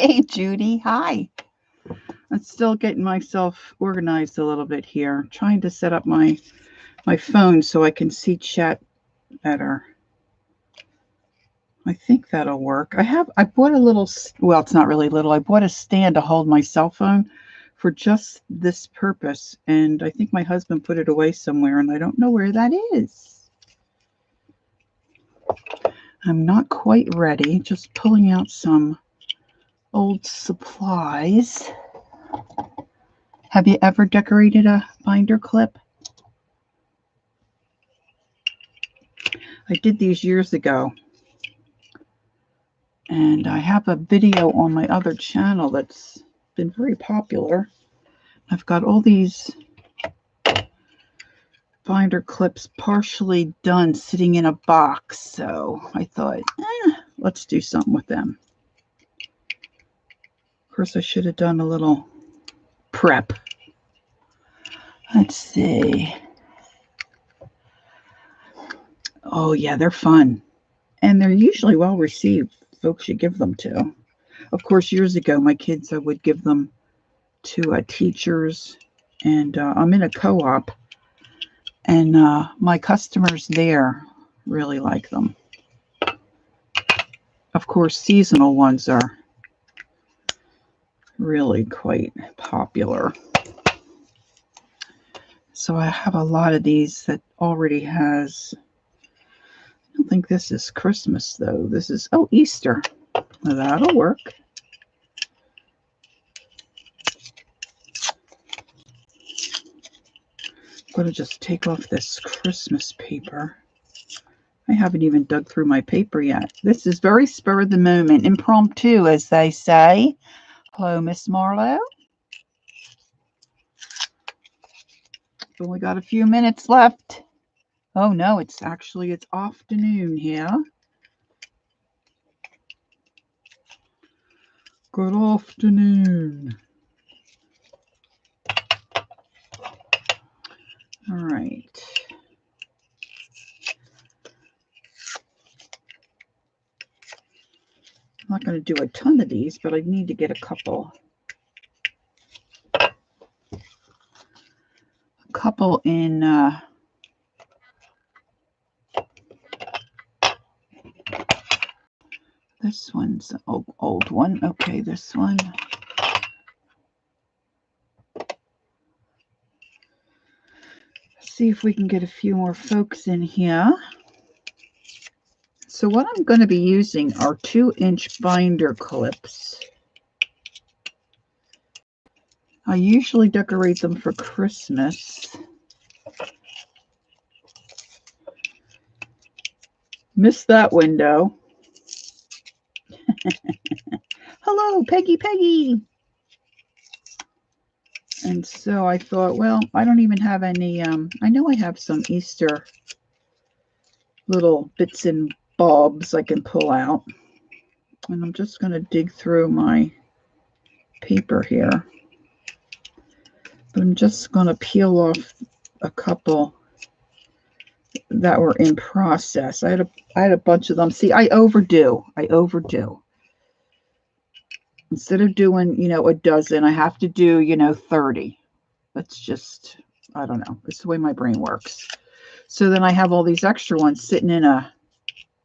Hey, Judy. Hi. I'm still getting myself organized a little bit here. Trying to set up my phone so I can see chat better. I think that'll work. I bought a little, well, it's not really little. I bought a stand to hold my cell phone for just this purpose. And I think my husband put it away somewhere and I don't know where that is. I'm not quite ready. Just pulling out some old supplies. Have you ever decorated a binder clip? I did these years ago. And I have a video on my other channel that's been very popular. I've got all these binder clips partially done sitting in a box. So I thought, let's do something with them. Of course, I should have done a little prep. Let's see. Oh, yeah, they're fun. And they're usually well received. Folks you give them to. Of course, years ago, my kids, I would give them to teachers. And I'm in a co-op. And my customers there really like them. Of course, seasonal ones are really quite popular. So I have a lot of these that already has, I don't think this is Christmas though. This is, oh, Easter. That'll work. I'm going to just take off this Christmas paper. I haven't even dug through my paper yet. This is very spur of the moment, impromptu, as they say. Hello, Miss Marlowe. Only got a few minutes left. Oh no, it's afternoon here. Good afternoon. All right. I'm not going to do a ton of these, but I need to get a couple. A couple in this one's an old one. Okay, this one. See if we can get a few more folks in here. So what I'm going to be using are 2-inch binder clips. I usually decorate them for Christmas. Missed that window. Hello, Peggy. And so I thought, well, I don't even have any, I know I have some Easter little bits and bobs I can pull out. And I'm just going to dig through my paper here. But I'm just going to peel off a couple that were in process. I had a bunch of them. See, I overdo. Instead of doing, a dozen, I have to do, 30. That's just, I don't know. It's the way my brain works. So then I have all these extra ones sitting in a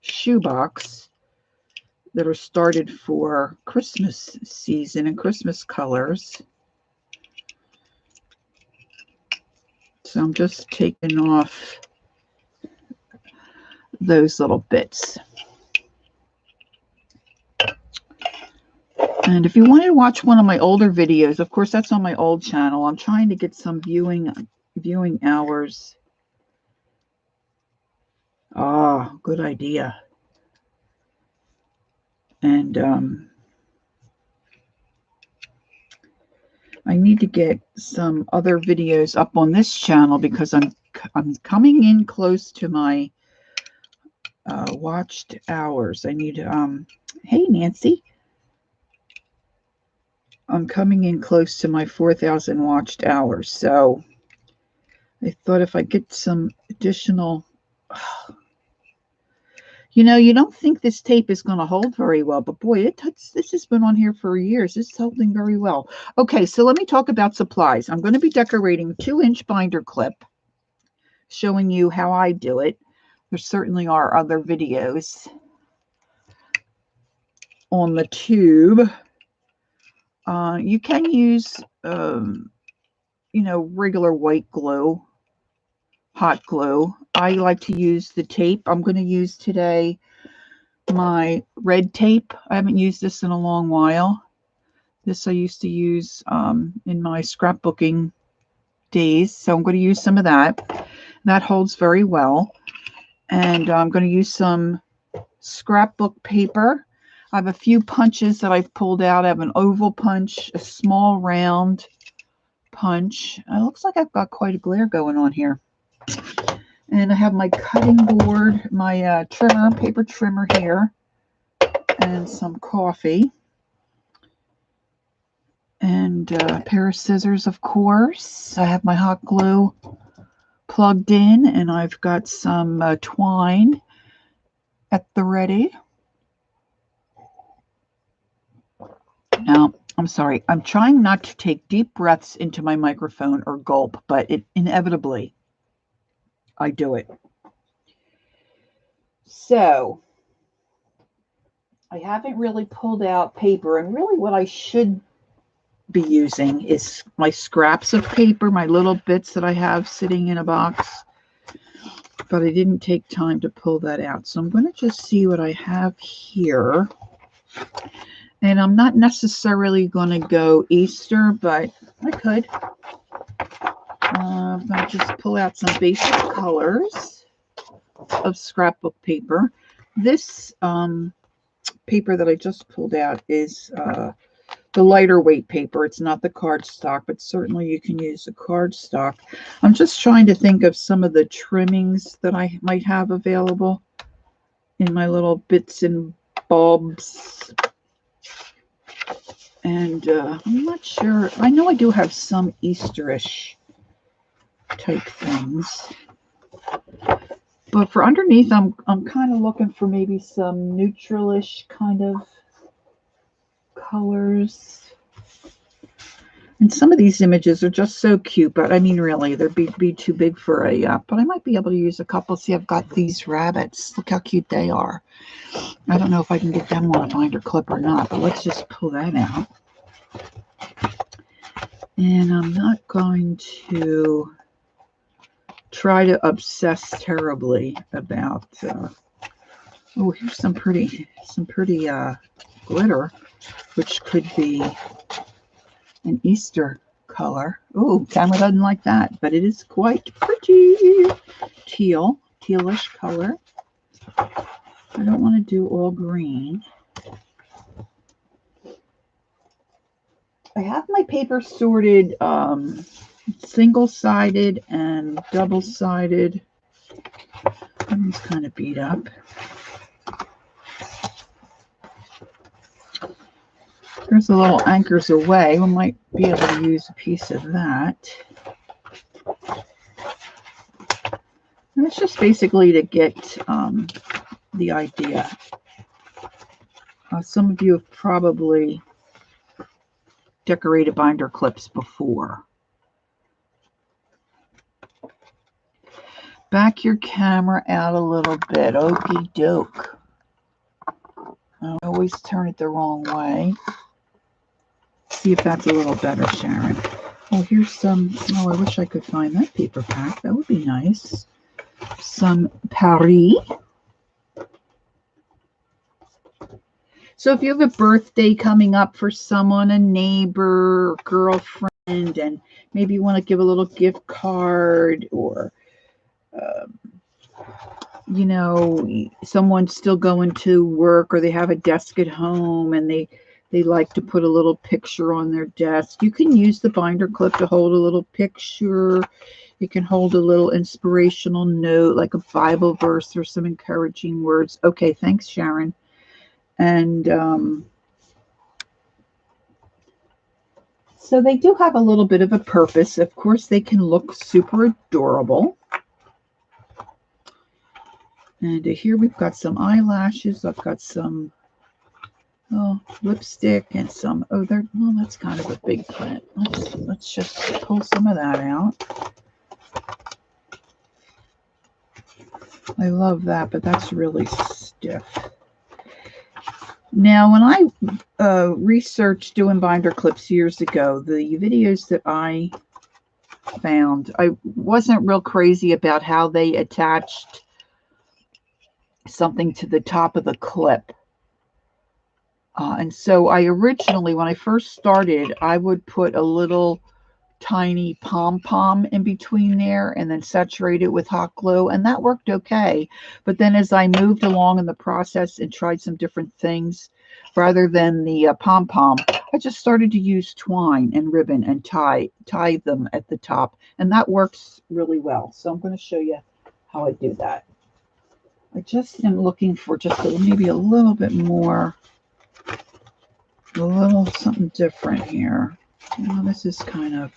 shoebox that are started for Christmas season and Christmas colors. So I'm just taking off those little bits. And if you want to watch one of my older videos, of course, that's on my old channel. I'm trying to get some viewing hours. Ah, good idea. And I need to get some other videos up on this channel because I'm coming in close to my watched hours. I need hey Nancy. I'm coming in close to my 4,000 watched hours. So I thought if I get some additional, You know, you don't think this tape is going to hold very well, but boy, this has been on here for years. It's holding very well. Okay, so let me talk about supplies. I'm going to be decorating 2-inch binder clip, showing you how I do it. There certainly are other videos on the tube. You can use, regular white glue, hot glue. I like to use the tape. I'm going to use today my red tape. I haven't used this in a long while. This I used to use in my scrapbooking days. So I'm going to use some of that. That holds very well. And I'm going to use some scrapbook paper. I have a few punches that I've pulled out. I have an oval punch, a small round punch. It looks like I've got quite a glare going on here. And I have my cutting board, my paper trimmer here, and some coffee. And a pair of scissors, of course. I have my hot glue plugged in, and I've got some twine at the ready. Now, I'm sorry. I'm trying not to take deep breaths into my microphone or gulp, but inevitably, I do it. So, I haven't really pulled out paper, and really what I should be using is my scraps of paper, my little bits that I have sitting in a box, but I didn't take time to pull that out. So I'm going to just see what I have here. And I'm not necessarily going to go Easter, but I could. I'm going to just pull out some basic colors of scrapbook paper. This paper that I just pulled out is the lighter weight paper. It's not the cardstock, but certainly you can use the cardstock. I'm just trying to think of some of the trimmings that I might have available in my little bits and bobs. And I'm not sure. I know I do have some Easterish type things. But for underneath, I'm kind of looking for maybe some neutralish kind of colors. And some of these images are just so cute, but I mean, really, they'd be too big for a, but I might be able to use a couple. See, I've got these rabbits. Look how cute they are. I don't know if I can get them on a binder clip or not, but let's just pull that out. And I'm not going to try to obsess terribly about, oh, here's some pretty glitter, which could be an Easter color. Oh, camera doesn't like that, but it is quite pretty. Tealish color. I don't want to do all green. I have my paper sorted single-sided and double-sided. One's kind of beat up. There's a little Anchors Away. We might be able to use a piece of that. And it's just basically to get the idea. Some of you have probably decorated binder clips before. Back your camera out a little bit. Okie doke. I always turn it the wrong way. See if that's a little better, Sharon. Oh, here's some. Oh, I wish I could find that paper pack. That would be nice. Some Paris. So if you have a birthday coming up for someone, a neighbor, or girlfriend, and maybe you want to give a little gift card, or you know, someone's still going to work, or they have a desk at home and they like to put a little picture on their desk. You can use the binder clip to hold a little picture. You can hold a little inspirational note, like a Bible verse or some encouraging words. Okay, thanks, Sharon. And so they do have a little bit of a purpose. Of course, they can look super adorable. And here we've got some eyelashes. I've got some lipstick and some, that's kind of a big print. Let's just pull some of that out. I love that, but that's really stiff. Now, when I researched doing binder clips years ago, the videos that I found, I wasn't real crazy about how they attached something to the top of the clip. And so I originally, when I first started, I would put a little tiny pom-pom in between there and then saturate it with hot glue, and that worked okay. But then as I moved along in the process and tried some different things, rather than the pom-pom, I just started to use twine and ribbon and tie them at the top, and that works really well. So I'm going to show you how I do that. I just am looking for just maybe a little bit more, a little something different here. This is kind of,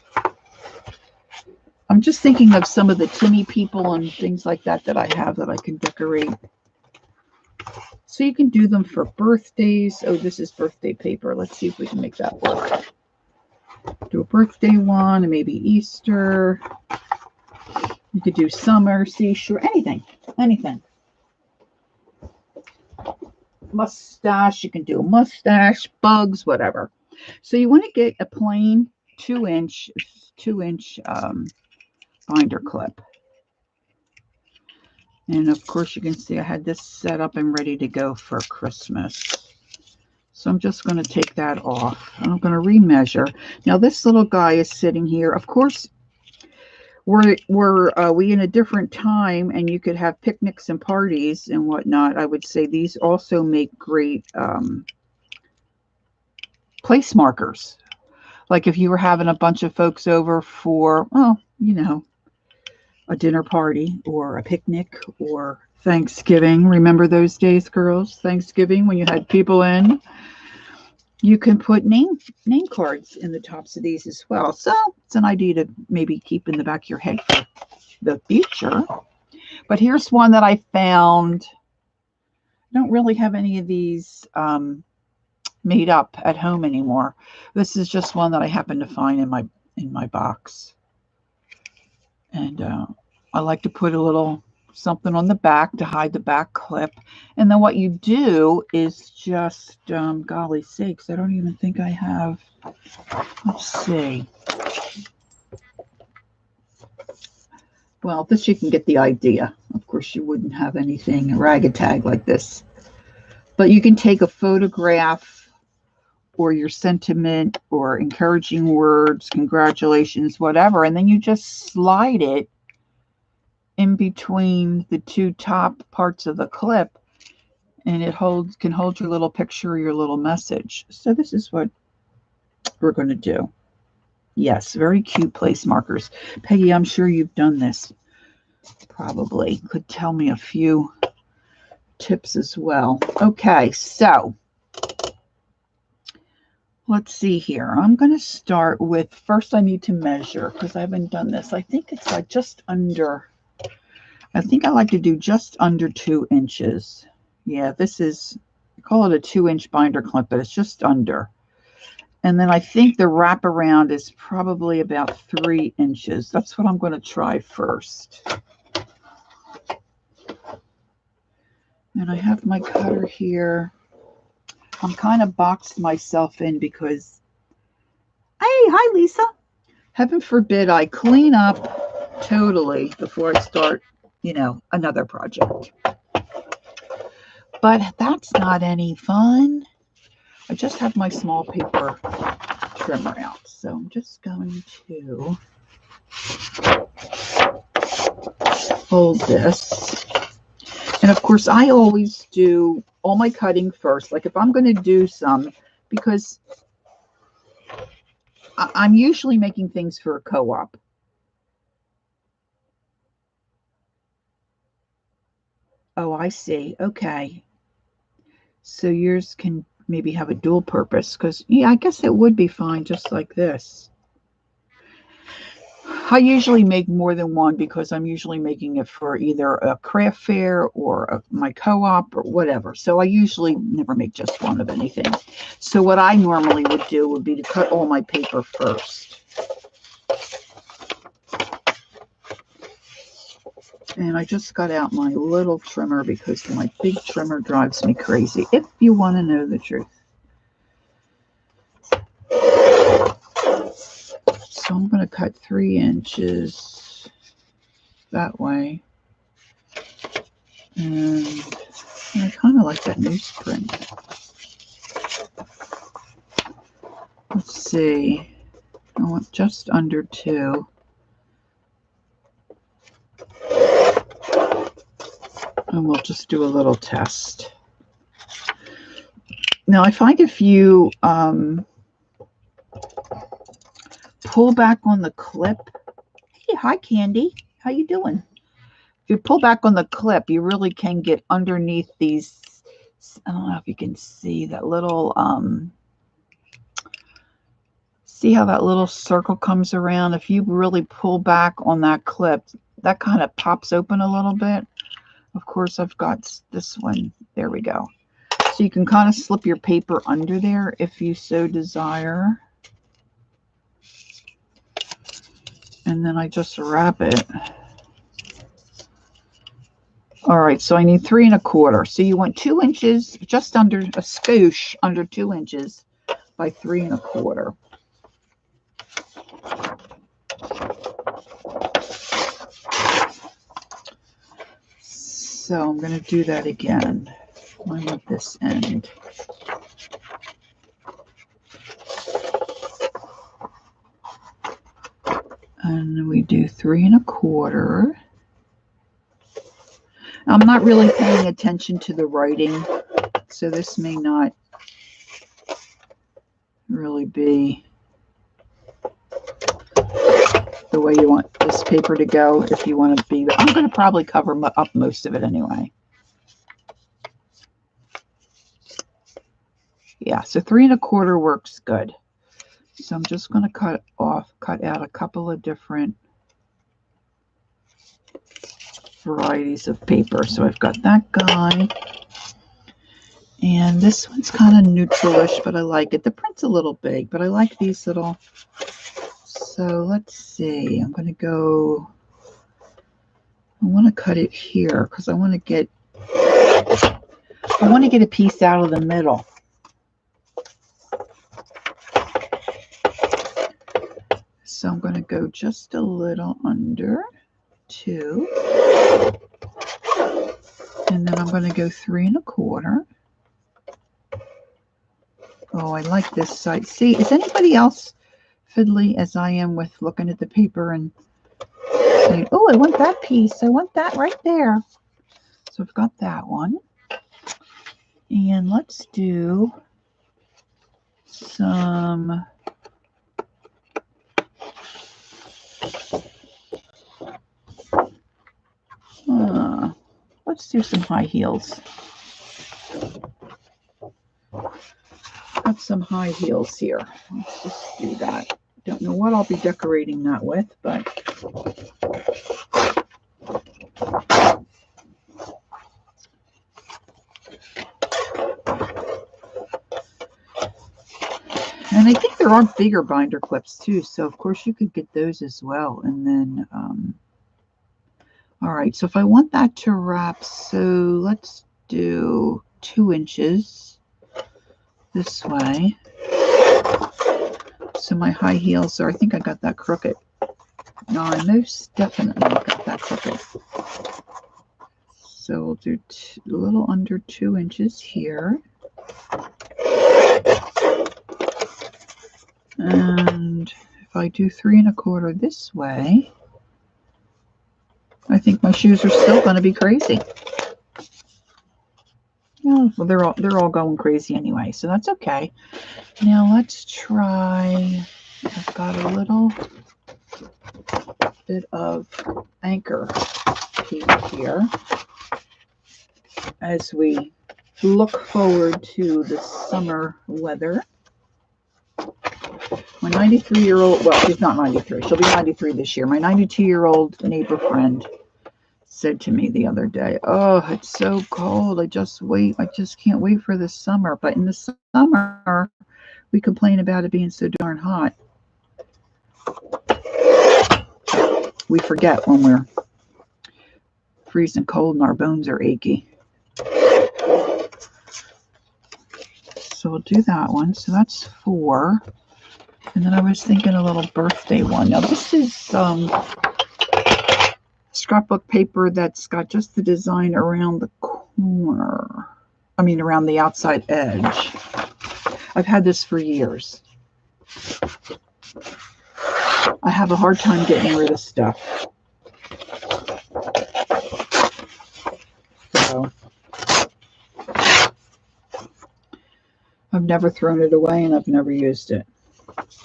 I'm just thinking of some of the Timmy people and things like that that I have that I can decorate. So you can do them for birthdays. Oh, this is birthday paper. Let's see if we can make that work. Do a birthday one and maybe Easter. You could do summer, seashore, anything. Mustache, you can do a mustache, bugs, whatever. So you want to get a plain 2-inch binder clip. And of course you can see I had this set up and ready to go for Christmas. So I'm just going to take that off. I'm going to remeasure. Now this little guy is sitting here. Of course, we in a different time, and you could have picnics and parties and whatnot. I would say these also make great place markers. Like if you were having a bunch of folks over for, well, a dinner party or a picnic or Thanksgiving. Remember those days, girls? Thanksgiving, when you had people in. You can put name cards in the tops of these as well. So it's an idea to maybe keep in the back of your head for the future. But here's one that I found. I don't really have any of these made up at home anymore. This is just one that I happened to find in my box. And I like to put a little something on the back to hide the back clip. And then what you do is just, golly sakes, I don't even think I have, let's see. Well, this you can get the idea. Of course, you wouldn't have anything rag-a-tag like this. But you can take a photograph or your sentiment or encouraging words, congratulations, whatever, and then you just slide it in between the two top parts of the clip, and it can hold your little picture or your little message. So this is what we're going to do. Yes, very cute place markers. Peggy, I'm sure you've done this. Probably could tell me a few tips as well. Okay, so let's see here. I'm going to start with, first I need to measure because I haven't done this. I think it's like just under, I think I like to do just under 2 inches. Yeah, this is, I call it a 2-inch binder clip, but it's just under. And then I think the wraparound is probably about 3 inches. That's what I'm going to try first. And I have my cutter here. I'm kind of boxed myself in because, hey, hi, Lisa. Heaven forbid I clean up totally before I start, another project. But that's not any fun. I just have my small paper trimmer out. So I'm just going to hold this. And of course, I always do all my cutting first. Like if I'm going to do some, because I'm usually making things for a co-op. Oh, I see. Okay. So yours can maybe have a dual purpose because, yeah, I guess it would be fine just like this. I usually make more than one because I'm usually making it for either a craft fair or my co-op or whatever. So I usually never make just one of anything. So what I normally would do would be to cut all my paper first. And I just got out my little trimmer because my big trimmer drives me crazy, if you want to know the truth. So I'm going to cut 3 inches that way. And I kind of like that newsprint. Let's see. I want just under 2. And we'll just do a little test. Now I find if you pull back on the clip. Hey, hi Candy. How you doing? If you pull back on the clip, you really can get underneath these. I don't know if you can see that little see how that little circle comes around? If you really pull back on that clip, that kind of pops open a little bit. Of course, I've got this one. There we go. So you can kind of slip your paper under there if you so desire. And then I just wrap it. All right, so I need 3 1/4. So you want 2 inches, just under a skosh under 2 inches by 3 1/4. So I'm going to do that again. I want this end. And we do 3 1/4. I'm not really paying attention to the writing, so this may not really be the way you want this paper to go if you want to be. I'm going to probably cover up most of it anyway. Yeah, so 3 1/4 works good. So I'm just going to cut out a couple of different varieties of paper. So I've got that guy. And this one's kind of neutralish, but I like it. The print's a little big, but I like these little. So let's see. I'm going to go. I want to cut it here because I want to get a piece out of the middle. So I'm going to go just a little under 2. And then I'm going to go 3 1/4. Oh, I like this side. See, is anybody else fiddly as I am with looking at the paper and saying, oh, I want that piece. I want that right there. So I've got that one. And let's do some let's do some high heels. Got some high heels here. Let's just do that. Don't know what I'll be decorating that with, but and I think there are bigger binder clips too, so of course you could get those as well. And then all right, so if I want that to wrap, so let's do 2 inches this way. So my high heels are, I think I got that crooked. No, I most definitely got that crooked. So we'll do a little under 2 inches here. And if I do 3 1/4 this way, I think my shoes are still going to be crazy. Yeah, well, they're all going crazy anyway, so that's okay. Now let's try. I've got a little bit of anchor paper here as we look forward to the summer weather. My 93-year-old, well, she's not 93. She'll be 93 this year. My 92-year-old neighbor friend said to me the other day, "Oh, it's so cold. I just can't wait for the summer." But in the summer, we complain about it being so darn hot. We forget when we're freezing cold and our bones are achy. So we'll do that one. So that's 4. And then I was thinking a little birthday one. Now this is scrapbook paper that's got just the design around the corner. I mean, around the outside edge. I've had this for years. I have a hard time getting rid of stuff. So I've never thrown it away and I've never used it.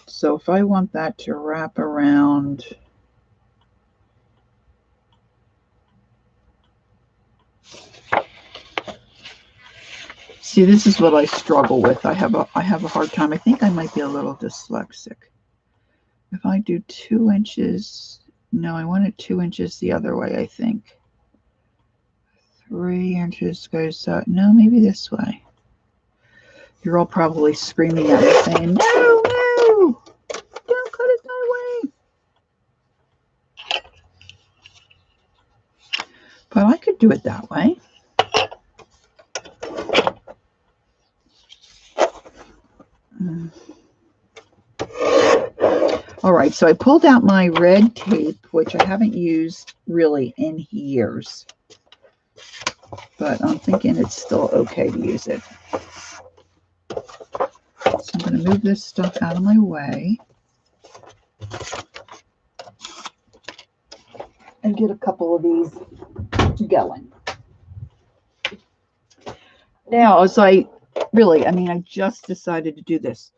So if I want that to wrap around, see, this is what I struggle with. I have a hard time. I think I might be a little dyslexic. If I do 2 inches, no, I want it 2 inches the other way, I think. 3 inches goes up. No, maybe this way. You're all probably screaming at me saying, "No, no, don't cut it that way." But I could do it that way. All right, so I pulled out my red tape, which I haven't used really in years. But I'm thinking it's still okay to use it. So I'm going to move this stuff out of my way and get a couple of these going. Now, as I just decided to do this.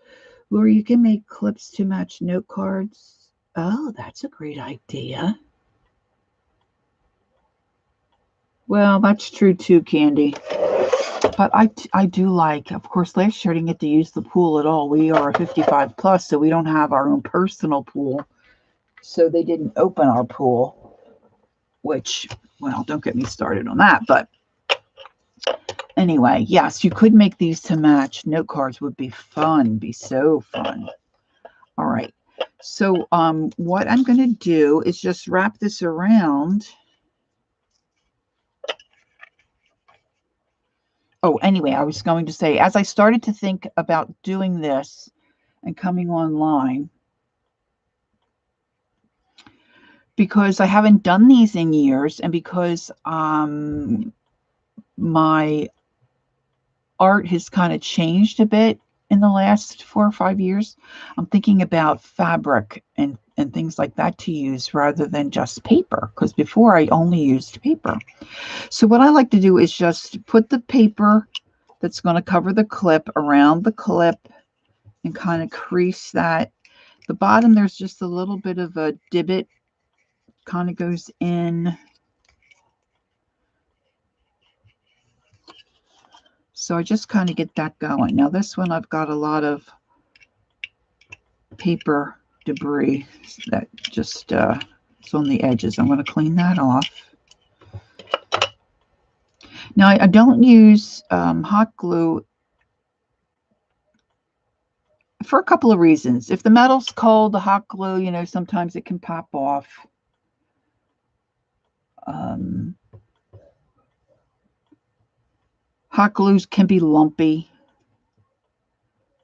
Laura, you can make clips to match note cards. Oh, that's a great idea. Well, that's true too, Candy. But I do like, of course, last year I didn't get to use the pool at all. We are a 55 plus, so we don't have our own personal pool. So they didn't open our pool, which, well, don't get me started on that. But anyway, yes, you could make these to match. Note cards would be fun, be so fun. All right. So what I'm going to do is just wrap this around. Oh, anyway, I was going to say, as I started to think about doing this and coming online, because I haven't done these in years and because my art has kind of changed a bit in the last 4 or 5 years, I'm thinking about fabric and things like that to use rather than just paper, because before I only used paper. So what I like to do is just put the paper that's going to cover the clip around the clip and kind of crease that. The bottom, there's just a little bit of a divot, kind of goes in. So I just kind of get that going. Now this one, I've got a lot of paper debris that just is on the edges. I'm going to clean that off. Now I don't use hot glue for a couple of reasons. If the metal's cold, the hot glue, you know, sometimes it can pop off. Hot glues can be lumpy.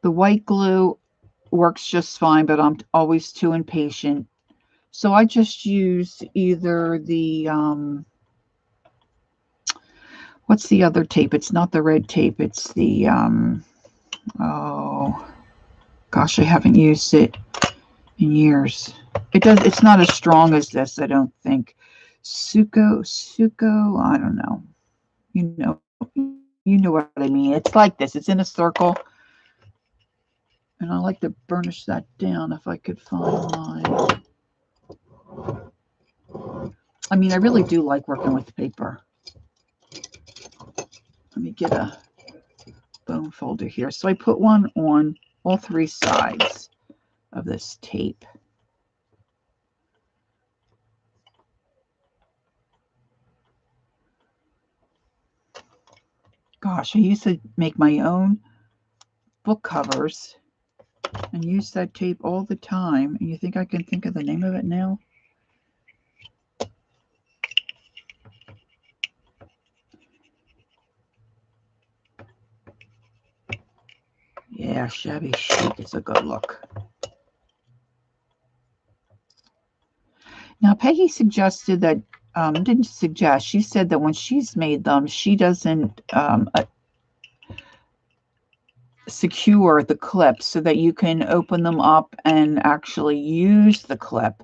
The white glue works just fine, but I'm always too impatient. So I just use either the, what's the other tape? It's not the red tape. It's the, oh, gosh, I haven't used it in years. It's not as strong as this, I don't think. Suco, I don't know. You know what I mean. It's like this. It's in a circle. And I like to burnish that down if I could find mine. I mean, I really do like working with paper. Let me get a bone folder here. So I put one on all 3 sides. of this tape. Gosh, I used to make my own book covers and use that tape all the time. And you think I can think of the name of it now? Yeah, Shabby Chic is a good look. Now, Peggy suggested that, didn't suggest, she said that when she's made them, she doesn't secure the clip so that you can open them up and actually use the clip.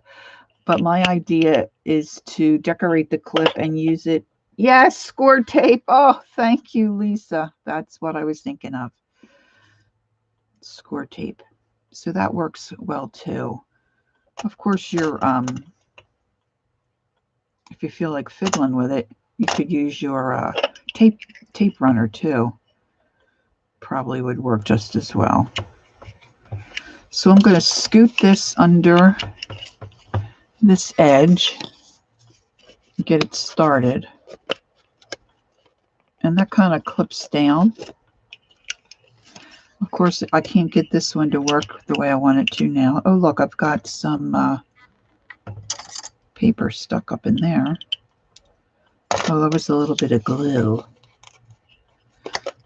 But my idea is to decorate the clip and use it. Yes, score tape. Oh, thank you, Lisa. That's what I was thinking of. Score tape. So that works well too. Of course, you're if you feel like fiddling with it, you could use your tape runner too. Probably would work just as well. So I'm going to scoot this under this edge, get it started, and that kind of clips down. Of course, I can't get this one to work the way I want it to now. Oh, look, I've got some paper stuck up in there. Oh, there was a little bit of glue.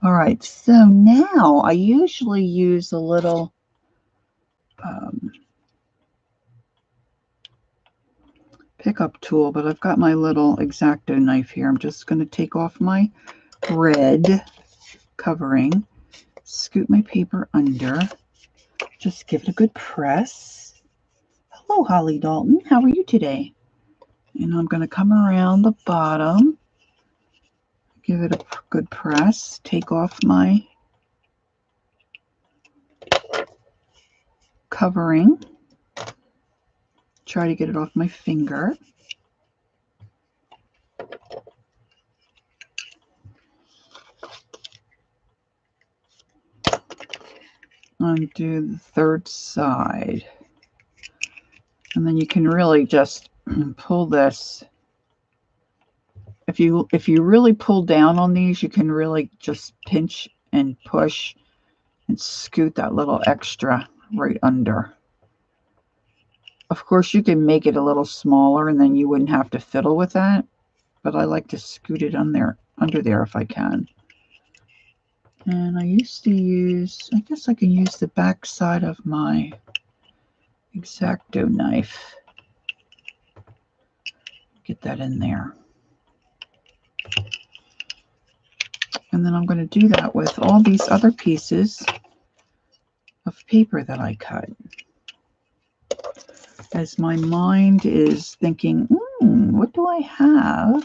All right, so now I usually use a little pickup tool, but I've got my little X-Acto knife here. I'm just going to take off my red covering, scoot my paper under, just give it a good press. Hello, Holly Dalton. How are you today? And I'm going to come around the bottom, give it a good press, take off my covering, try to get it off my finger. Undo the third side. And then you can really just pull this. If you really pull down on these, you can really just pinch and push and scoot that little extra right under. Of course, you can make it a little smaller and then you wouldn't have to fiddle with that. But I like to scoot it under there if I can. And I used to use, I guess I can use the back side of my X-Acto knife. Get that in there. And then I'm going to do that with all these other pieces of paper that I cut. As my mind is thinking, what do I have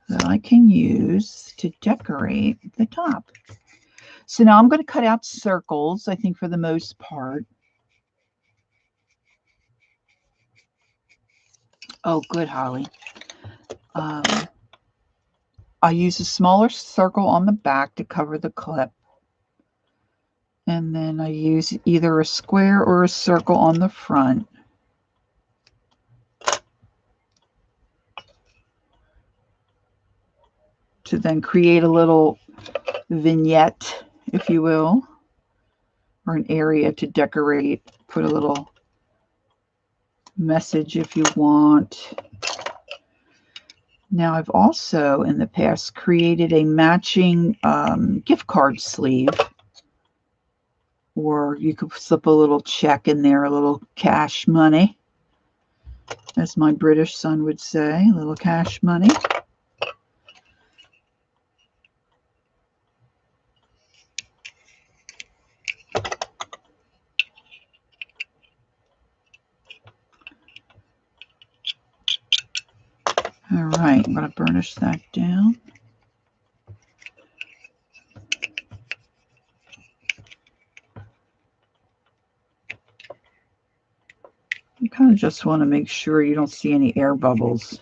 that I can use to decorate the top? So now I'm going to cut out circles, I think, for the most part. Oh, good, Holly. I use a smaller circle on the back to cover the clip. And then I use either a square or a circle on the front. To then create a little vignette, if you will, or an area to decorate, put a little message if you want. Now, I've also in the past created a matching gift card sleeve, or you could slip a little check in there, a little cash money, as my British son would say, a little cash money. All right, I'm going to burnish that down. You kind of just want to make sure you don't see any air bubbles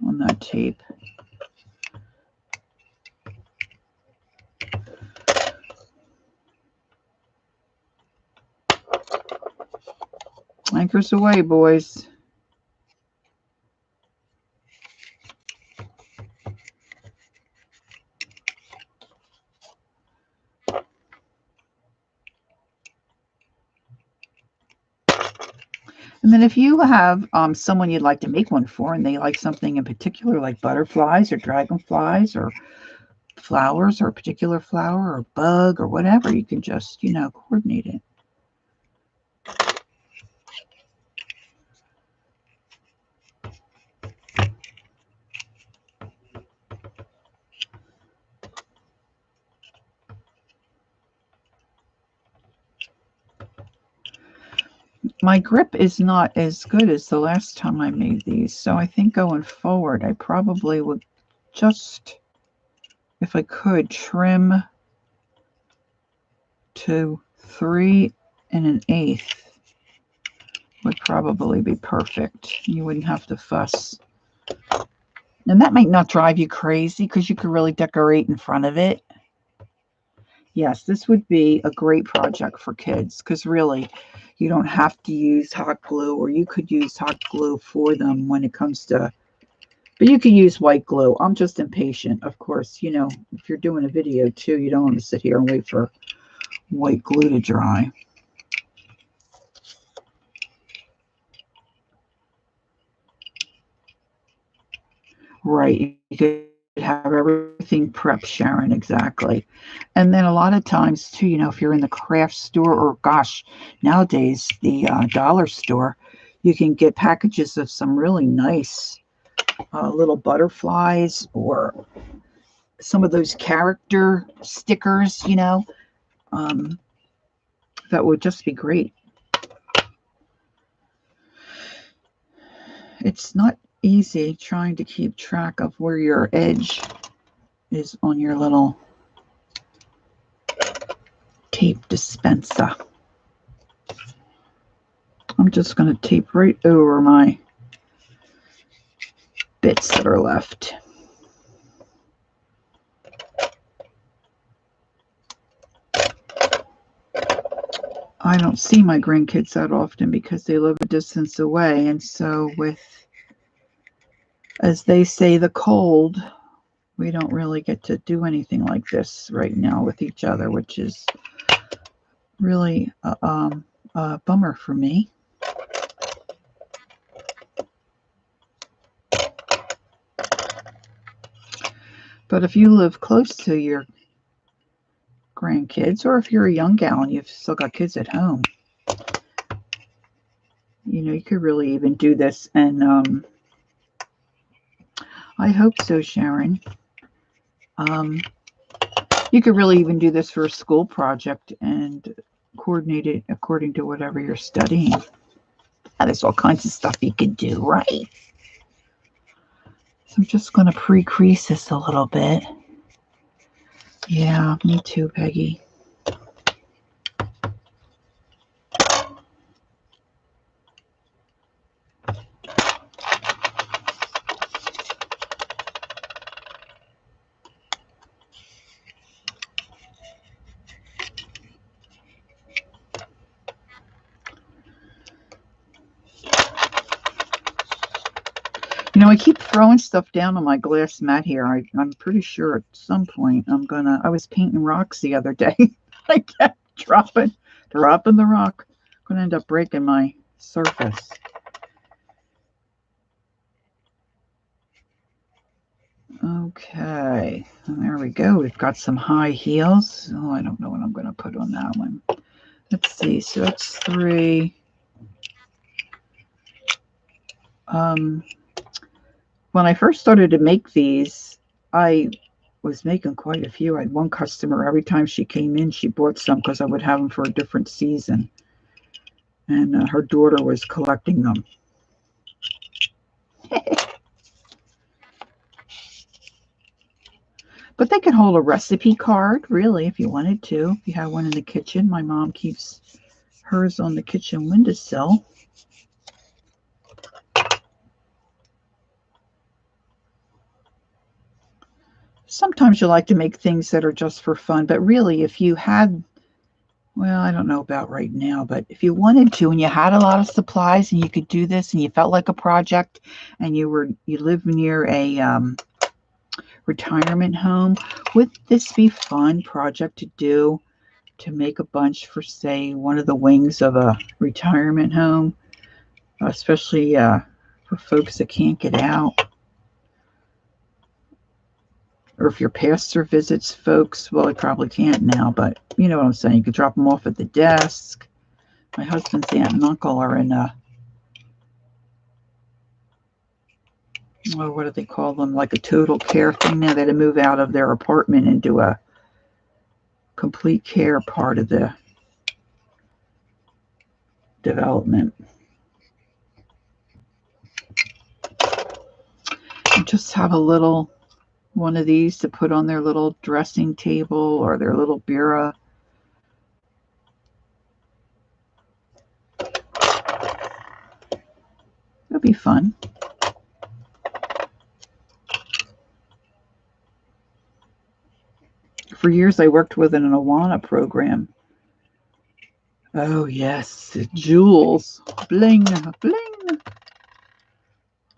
on that tape. Anchors away, boys. And then if you have someone you'd like to make one for and they like something in particular like butterflies or dragonflies or flowers or a particular flower or bug or whatever, you can just, coordinate it. My grip is not as good as the last time I made these, so I think going forward I probably would just, if I could, trim to 3 1/8 would probably be perfect. You wouldn't have to fuss. And that might not drive you crazy because you could really decorate in front of it. Yes, this would be a great project for kids because really you don't have to use hot glue, or you could use hot glue for them when it comes to, but you can use white glue. I'm just impatient, of course. If you're doing a video too, you don't want to sit here and wait for white glue to dry. Right. You could have everything prepped, Sharon, exactly. And then a lot of times too, if you're in the craft store, or gosh, nowadays the dollar store, you can get packages of some really nice little butterflies or some of those character stickers, that would just be great. It's not easy trying to keep track of where your edge is on your little tape dispenser. I'm just going to tape right over my bits that are left. I don't see my grandkids that often because they live a distance away, and so with, as they say, the cold, we don't really get to do anything like this right now with each other, which is really a bummer for me. But if you live close to your grandkids, or if you're a young gal and you've still got kids at home, you could really even do this. And I hope so, Sharon. You could really even do this for a school project and coordinate it according to whatever you're studying. There's all kinds of stuff you could do, right? So I'm just going to pre-crease this a little bit. Yeah, me too, Peggy. I keep throwing stuff down on my glass mat here. I'm pretty sure at some point I was painting rocks the other day. I kept dropping the rock. I'm going to end up breaking my surface. Okay, and there we go. We've got some high heels. Oh, I don't know what I'm going to put on that one. Let's see. So that's 3. When I first started to make these, I was making quite a few. I had one customer, every time she came in, she bought some because I would have them for a different season. And her daughter was collecting them. But they could hold a recipe card, really, if you wanted to. If you have one in the kitchen. My mom keeps hers on the kitchen windowsill. Sometimes you like to make things that are just for fun, but really, if you had Well, I don't know about right now, but if you wanted to and you had a lot of supplies and you could do this and you felt like a project and you live near a retirement home, would this be a fun project to do, to make a bunch for, say, one of the wings of a retirement home, especially for folks that can't get out? Or if your pastor visits folks, well, he probably can't now, but you know what I'm saying. You could drop them off at the desk. My husband's aunt and uncle are in what do they call them? Like a total care thing now. They had to move out of their apartment and do a complete care part of the development. And just have a little one of these to put on their little dressing table or their little bureau. It'll be fun. For years, I worked with an Awana program. Oh, yes, jewels. Bling, bling.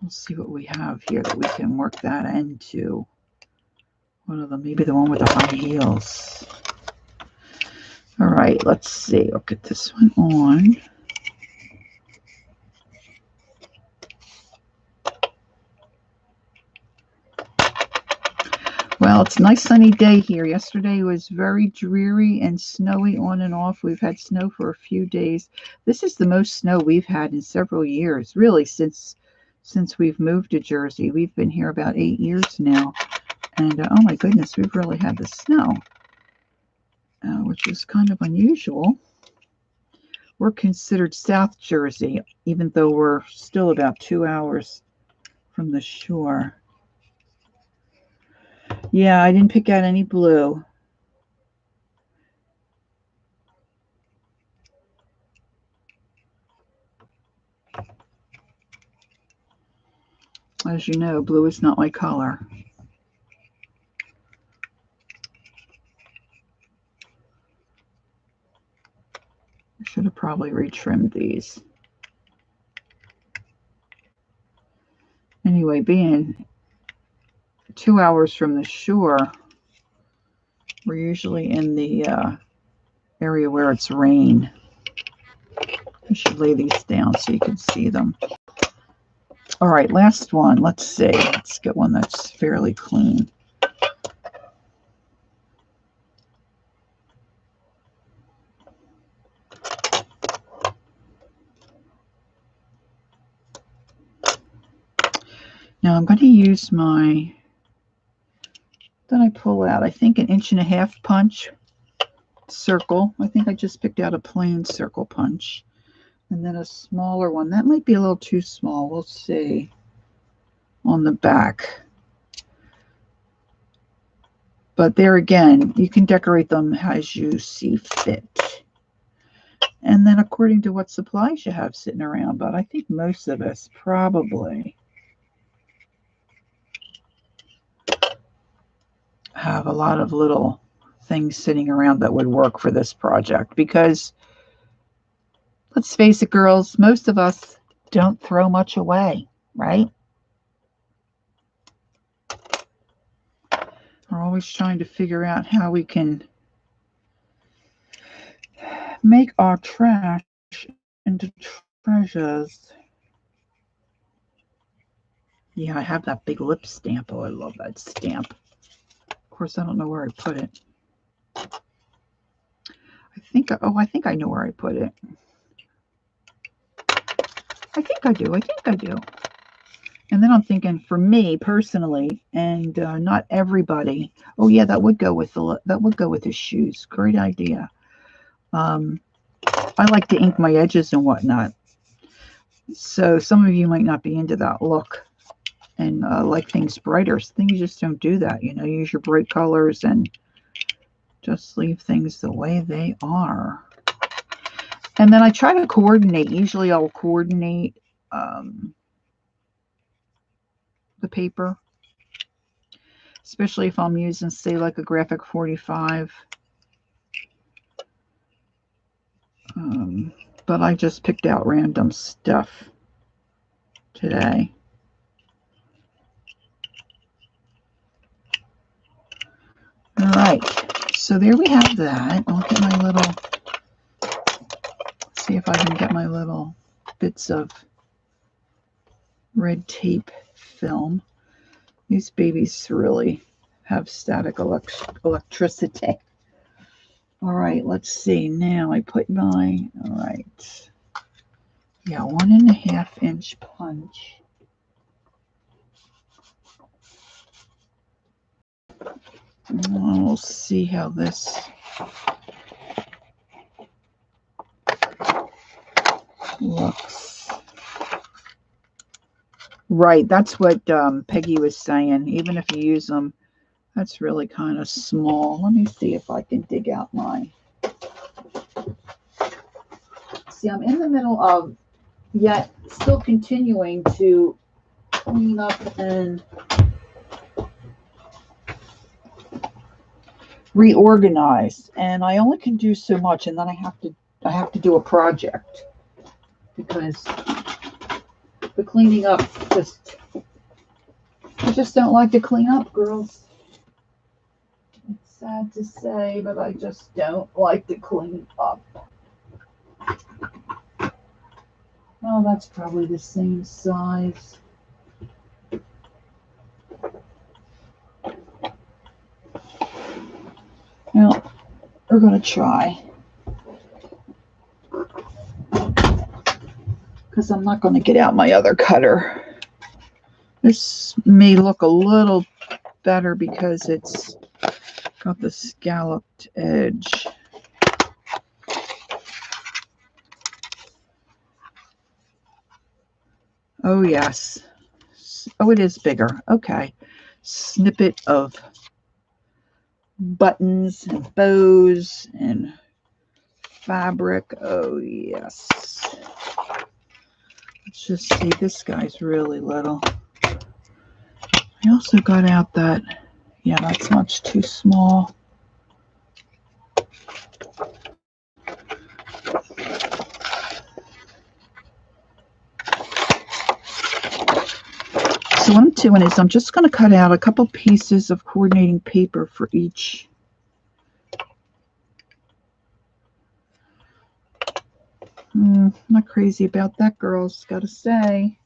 Let's see what we have here that we can work that into. One of them, maybe the one with the high heels. All right, let's see. I'll get this one on. Well, it's a nice sunny day here. Yesterday was very dreary and snowy on and off. We've had snow for a few days. This is the most snow we've had in several years, really, since we've moved to Jersey. We've been here about 8 years now. And oh my goodness, we've really had the snow, which is kind of unusual. We're considered South Jersey, even though we're still about 2 hours from the shore. Yeah, I didn't pick out any blue. As you know, blue is not my color. I should have probably retrimmed these. Anyway, being 2 hours from the shore, we're usually in the area where it's rain. I should lay these down so you can see them. All right, last one. Let's see. Let's get one that's fairly clean. Now I'm going to use my, then I pull out, I think, 1.5 inch punch circle. I think I just picked out a plain circle punch. And then a smaller one. That might be a little too small. We'll see on the back. But there again, you can decorate them as you see fit. And then according to what supplies you have sitting around. But I think most of us probably have a lot of little things sitting around that would work for this project. Because let's face it, girls, most of us don't throw much away, right? We're always trying to figure out how we can make our trash into treasures. Yeah, I have that big lip stamp. Oh, I love that stamp. Of course, I don't know where I put it. I think I know where I put it. I think I do. And then I'm thinking, for me personally, and not everybody. Oh yeah, that would go with his shoes. Great idea. I like to ink my edges and whatnot. So some of you might not be into that look and like things brighter. Things just don't do that. You know, use your bright colors and just leave things the way they are. And then I try to coordinate. Usually I'll coordinate the paper, especially if I'm using, say, like a graphic 45. But I just picked out random stuff today. All right, so there we have that. I'll get my little, see if I can get my little bits of red tape film. These babies really have static electricity. All right, let's see. Now I put my, all right. Yeah, 1.5 inch punch. We'll see how this looks. Right, that's what Peggy was saying. Even if you use them, that's really kind of small. Let me see if I can dig out my. See, I'm in the middle of yet still continuing to clean up and reorganize, and I only can do so much, and then I have to do a project because the cleaning up I just don't like to clean up, girls. It's sad to say, but I just don't like to clean up. Oh, that's probably the same size. Well, we're going to try. Because I'm not going to get out my other cutter. This may look a little better because it's got the scalloped edge. Oh, yes. Oh, it is bigger. Okay. Snippet of buttons and bows and fabric. Oh, yes. Let's just see. This guy's really little. I also got out that, yeah, that's much too small. So what I'm doing is I'm just going to cut out a couple pieces of coordinating paper for each. Not crazy about that, girls, gotta say.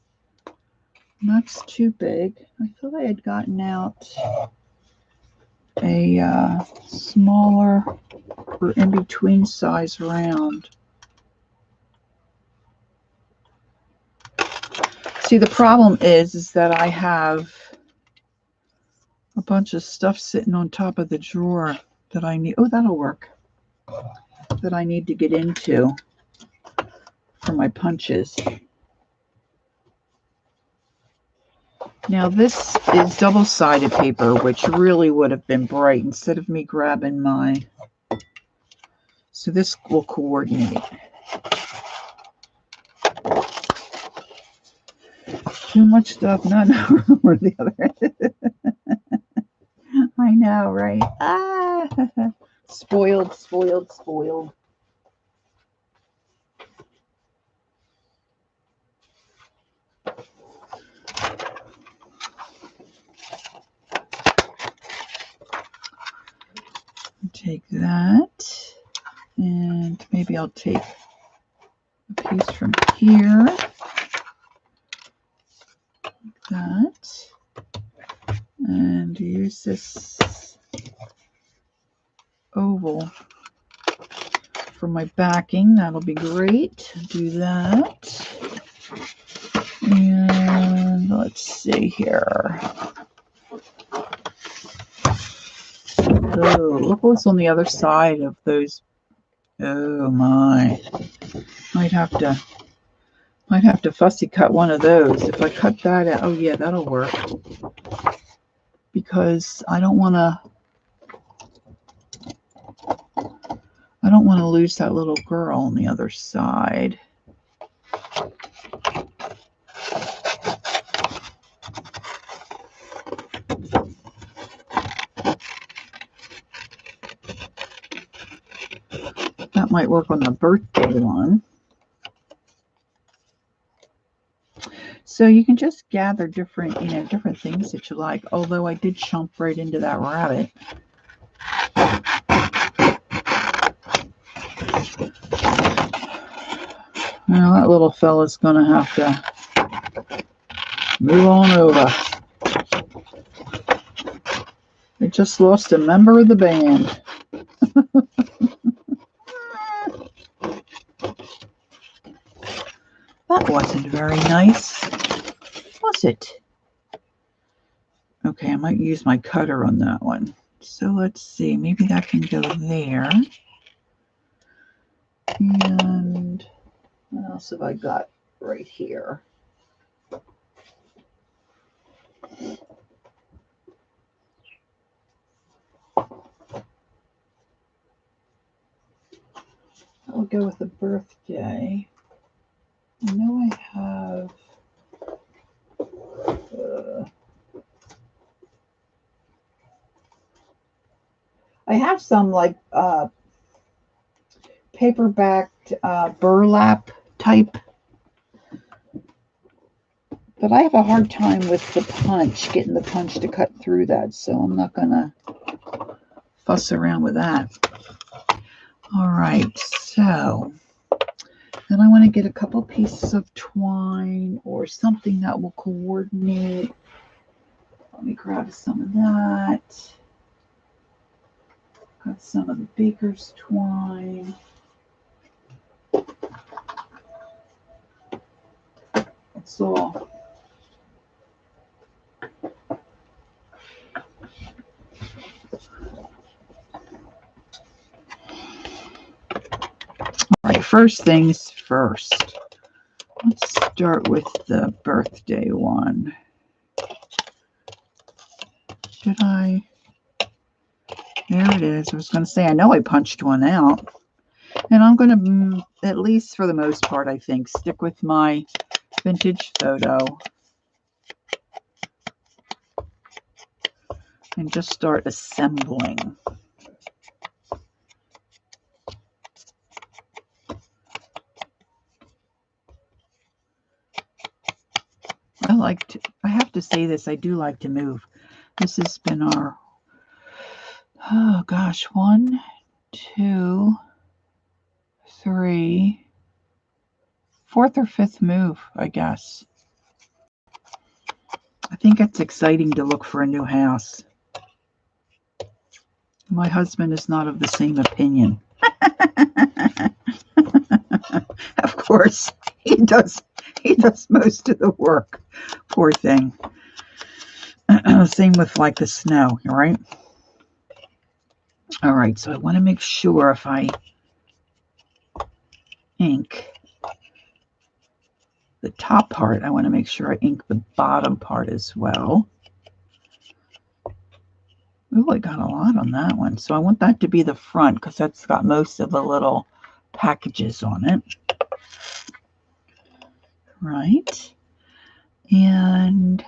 That's too big. I thought I had gotten out a smaller or in-between size round. See, the problem is that I have a bunch of stuff sitting on top of the drawer that I need. Oh, that'll work. That I need to get into for my punches. Now this is double-sided paper, which really would have been bright instead of me grabbing my. So this will coordinate. Too much stuff, none or the other. I know, right? Ah, spoiled, spoiled, spoiled. Take that, and maybe I'll take a piece from here, like that, and use this oval for my backing. That'll be great. Do that. And let's see here. Oh, look what's on the other side of those. Oh my. Might have to fussy cut one of those. If I cut that out, oh yeah, that'll work. Because I don't want to lose that little girl on the other side. That might work on the birthday one. So you can just gather different, different things that you like. Although I did jump right into that rabbit. Now that little fella's going to have to move on over. I just lost a member of the band. That wasn't very nice, was it? Okay, I might use my cutter on that one. So let's see, maybe that can go there. And what else have I got right here? I'll go with a birthday. I know I have some like paperbacked burlap type, but I have a hard time with the punch, getting the punch to cut through that, so I'm not gonna fuss around with that. All right, so then I want to get a couple pieces of twine or something that will coordinate. Let me grab some of that. Got some of the baker's twine. That's all. All right, first things first. Let's start with the birthday one. Did I? There it is. I was going to say, I know I punched one out. And I'm going to, at least for the most part, I think, stick with my vintage photo. And just start assembling. I have to say this, I do like to move. This has been our, oh gosh, 1, 2, 3, 4th or 5th move, I guess. I think it's exciting to look for a new house. My husband is not of the same opinion. Of course, he does most of the work. Poor thing. Same with like the snow, right? All right, so I want to make sure if I ink the top part, I want to make sure I ink the bottom part as well. Oh, I got a lot on that one. So I want that to be the front because that's got most of the little packages on it. Right. And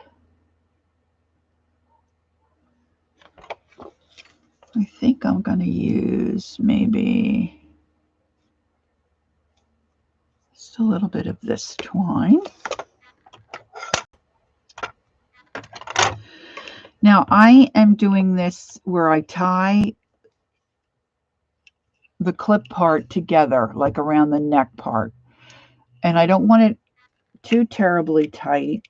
I think I'm going to use maybe just a little bit of this twine. Now I am doing this where I tie the clip part together, like around the neck part. And I don't want it too terribly tight,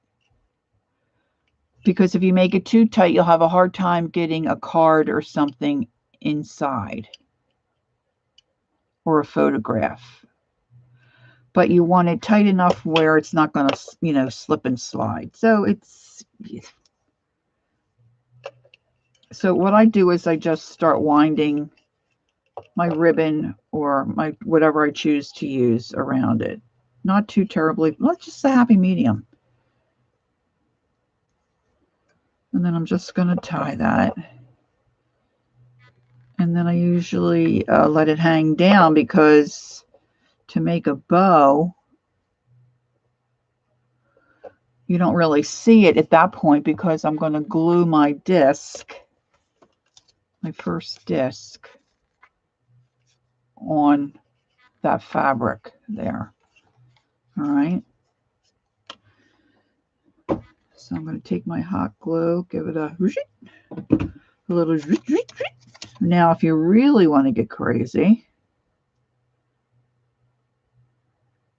because if you make it too tight, you'll have a hard time getting a card or something inside or a photograph. But you want it tight enough where it's not going to, slip and slide. So what I do is I just start winding my ribbon or my whatever I choose to use around it. Not too terribly, well, just a happy medium. And then I'm just going to tie that. And then I usually let it hang down, because to make a bow, you don't really see it at that point, because I'm going to glue my disc, my first disc, on that fabric there. All right. So I'm going to take my hot glue, give it a little. Now, if you really want to get crazy,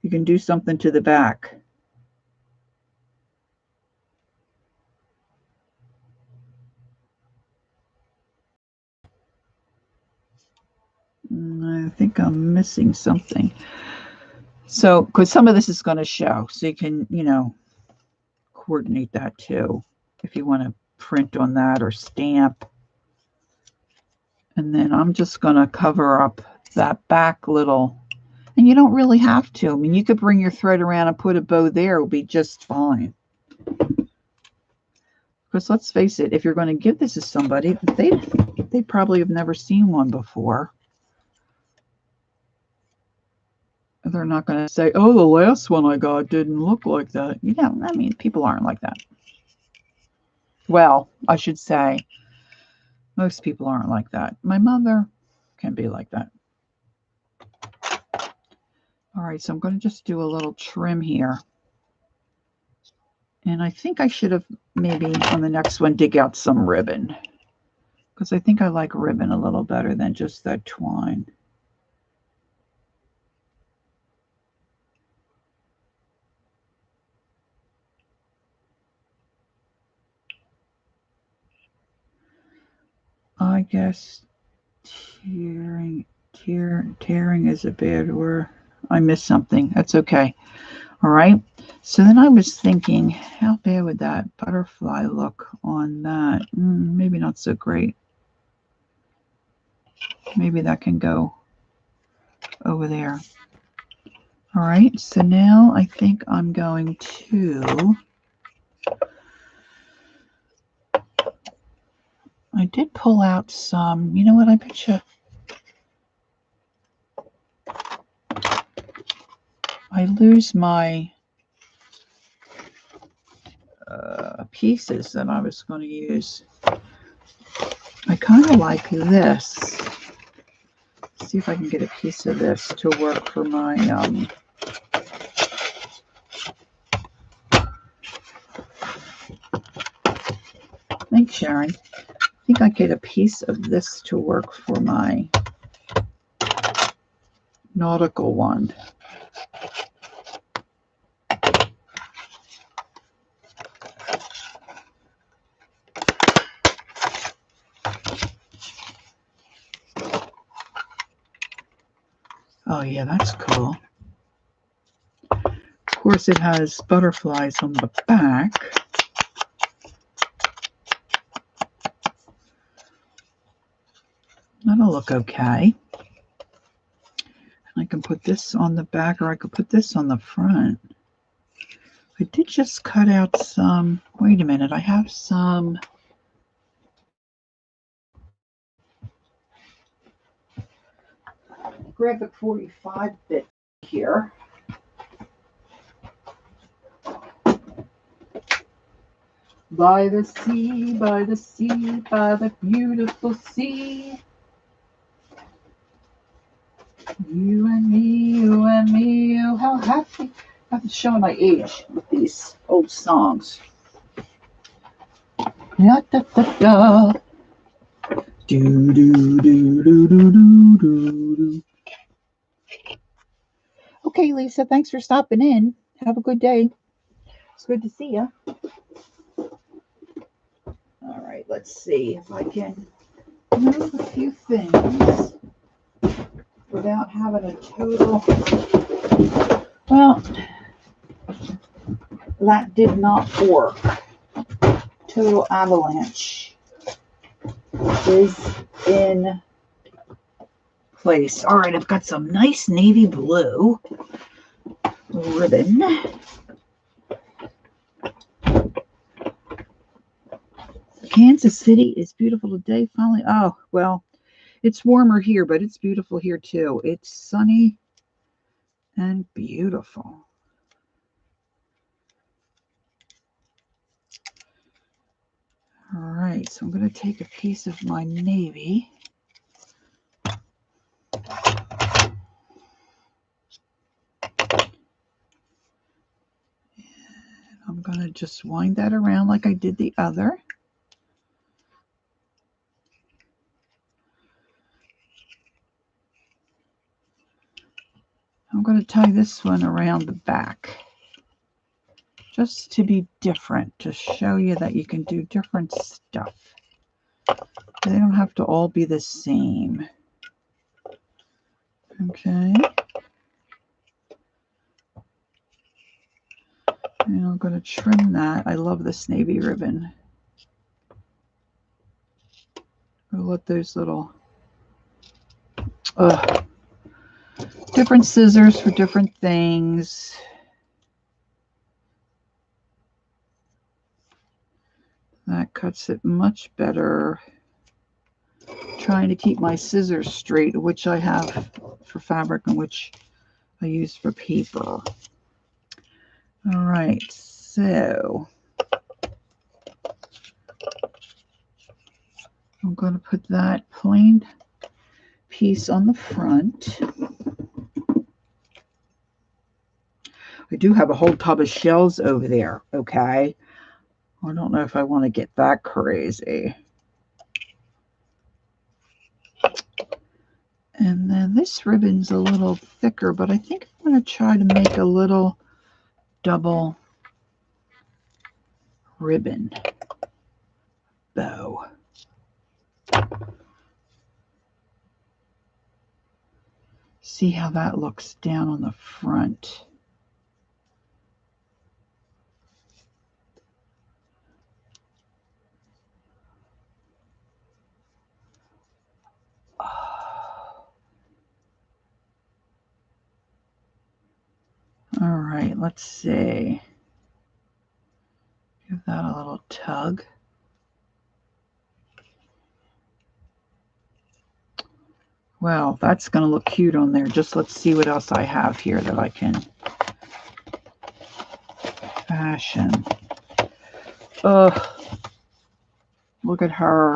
you can do something to the back. I think I'm missing something. So, because some of this is going to show, so you can, coordinate that too, if you want to print on that or stamp. And then I'm just going to cover up that back little, and you don't really have to. I mean, you could bring your thread around and put a bow there. It will be just fine. Because let's face it, if you're going to give this to somebody, they probably have never seen one before. They're not going to say, oh, the last one I got didn't look like that. I mean, people aren't like that. Well, I should say, most people aren't like that. My mother can be like that. All right, so I'm going to just do a little trim here. And I think I should have maybe on the next one dig out some ribbon. Because I think I like ribbon a little better than just that twine. I guess tearing is a bad word. I missed something. That's okay. All right. So then I was thinking, how bad would that butterfly look on that? Maybe not so great. Maybe that can go over there. All right. So now I think I'm going to... I did pull out some... You know what? I bet you... I lose my pieces that I was going to use. I kind of like this. Let's see if I can get a piece of this to work for my thanks, Sharon. I think I get a piece of this to work for my nautical one. Oh yeah, that's cool. Of course, it has butterflies on the back. That'll look okay. I can put this on the back, or I could put this on the front. I did just cut out some, wait a minute, I have some graphic 45 bit here. By the sea, by the sea, by the beautiful sea. You and me, oh, how happy. I have to show my age with these old songs. Da, da, da, da. Do, do, do, do, do, do, do. Okay, Lisa, thanks for stopping in. Have a good day. It's good to see you. All right, let's see if I can move a few things without having a total... Well, that did not work. Total avalanche is in place. All right, I've got some nice navy blue ribbon. Kansas City is beautiful today. Finally, oh, well, it's warmer here, but it's beautiful here too. It's sunny and beautiful. All right, so I'm going to take a piece of my navy. going to just wind that around like I did the other. I'm going to tie this one around the back just to be different, to show you that you can do different stuff. They don't have to all be the same. Okay. And I'm going to trim that. I love this navy ribbon. I'll let those little different scissors for different things. That cuts it much better. Trying to keep my scissors straight, which I have for fabric and which I use for paper. All right, so I'm going to put that plain piece on the front. I do have a whole tub of shells over there, okay? I don't know if I want to get that crazy. And then this ribbon's a little thicker, but I think I'm going to try to make a little double ribbon bow. See how that looks down on the front. All right, let's see. Give that a little tug. Well, that's going to look cute on there. Just let's see what else I have here that I can fashion. Look at her.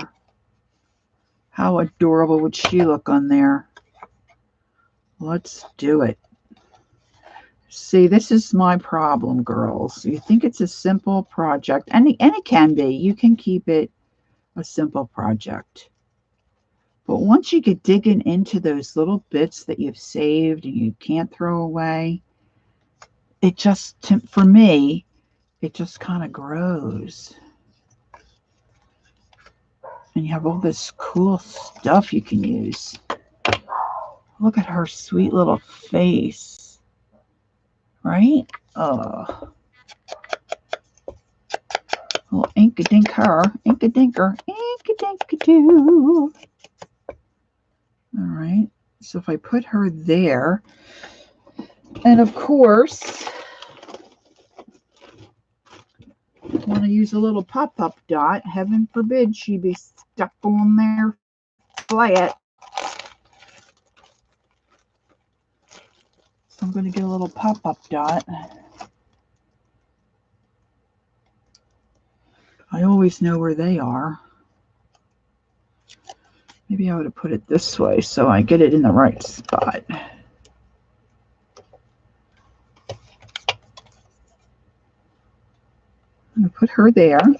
How adorable would she look on there? Let's do it. See, this is my problem, girls. You think it's a simple project, and it can be. You can keep it a simple project. But once you get digging into those little bits that you've saved and you can't throw away, it just, for me, it just kind of grows. And you have all this cool stuff you can use. Look at her sweet little face. Right? Oh. Well, ink-a-dink her. Ink-a-dinker. Ink-a-dink-a-doo. All right. So if I put her there, and of course, I want to use a little pop-up dot. Heaven forbid she be stuck on there flat. So I'm going to get a little pop-up dot. I always know where they are. Maybe I would have put it this way so I get it in the right spot. I'm going to put her there. And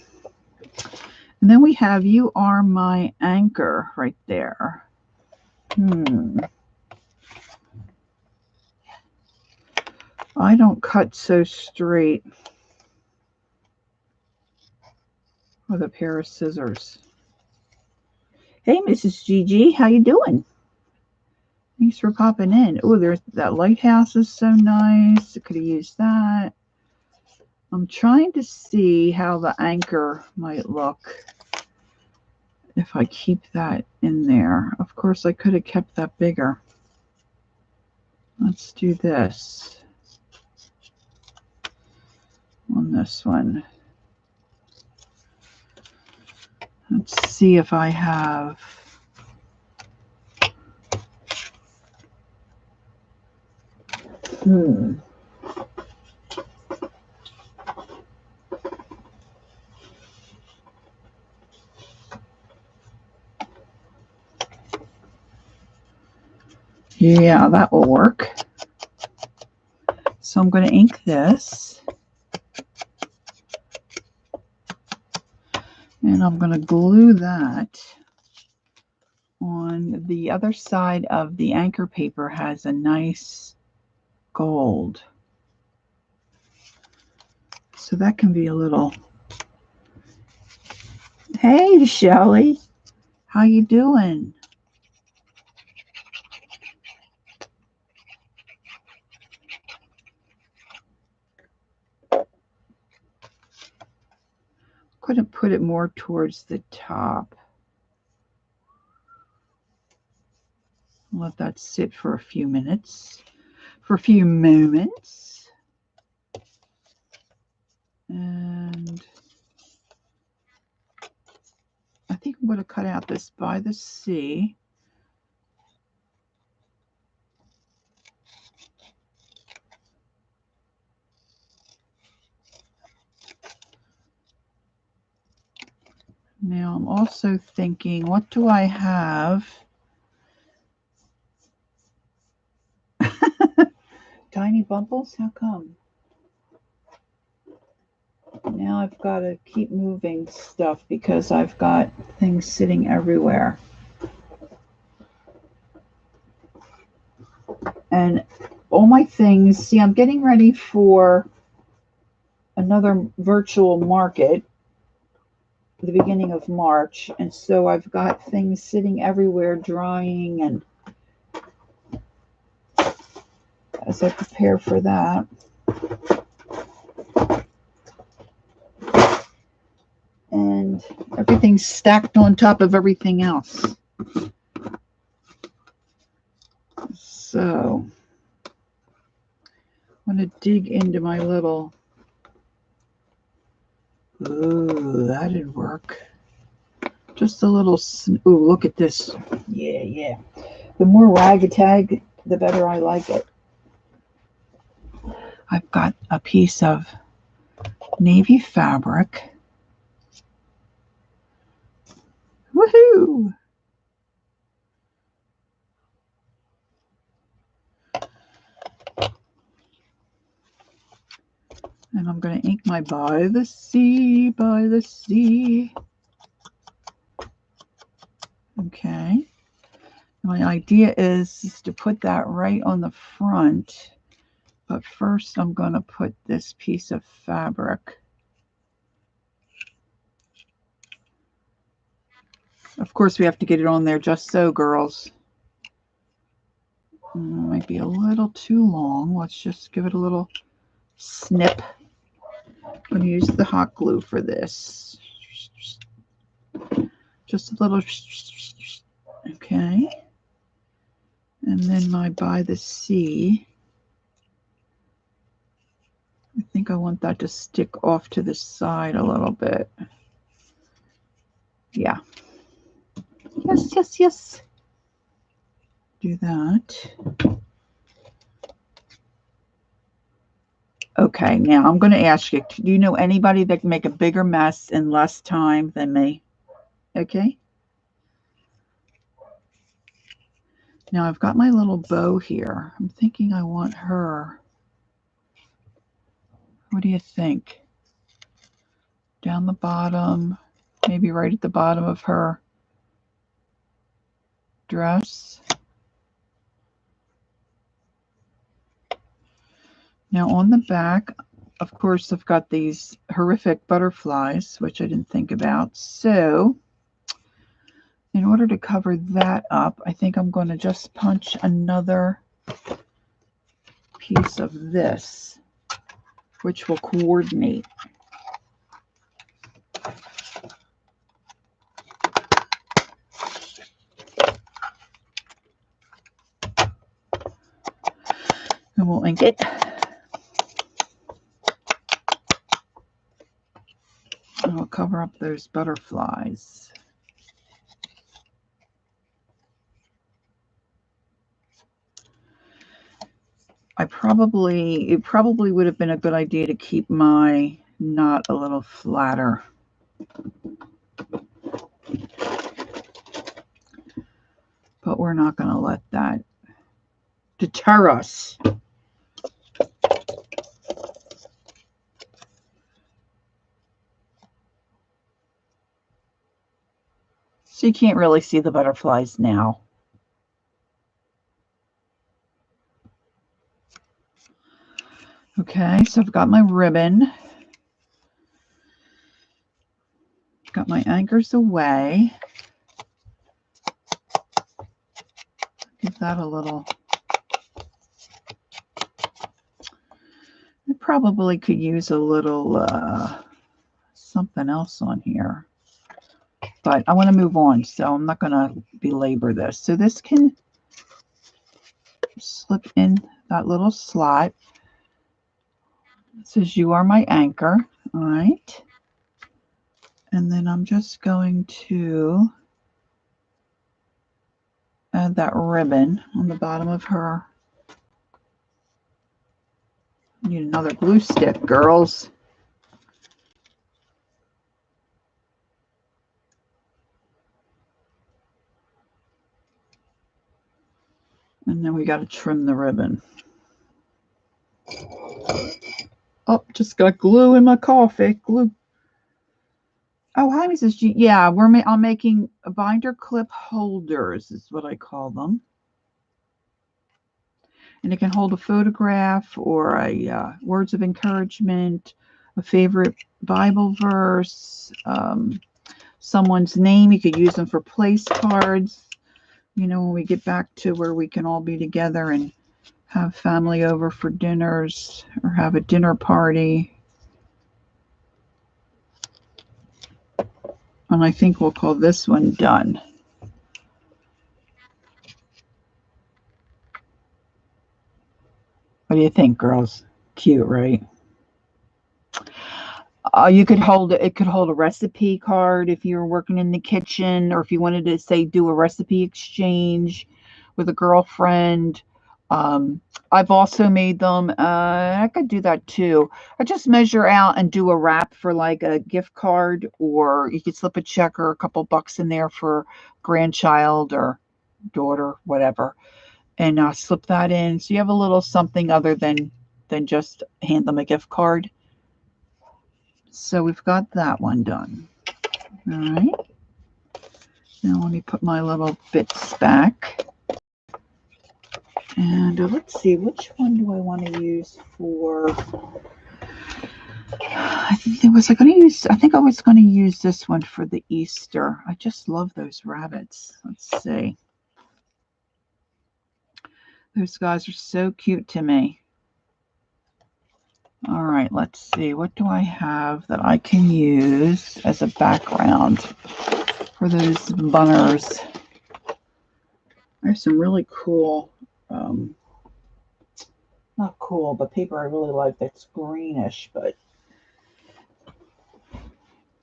then we have You Are My Anchor right there. I don't cut so straight with a pair of scissors. Hey, Mrs. Gigi, how you doing? Thanks for popping in. Oh, there's that lighthouse is so nice. I could have used that. I'm trying to see how the anchor might look if I keep that in there. Of course, I could have kept that bigger. Let's do this on this one. Let's see if I have Yeah, that will work. So I'm going to ink this. And I'm going to glue that on the other side of the anchor paper. Has a nice gold. So that can be a little. Hey, Shelly, how you doing? Couldn't put it more towards the top. Let that sit for a few minutes, for a few moments. And I think I'm going to cut out this by the sea. Now I'm also thinking, what do I have? Tiny bumbles? How come? Now I've got to keep moving stuff because I've got things sitting everywhere. And all my things, see, I'm getting ready for another virtual market at the beginning of March. And so I've got things sitting everywhere drying, and as I prepare for that. And everything's stacked on top of everything else. So I'm going to dig into my little, ooh, that didn't work. Just a little, ooh, look at this. Yeah, yeah. The more ragtag, the better I like it. I've got a piece of navy fabric. Woohoo! And I'm going to ink my by the sea, by the sea. Okay. My idea is to put that right on the front. But first I'm going to put this piece of fabric. Of course, we have to get it on there just so, girls. Might be a little too long. Let's just give it a little snip. I'm going to use the hot glue for this. Just a little. Okay. And then my by the sea. I think I want that to stick off to the side a little bit. Yeah. Yes, yes, yes. Do that. Okay, now I'm going to ask you, do you know anybody that can make a bigger mess in less time than me? Okay. Now I've got my little bow here. I'm thinking I want her. What do you think? Down the bottom, maybe right at the bottom of her dress. Now on the back, of course, I've got these horrific butterflies, which I didn't think about. So in order to cover that up, I think I'm going to just punch another piece of this, which will coordinate. And we'll ink it. And we'll cover up those butterflies. It probably would have been a good idea to keep my knot a little flatter. But we're not going to let that deter us. So you can't really see the butterflies now. Okay, so I've got my ribbon. Got my anchors away. Give that a little. I probably could use a little something else on here. But I want to move on, so I'm not going to belabor this. So this can slip in that little slot. It says, "You are my anchor." All right. And then I'm just going to add that ribbon on the bottom of her. I need another glue stick, girls. And then we got to trim the ribbon. Oh, just got glue in my coffee. Glue. Oh, hi, Mrs. G. Yeah, I'm making binder clip holders is what I call them. And it can hold a photograph or a words of encouragement, a favorite Bible verse, someone's name. You could use them for place cards. You know, when we get back to where we can all be together and have family over for dinners or have a dinner party. And I think we'll call this one done. What do you think, girls? Cute, right? You could hold it could hold a recipe card if you're working in the kitchen, or if you wanted to say do a recipe exchange with a girlfriend. I've also made them. I could do that too. I just measure out and do a wrap for like a gift card, or you could slip a check or a couple bucks in there for grandchild or daughter, whatever, and slip that in. So you have a little something other than just hand them a gift card. So we've got that one done. All right. Now let me put my little bits back. And let's see, which one do I want to use for? I think I was going to use this one for the Easter. I just love those rabbits. Let's see. Those guys are so cute to me. All right, let's see. What do I have that I can use as a background for those bunners? There's some really cool, not cool, but paper I really like that's greenish, but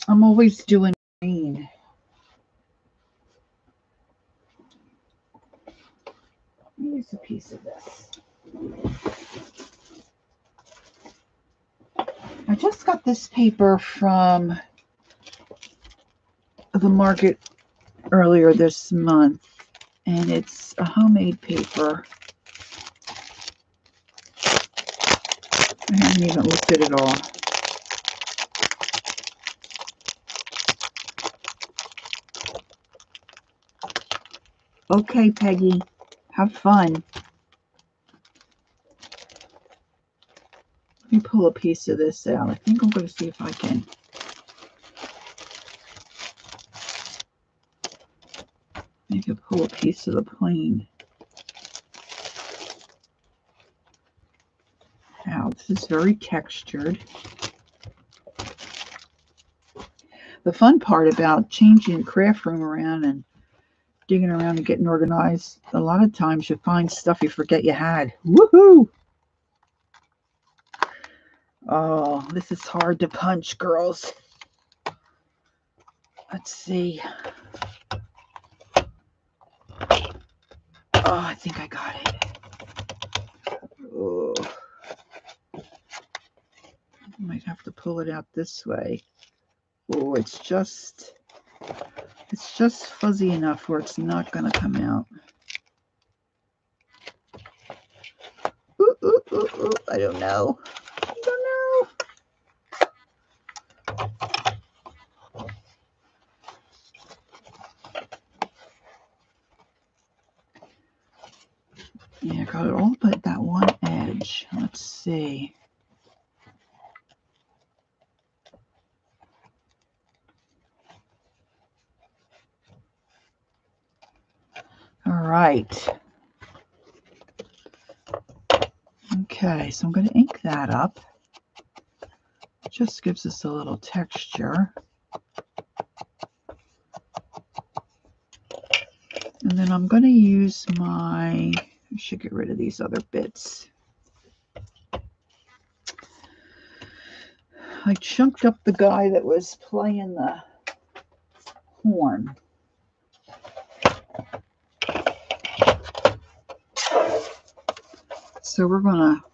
I'm always doing green. Let me use a piece of this. I just got this paper from the market earlier this month, and it's a homemade paper. I haven't even looked at it all. Okay, Peggy, have fun. Let me pull a piece of this out. I think I'm going to see if I can. Maybe pull a piece of the plane. Wow, this is very textured. The fun part about changing craft room around and digging around and getting organized, a lot of times you find stuff you forget you had. Woohoo! Oh, this is hard to punch, girls. Let's see. Oh, I think I got it. Oh. I might have to pull it out this way. Oh, it's just fuzzy enough where it's not going to come out. Ooh, ooh, ooh, ooh. I don't know. page. Let's see. All right. Okay, so I'm going to ink that up. It just gives us a little texture. And then I'm going to use I should get rid of these other bits. I chunked up the guy that was playing the horn. So I'm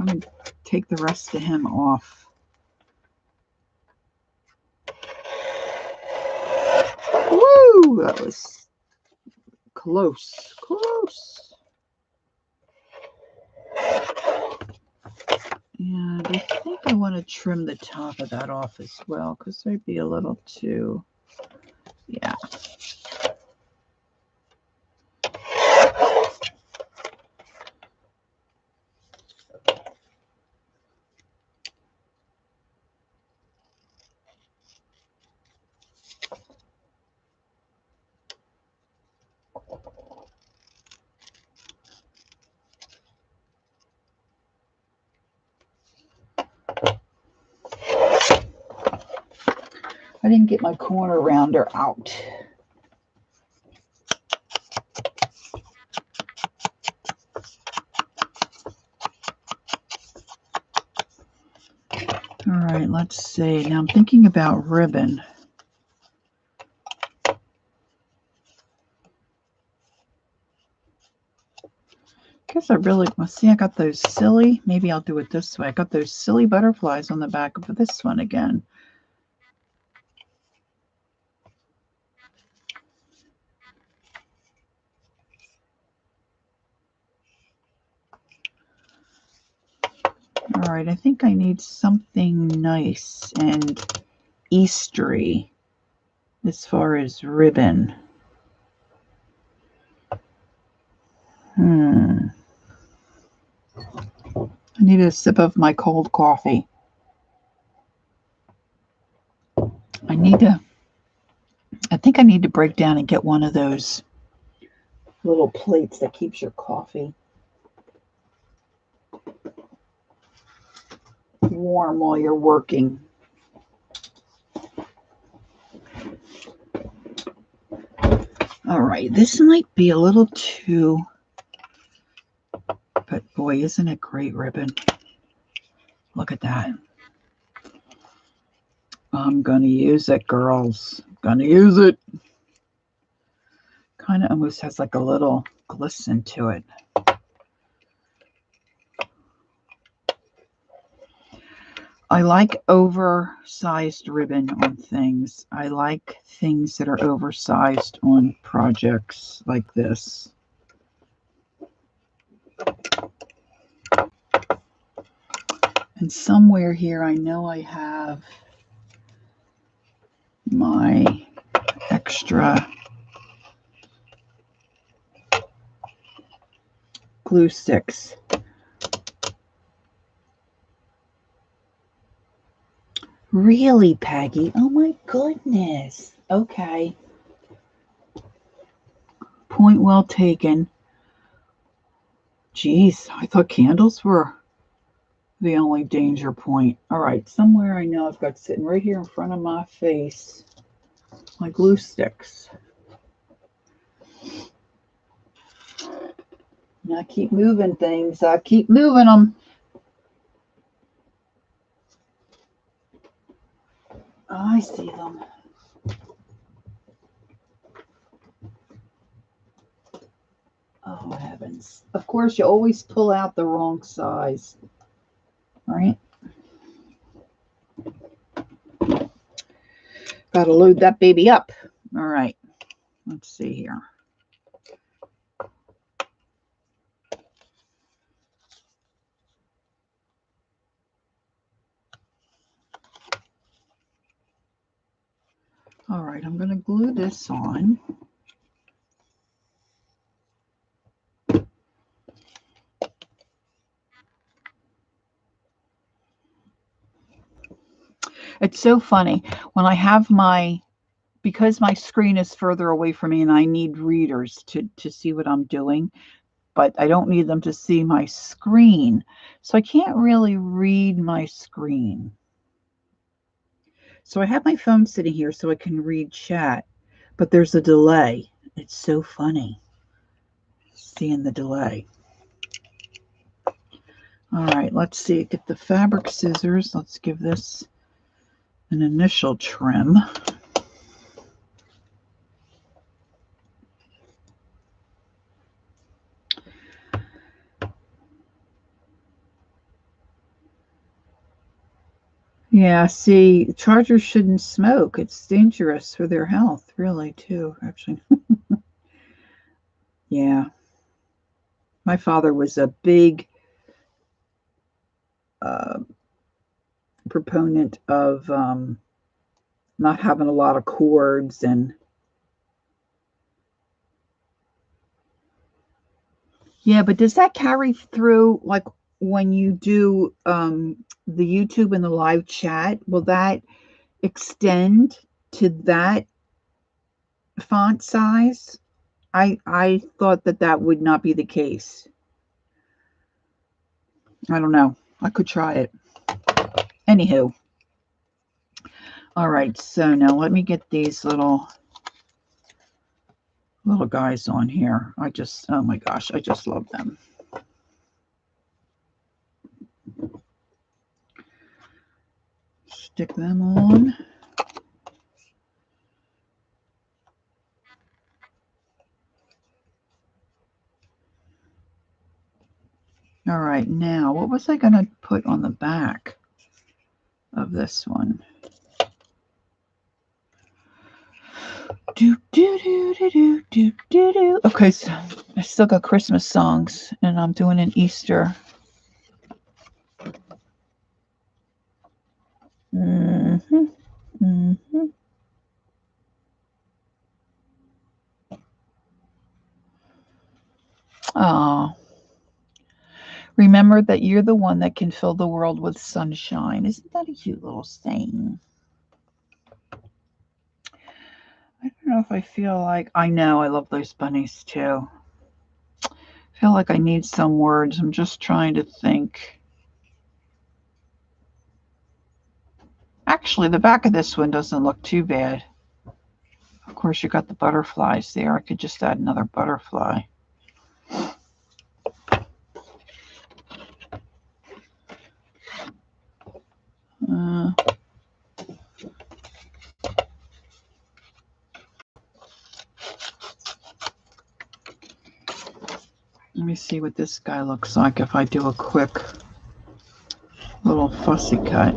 going to take the rest of him off. Woo! That was close. And I think I want to trim the top of that off as well because there'd be a little too, yeah. I didn't get my corner rounder out. All right, let's see. Now I'm thinking about ribbon. Guess I really, well, see, I got those silly, maybe I'll do it this way. I got those silly butterflies on the back of this one again. All right, I think I need something nice and Eastery as far as ribbon. I need a sip of my cold coffee. I think I need to break down and get one of those little plates that keeps your coffee warm while you're working. All right, this might be a little too, but boy, isn't it great ribbon? Look at that. I'm going to use it, girls. Going to use it. Kind of almost has like a little glisten to it. I like oversized ribbon on things. I like things that are oversized on projects like this. And somewhere here, I know I have my extra glue sticks. Really, Peggy? Oh my goodness. Okay. Point well taken. Jeez, I thought candles were the only danger point. All right, somewhere I know I've got sitting right here in front of my face my glue sticks. And I keep moving things. I keep moving them. I see them. Oh, heavens. Of course, you always pull out the wrong size, right? Got to load that baby up. All right. Let's see here. All right, I'm going to glue this on. It's so funny when I have because my screen is further away from me and I need readers to see what I'm doing, but I don't need them to see my screen. So I can't really read my screen. So I have my phone sitting here so I can read chat, but there's a delay. It's so funny seeing the delay. All right, let's see. Get the fabric scissors. Let's give this an initial trim. Yeah, see, chargers shouldn't smoke. It's dangerous for their health, really, too, actually. Yeah. My father was a big proponent of not having a lot of cords and yeah, but does that carry through like when you do the YouTube and the live chat? Will that extend to that font size? I thought that would not be the case. I don't know. I could try it. Anywho. All right, so now let me get these little guys on here. Oh my gosh, I just love them. Stick them on. All right, now what was I going to put on the back of this one? Okay, so I still got Christmas songs, and I'm doing an Easter. Oh, remember that you're the one that can fill the world with sunshine. Isn't that a cute little saying? I don't know if I feel like, I know, I love those bunnies too. I feel like I need some words. I'm just trying to think. Actually, the back of this one doesn't look too bad. Of course, you got the butterflies there. I could just add another butterfly. Let me see what this guy looks like if I do a quick little fussy cut.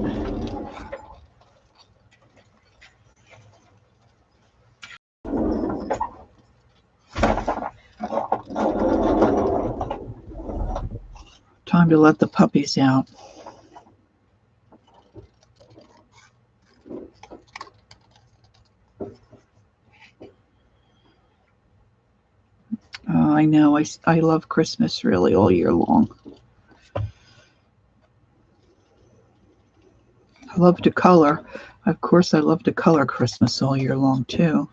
Time to let the puppies out. I know, I love Christmas really all year long. I love to color. Of course, I love to color Christmas all year long too.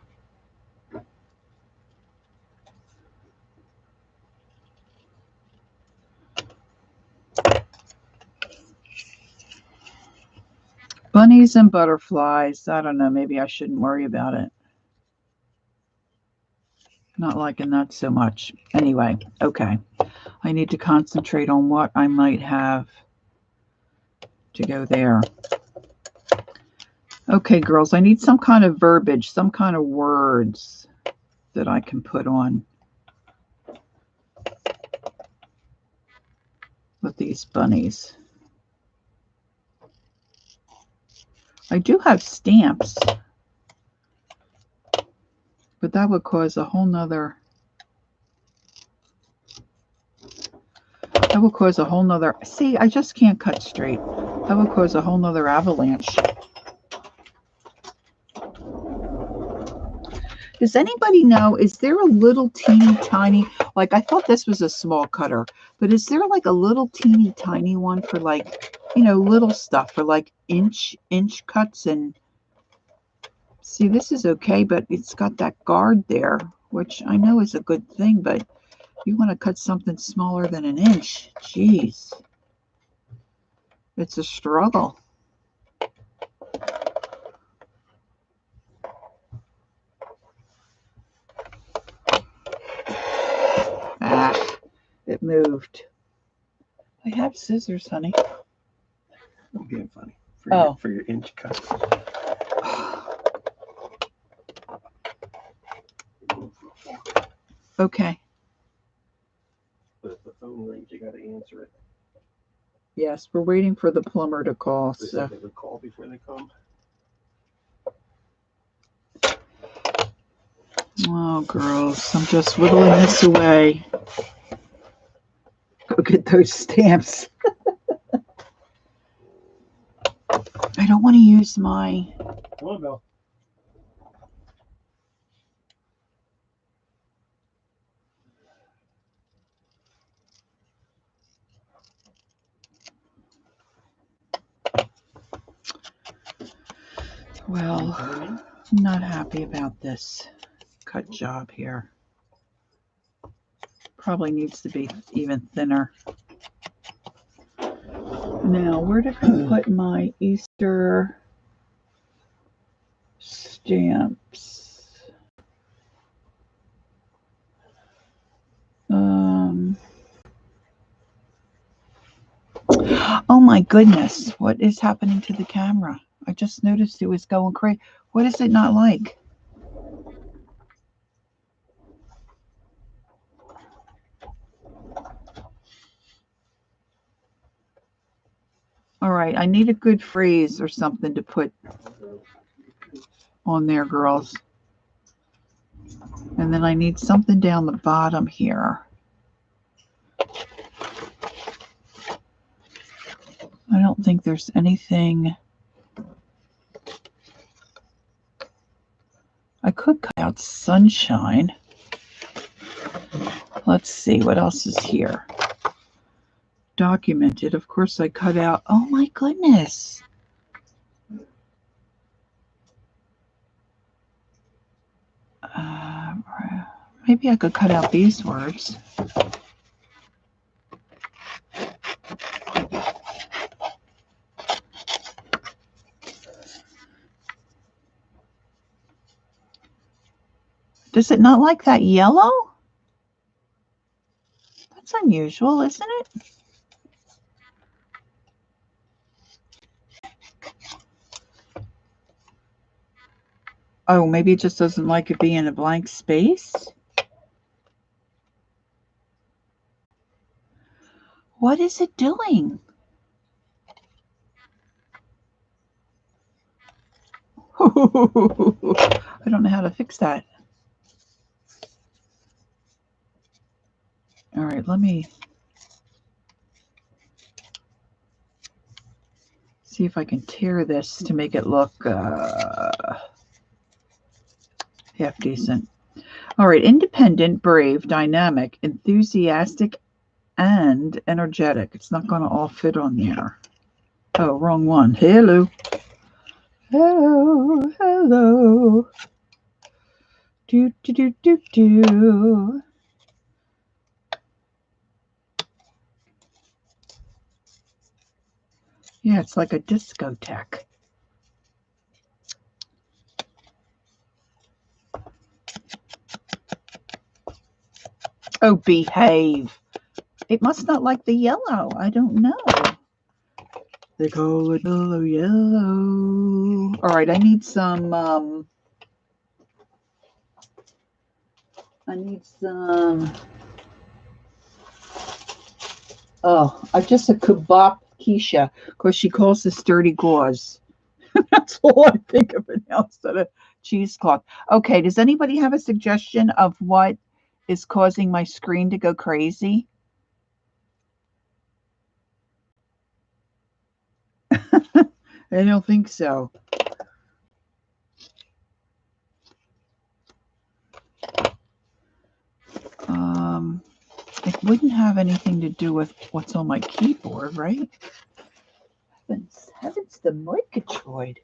Bunnies and butterflies. I don't know. Maybe I shouldn't worry about it. Not liking that so much. Anyway, okay. I need to concentrate on what I might have to go there. Okay, girls, I need some kind of verbiage, some kind of words that I can put on with these bunnies. I do have stamps, but that would cause a whole nother, see, I just can't cut straight. That would cause a whole nother avalanche. Does anybody know, is there a little teeny tiny, like I thought this was a small cutter, but is there like a little teeny tiny one for like you know, little stuff for like inch cuts. And see, this is okay, but it's got that guard there, which I know is a good thing, but you want to cut something smaller than an inch. Jeez. It's a struggle. Ah, it moved. I have scissors, honey. I'm being funny. For your inch cut. Okay. But if the phone rings, you got to answer it. Yes, we're waiting for the plumber to call. They said they would call before they come. Oh, girls, I'm just whittling this away. Go get those stamps. I don't want to use my... Come on, Bill. Well, I'm not happy about this cut job here. Probably needs to be even thinner. Now, where did I put my Easter stamps? Oh my goodness, what is happening to the camera? I just noticed it was going crazy. What is it not like? All right, I need a good phrase or something to put on there, girls. And then I need something down the bottom here. I don't think there's anything. I could cut out sunshine. Let's see what else is here. Documented. Of course, I cut out. Oh my goodness. Maybe I could cut out these words. Does it not like that yellow? That's unusual, isn't it? Oh, maybe it just doesn't like it being a blank space. What is it doing? I don't know how to fix that. All right, let me see if I can tear this to make it look half decent. All right, independent, brave, dynamic, enthusiastic, and energetic. It's not going to all fit on there. Oh, wrong one. Hello. Hello. Hello. Do, do, do, do, do. Yeah, it's like a discotheque. Oh, behave. It must not like the yellow. I don't know. They call it yellow, yellow. All right, I need some, oh, I just said kebab quiche because she calls this dirty gauze. That's all I think of it now instead of cheesecloth. Okay, does anybody have a suggestion of what is causing my screen to go crazy? I don't think so. It wouldn't have anything to do with what's on my keyboard, right? heavens. Heavens to Murgatroyd.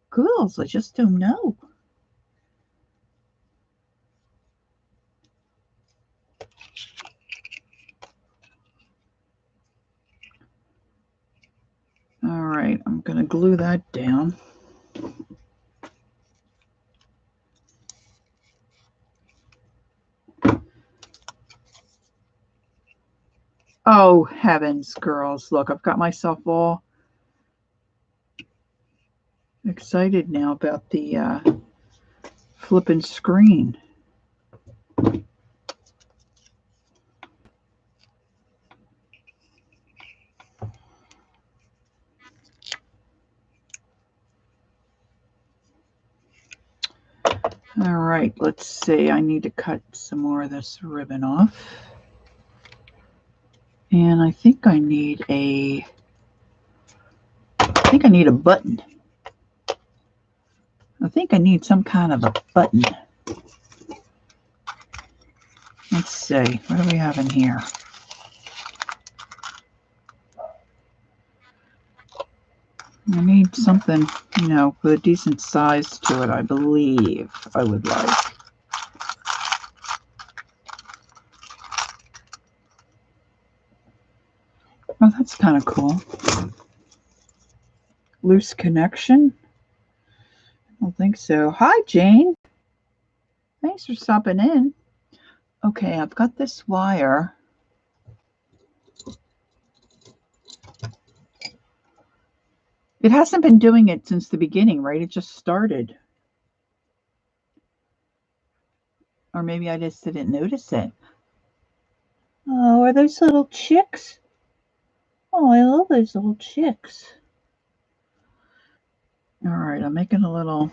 Girls, I just don't know. All right, I'm going to glue that down. Oh, heavens, girls. Look, I've got myself all excited now about the flipping screen. All right, let's see. I need to cut some more of this ribbon off. And I think I need a button. I think I need some kind of a button. Let's see. What do we have in here? I need something, you know, with a decent size to it, I believe I would like. Oh, that's kind of cool. Loose connection? I don't think so. Hi, Jane. Thanks for stopping in. Okay, I've got this wire. It hasn't been doing it since the beginning, right? It just started. Or maybe I just didn't notice it. Oh, are those little chicks? Oh, I love those little chicks. All right, I'm making a little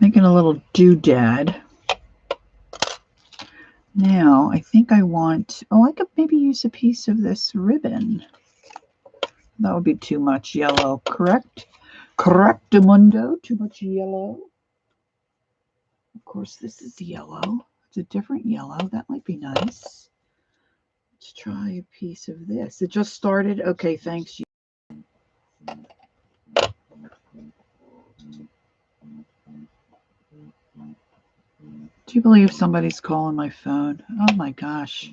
doodad. Now, I think I want, I could maybe use a piece of this ribbon. That would be too much yellow, correct? Correctamundo, too much yellow. Of course, this is yellow. It's a different yellow. That might be nice. Let's try a piece of this. It just started. Okay, thanks. Do you believe somebody's calling my phone? Oh my gosh.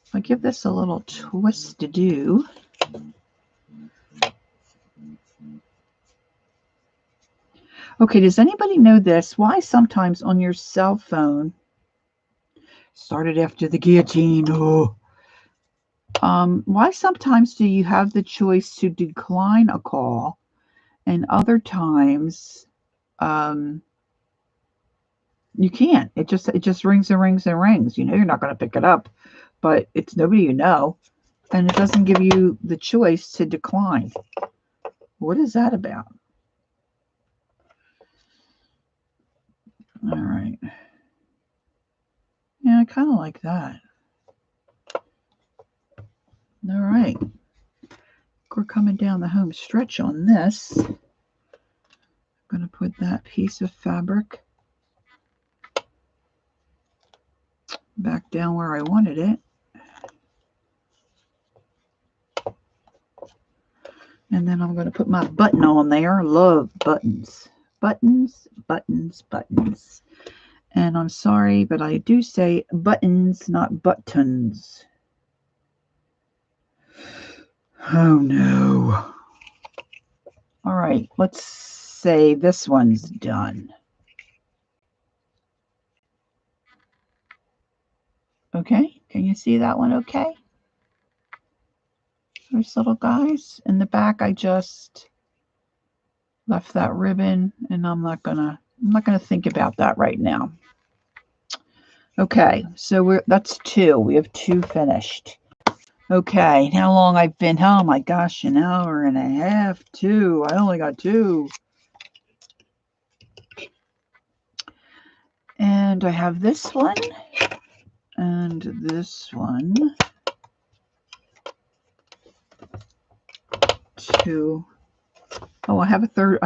If I give this a little twist to do. Okay, does anybody know this? Why sometimes on your cell phone, started after the guillotine, why sometimes do you have the choice to decline a call and other times you can't? It just rings and rings and rings. You know you're not going to pick it up, but it's nobody you know, and it doesn't give you the choice to decline. What is that about? All right. Yeah, I kind of like that. All right. We're coming down the home stretch on this. I'm going to put that piece of fabric back down where I wanted it. And then I'm going to put my button on there. Love buttons. Buttons, buttons, buttons. And I'm sorry, but I do say buttons, not buttons. Oh, no. All right, let's say this one's done. Okay, can you see that one okay? There's little guys. In the back, I just left that ribbon, and I'm not gonna think about that right now. Okay, so that's 2. We have 2 finished. Okay, how long I've been? Oh my gosh, an hour and a half. 2. I only got 2. And I have this one and this one. 2. Oh, I have a third.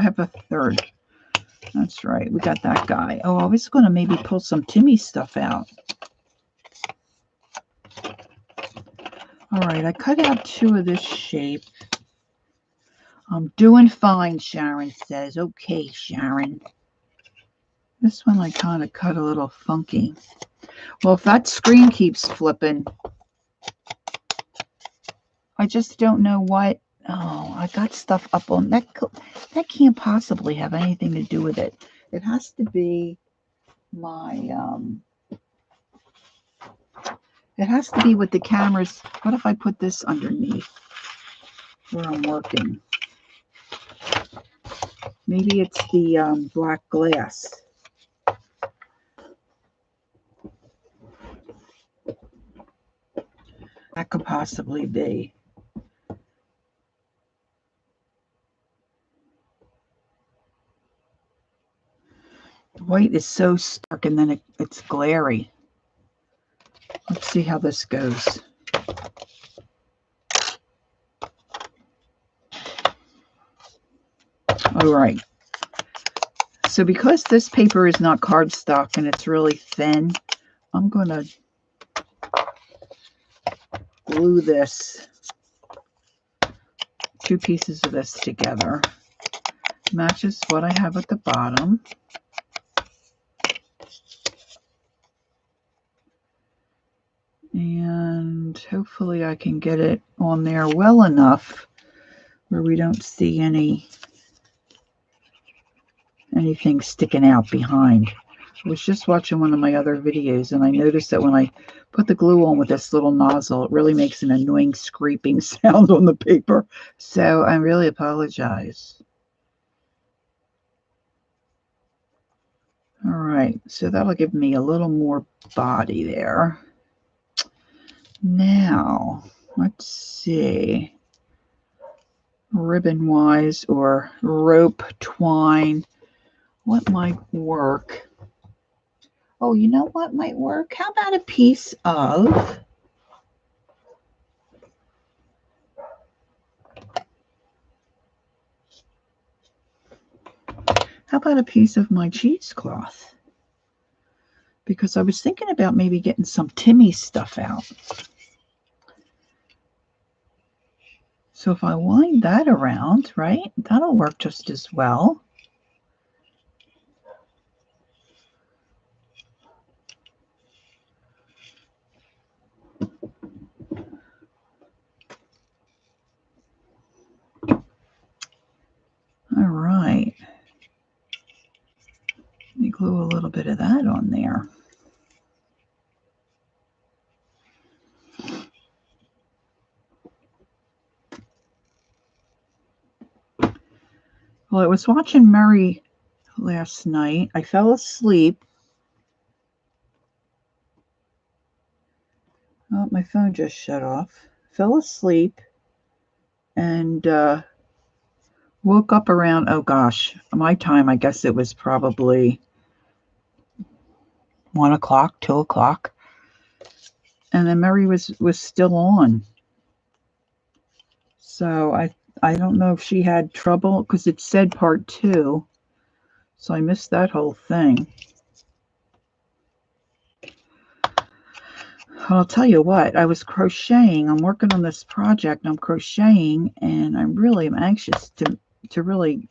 That's right. We got that guy. Oh, I was going to maybe pull some Timmy stuff out. All right, I cut out 2 of this shape. I'm doing fine, Sharon says. Okay, Sharon. This one I kind of cut a little funky. Well, if that screen keeps flipping, I just don't know what. Oh, I got stuff up on that. That can't possibly have anything to do with it. It has to be my, it has to be with the cameras. What if I put this underneath where I'm working? Maybe it's the black glass. That could possibly be. The white is so stark and then it's glary. Let's see how this goes. All right. So because this paper is not cardstock and it's really thin, I'm going to glue this, 2 pieces of this together. Matches what I have at the bottom. And hopefully I can get it on there well enough where we don't see anything sticking out behind. I was just watching one of my other videos and I noticed that when I put the glue on with this little nozzle, it really makes an annoying scraping sound on the paper. So I really apologize. All right, so that'll give me a little more body there. Now, let's see. Ribbon-wise or rope twine, what might work? Oh, you know what might work? How about a piece of my cheesecloth? Because I was thinking about maybe getting some Timmy stuff out. So if I wind that around, right, that'll work just as well. All right. Let me glue a little bit of that on there. Well, I was watching Murray last night. I fell asleep. Oh, my phone just shut off. Fell asleep and woke up around, oh gosh, my time, I guess it was probably 1 o'clock, 2 o'clock. And then Mary was still on. So I don't know if she had trouble because it said part 2. So I missed that whole thing. I'll tell you what, I was crocheting. I'm working on this project. I'm crocheting and I really am anxious to really,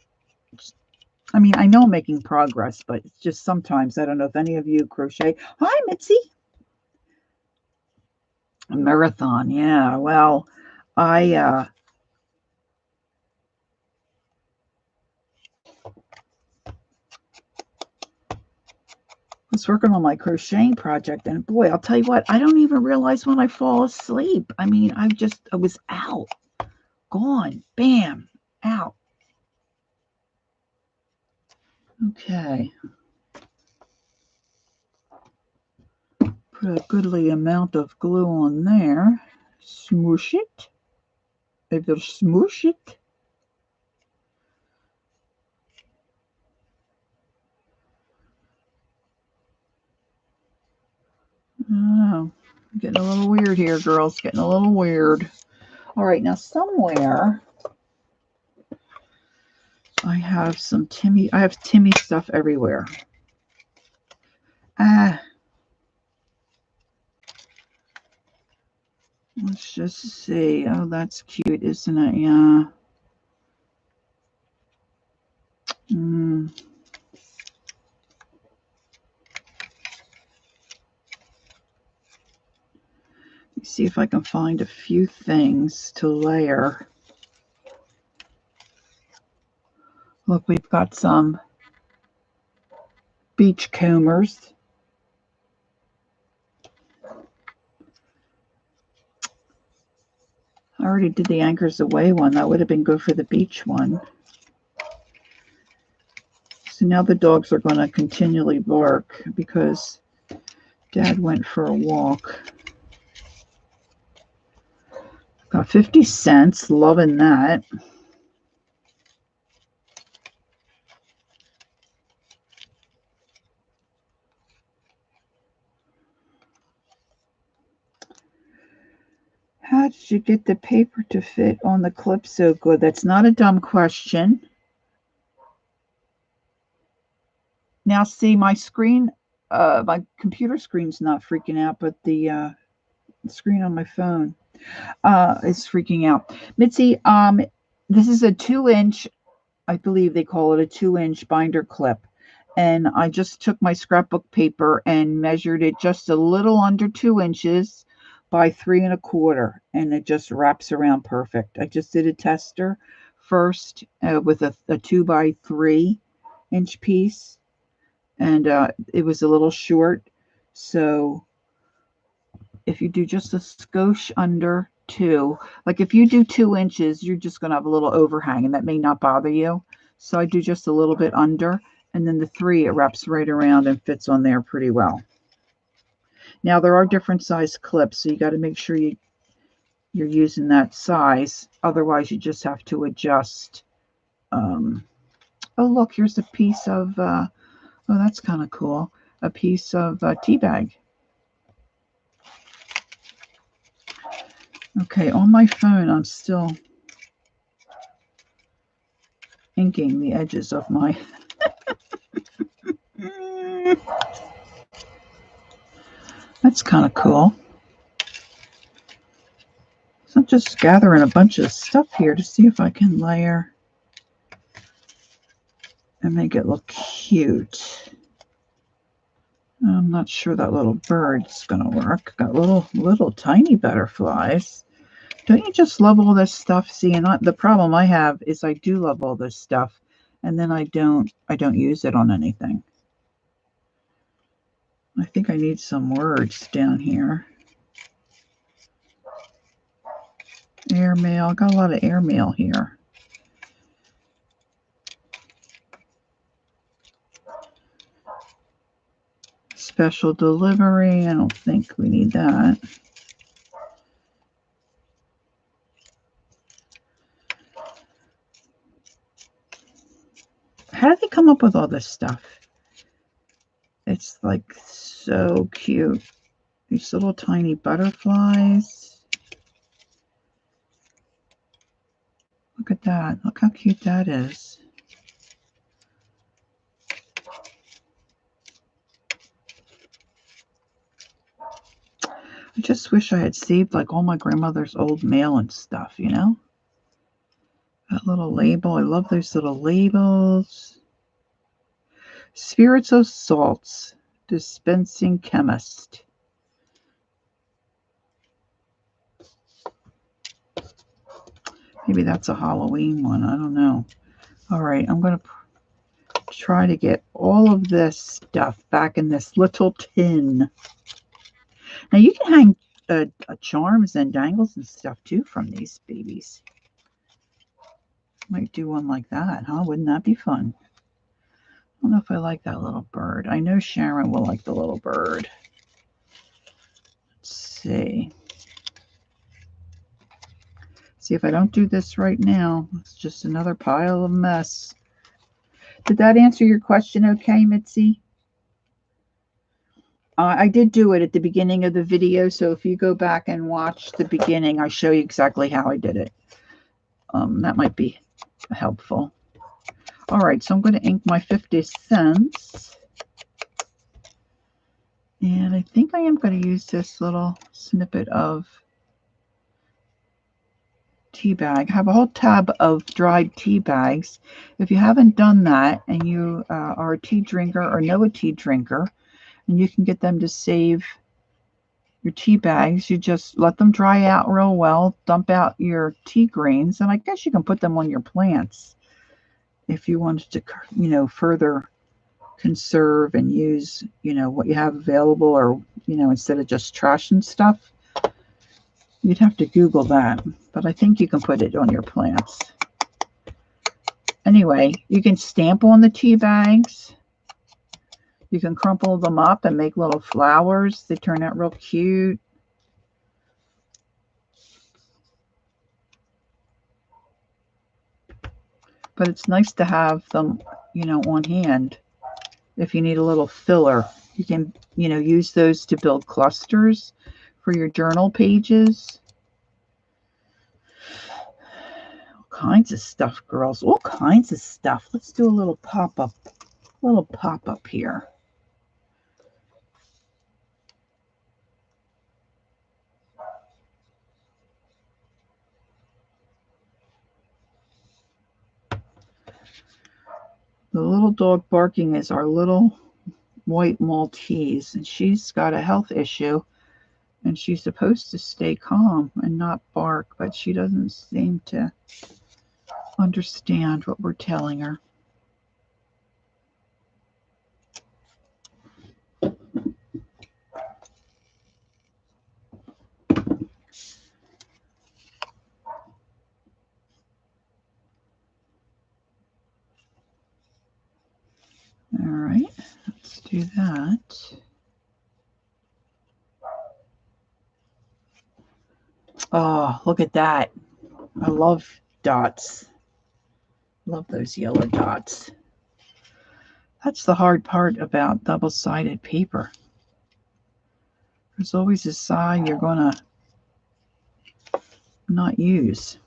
I mean, I know I'm making progress, but it's just sometimes, I don't know if any of you crochet. Hi, Mitzi. A marathon, yeah. Well, I was working on my crocheting project, and boy, I'll tell you what, I don't even realize when I fall asleep. I mean, I was out, gone, bam, out. Okay. Put a goodly amount of glue on there. Smoosh it. I will smoosh it. Oh, getting a little weird here, girls. Getting a little weird. All right, now somewhere I have some Timmy. I have Timmy stuff everywhere. Let's just see. Oh, that's cute, isn't it? Yeah. See if I can find a few things to layer. Look, we've got some beach combers. I already did the Anchors Away one. That would have been good for the beach one. So now the dogs are going to continually bark because Dad went for a walk. Got 50 cents. Loving that. How did you get the paper to fit on the clip so good? That's not a dumb question. Now, see, my screen, my computer screen's not freaking out, but the screen on my phone is freaking out. Mitzi, this is a 2-inch, I believe they call it a 2-inch binder clip. And I just took my scrapbook paper and measured it just a little under 2 inches by 3 1/4, and it just wraps around perfect. I just did a tester first with a 2 by 3 inch piece, and it was a little short. So if you do just a skosh under 2, like if you do 2 inches, you're just going to have a little overhang, and that may not bother you. So I do just a little bit under, and then the 3, it wraps right around and fits on there pretty well. Now, there are different size clips, so you got to make sure you're using that size. Otherwise, you just have to adjust. Oh, look, here's a piece of, oh, that's kind of cool, a piece of tea bag. Okay, on my phone, I'm still inking the edges of my... That's kind of cool. So I'm just gathering a bunch of stuff here to see if I can layer and make it look cute. I'm not sure that little bird's going to work. Got little tiny butterflies. Don't you just love all this stuff? See, and the problem I have is I do love all this stuff, and then I don't use it on anything. I think I need some words down here. Airmail. I got a lot of airmail here. Special delivery. I don't think we need that. How did they come up with all this stuff? It's like so cute. These little tiny butterflies. Look at that. Look how cute that is. I just wish I had saved like all my grandmother's old mail and stuff, you know? That little label. I love those little labels. Spirits of Salts. Dispensing Chemist. Maybe that's a Halloween one. I don't know. All right. I'm going to try to get all of this stuff back in this little tin. Now you can hang charms and dangles and stuff too from these babies. Might do one like that, huh? Wouldn't that be fun? I don't know if I like that little bird. I know Sharon will like the little bird. Let's see. See if I don't do this right now. It's just another pile of mess. Did that answer your question okay, Mitzi? I did do it at the beginning of the video, so if you go back and watch the beginning, I show you exactly how I did it. That might be helpful. All right, so I'm going to ink my 50 cents. And I think I am going to use this little snippet of tea bag. I have a whole tab of dried tea bags. If you haven't done that and you are a tea drinker or know a tea drinker, and you can get them to save your tea bags, you just let them dry out real well, dump out your tea grains, and I guess you can put them on your plants if you wanted to, further conserve and use, what you have available, or, instead of just trashing stuff. You'd have to Google that, but I think you can put it on your plants. Anyway, you can stamp on the tea bags. You can crumple them up and make little flowers. They turn out real cute. But it's nice to have them, on hand. If you need a little filler, you can, use those to build clusters for your journal pages. All kinds of stuff, girls. All kinds of stuff. Let's do a little pop-up. Here. The little dog barking is our little white Maltese, and she's got a health issue, and she's supposed to stay calm and not bark, but she doesn't seem to understand what we're telling her. All right, let's do that. Oh, look at that. I love dots. Love those yellow dots. That's the hard part about double-sided paper. There's always a side you're going to not use.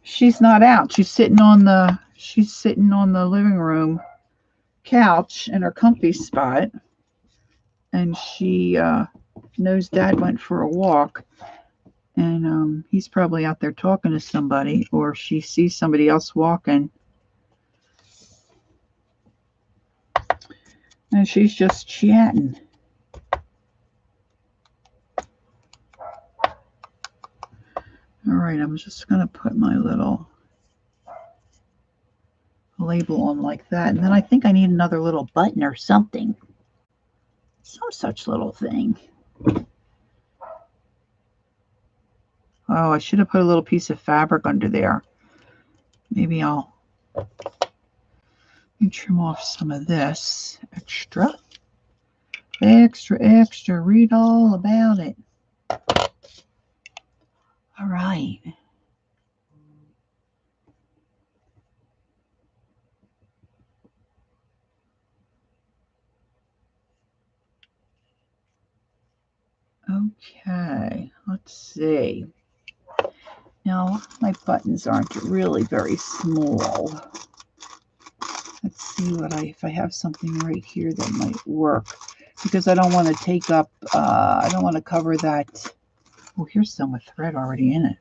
She's not out. She's sitting on the living room couch in her comfy spot, and she knows Dad went for a walk, and he's probably out there talking to somebody, or she sees somebody else walking, and she's just chatting. All right, I'm just going to put my little label on like that. And then I think I need another little button or something. Some such little thing. Oh, I should have put a little piece of fabric under there. Maybe I'll trim off some of this extra. Extra. Read all about it. All right. Okay, let's see. Now, my buttons aren't really very small. Let's see if I have something right here that might work, because I don't want to take up, I don't want to cover that. Oh, here's some with thread already in it.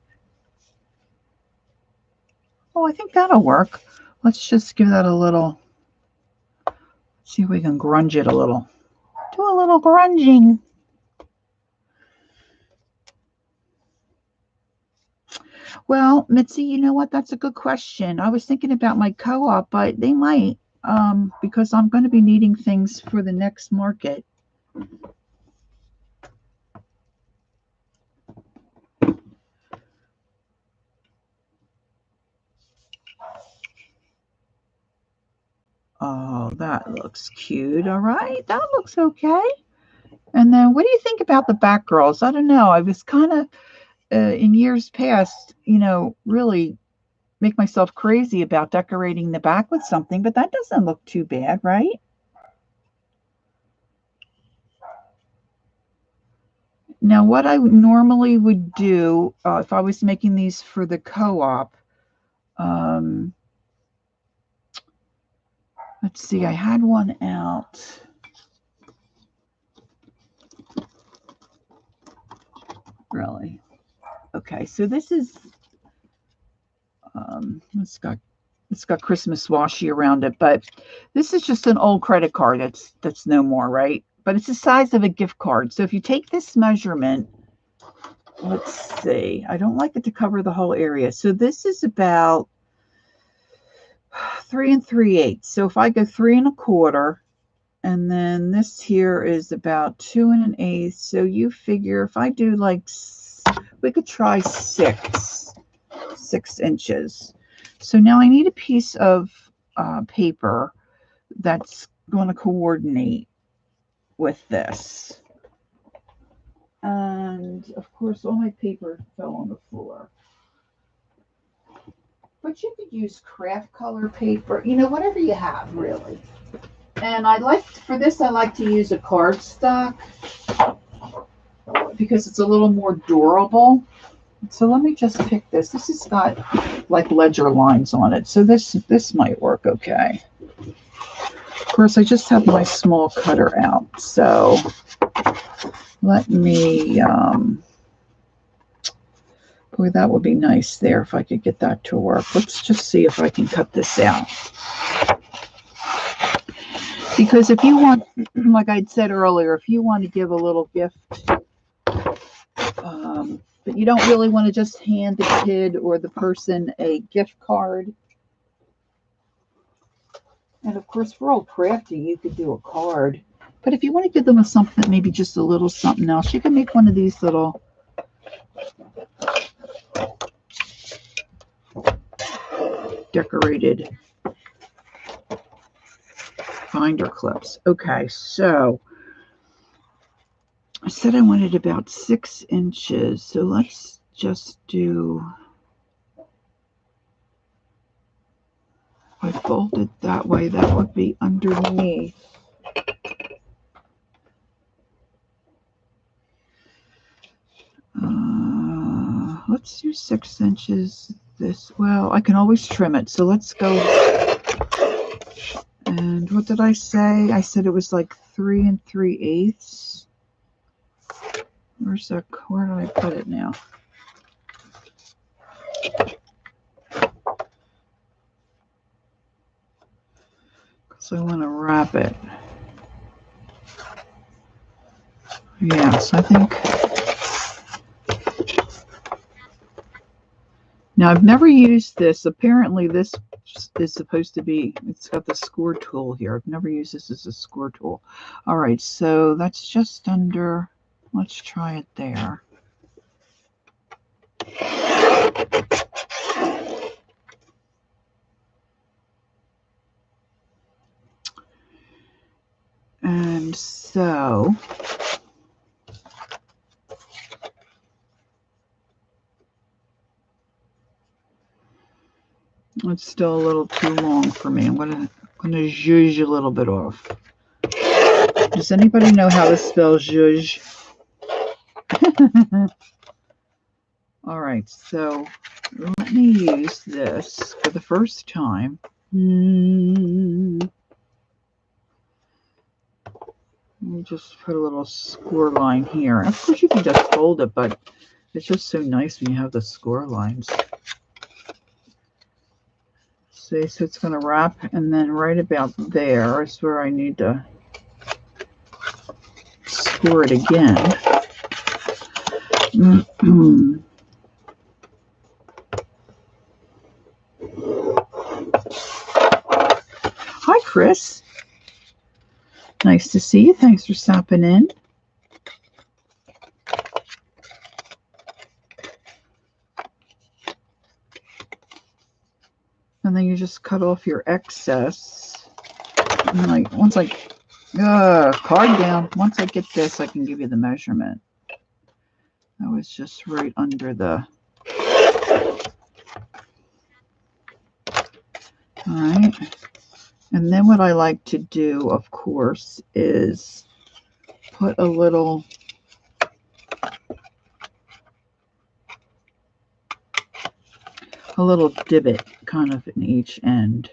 Oh, I think that'll work. Let's just give that a little, see if we can grunge it a little. Do a little grunging. Well, Mitzi, you know what? That's a good question. I was thinking about my co-op, but they might, because I'm going to be needing things for the next market. Oh, that looks cute. All right, that looks okay. And then what do you think about the back, girls? I don't know. I was kind of, in years past, really make myself crazy about decorating the back with something, but that doesn't look too bad, right? Now, what I normally would do if I was making these for the co-op, let's see, I had one out. really. Okay, so this is it's got Christmas washi around it, but this is just an old credit card that's no more, right? But it's the size of a gift card. So if you take this measurement, let's see, I don't like it to cover the whole area. So this is about 3 3/8. So if I go 3 1/4, and then this here is about 2 1/8. So you figure if I do like, we could try 6 inches. So now I need a piece of paper that's going to coordinate with this. And of course, all my paper fell on the floor. But you could use craft color paper, whatever you have, really. And for this, I like to use a cardstock because it's a little more durable. So let me just pick this. This has got like ledger lines on it. So this might work okay. Of course, I just have my small cutter out. So let me, boy, that would be nice there if I could get that to work. Let's just see if I can cut this out. Because if you want, like I'd said earlier, if you want to give a little gift, but you don't really want to just hand the kid or the person a gift card. And of course, for all crafty, you could do a card. But if you want to give them something, maybe just a little something else, you can make one of these little decorated binder clips. Okay, so I said I wanted about 6 inches. So let's just do, if I fold it that way, that would be underneath. Let's do 6 inches this. Well, I can always trim it. So let's go. And what did I say? I said it was like 3 3/8. Where did I put it now? Because I want to wrap it. Yes, I think. Now, I've never used this. Apparently, this is supposed to be, it's got the score tool here. I've never used this as a score tool. All right, so that's just under, let's try it there. And so it's still a little too long for me. I'm gonna zhuzh a little bit off. Does anybody know how to spell zhuzh? All right, so let me use this for the first time. Let me just put a little score line here. Of course, you can just fold it, but it's just so nice when you have the score lines. See, so it's going to wrap, and then right about there is where I need to score it again. Hi, Chris. Nice to see you. Thanks for stopping in. And then you just cut off your excess. And like once I card down. Once I get this, I can give you the measurement. That was just right under the. All right. And then what I like to do, of course, is put a little divot kind of in each end.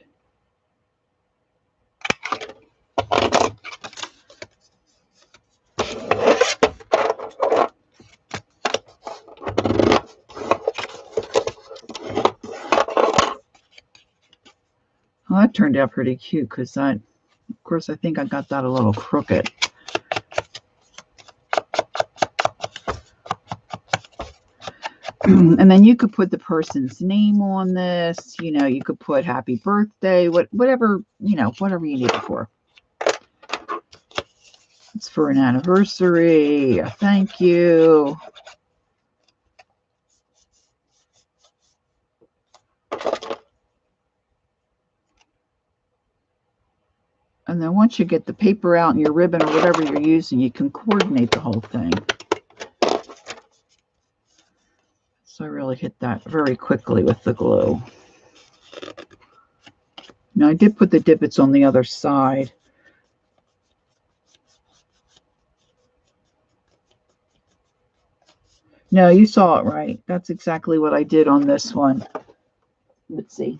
turned out pretty cute because of course, I think I got that a little crooked. And then you could put the person's name on this. You know, you could put happy birthday, whatever, you know, whatever you need it for. It's for an anniversary, a thank you. And then once you get the paper out and your ribbon or whatever you're using, you can coordinate the whole thing. So I really hit that very quickly with the glue. Now I did put the divots on the other side. No, you saw it right. That's exactly what I did on this one. Let's see.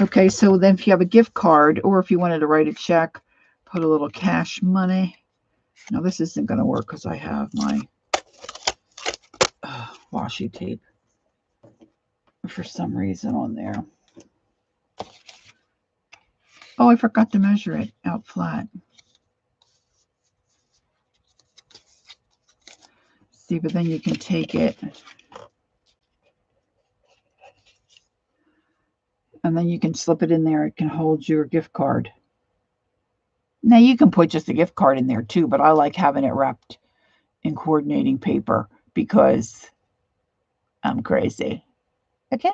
Okay, so then if you have a gift card or if you wanted to write a check, put a little cash money. Now this isn't going to work because I have my washi tape for some reason on there. Oh, I forgot to measure it out flat. See, but then you can take it and then you can slip it in there. It can hold your gift card. Now you can put just a gift card in there too, but I like having it wrapped in coordinating paper because I'm crazy. Okay.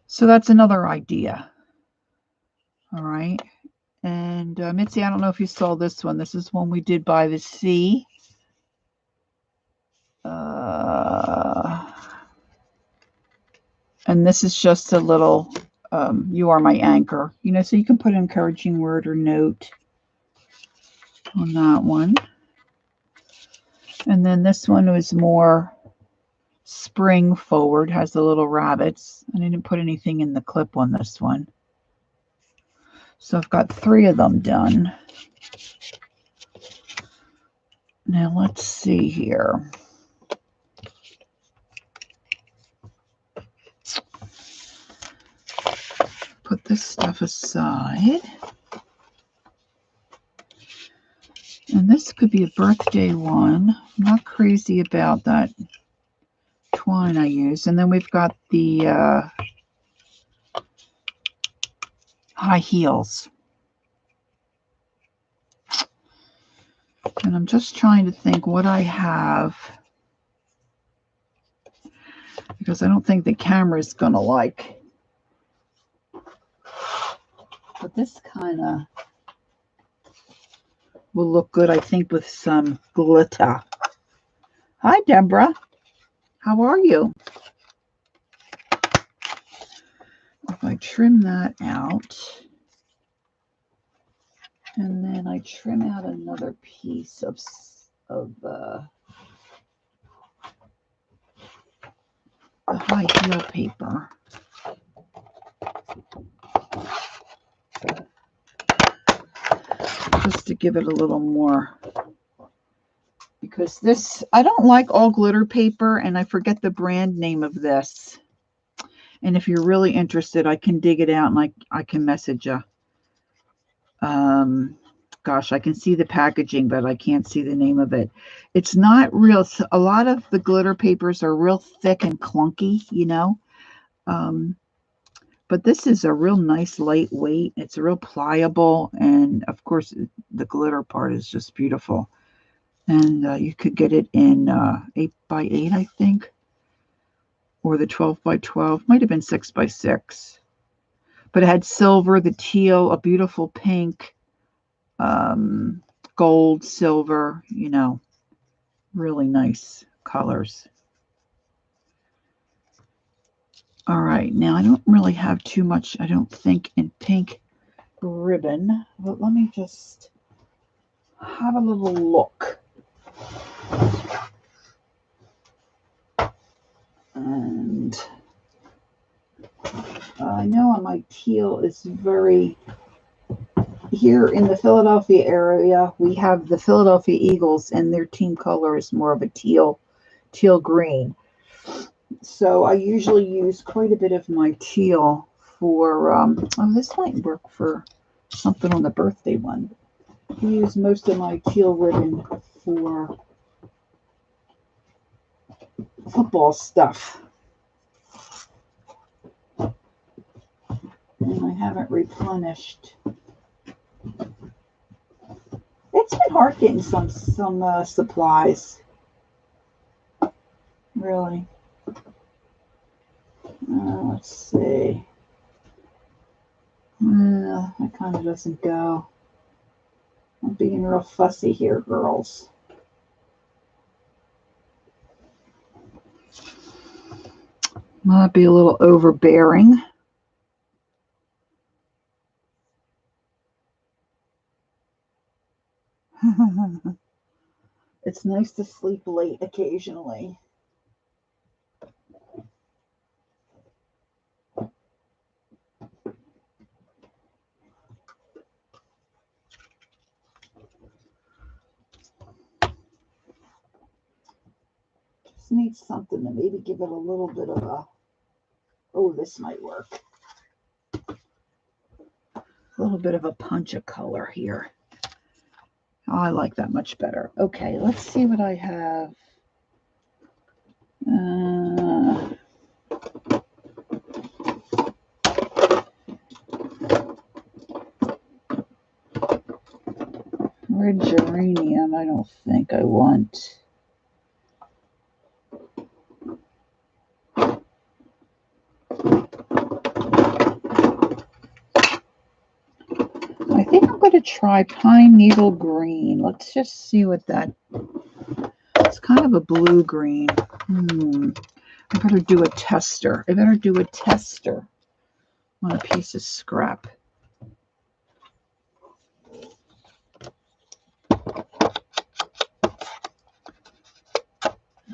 So that's another idea. All right. And Mitzi, I don't know if you saw this one. This is one we did by the sea. And this is just a little, you are my anchor. You know, so you can put an encouraging word or note on that one. And then this one was more spring forward, has the little rabbits. I didn't put anything in the clip on this one. So I've got 3 of them done. Now let's see here. Put this stuff aside. And this could be a birthday one. I'm not crazy about that twine I use. And then we've got the high heels. And I'm just trying to think what I have, because I don't think the camera is going to like. But this kind of will look good, I think, with some glitter. Hi, Deborah. How are you? If I trim that out, and then I trim out another piece of the high heel paper. Just to give it a little more, because this, I don't like all glitter paper, and I forget the brand name of this. And if you're really interested, I can dig it out and I can message you. Gosh, I can see the packaging, but I can't see the name of it. It's not real. A lot of the glitter papers are real thick and clunky, you know. But this is a real nice lightweight. It's real pliable. And of course, the glitter part is just beautiful. And you could get it in 8x8, I think. Or the 12x12. Might have been 6x6. But it had silver, the teal, a beautiful pink, gold, silver, you know. Really nice colors. All right, now I don't really have too much, I don't think, in pink ribbon, but let me just have a little look. And I know on my teal is very, here in the Philadelphia area, we have the Philadelphia Eagles, and their team color is more of a teal green. So I usually use quite a bit of my teal for, oh, this might work for something on the birthday one. I use most of my teal ribbon for football stuff. And I haven't replenished. It's been hard getting some supplies. Really. Let's see. That kind of doesn't go. I'm being real fussy here, girls. Might be a little overbearing. It's nice to sleep late occasionally. Just need something to maybe give it a little bit of a, oh, this might work. A little bit of a punch of color here. Oh, I like that much better. Okay, let's see what I have. Red geranium, I don't think I want. I think I'm going to try pine needle green. Let's just see what that. It's kind of a blue green. I better do a tester. I better do a tester on a piece of scrap.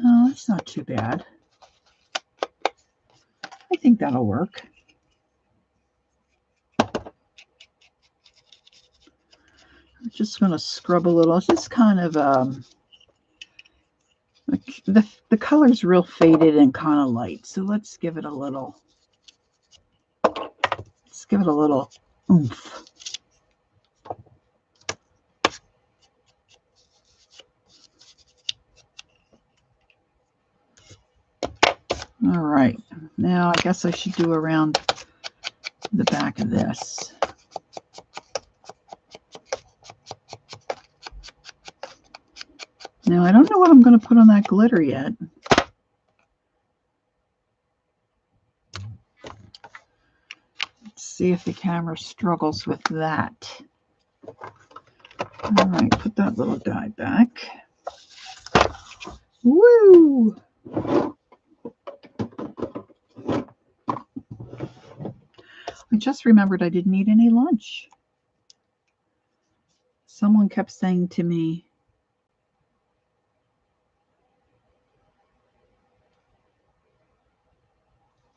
Oh, that's not too bad. I think that'll work. I'm just going to scrub a little. It's just kind of the color's real faded and kind of light. So let's give it a little. Let's give it a little oomph. All right, now I guess I should do around the back of this. Now I don't know what I'm going to put on that glitter yet. Let's see if the camera struggles with that. All right, put that little die back. Woo! I just remembered I didn't eat any lunch. Someone kept saying to me,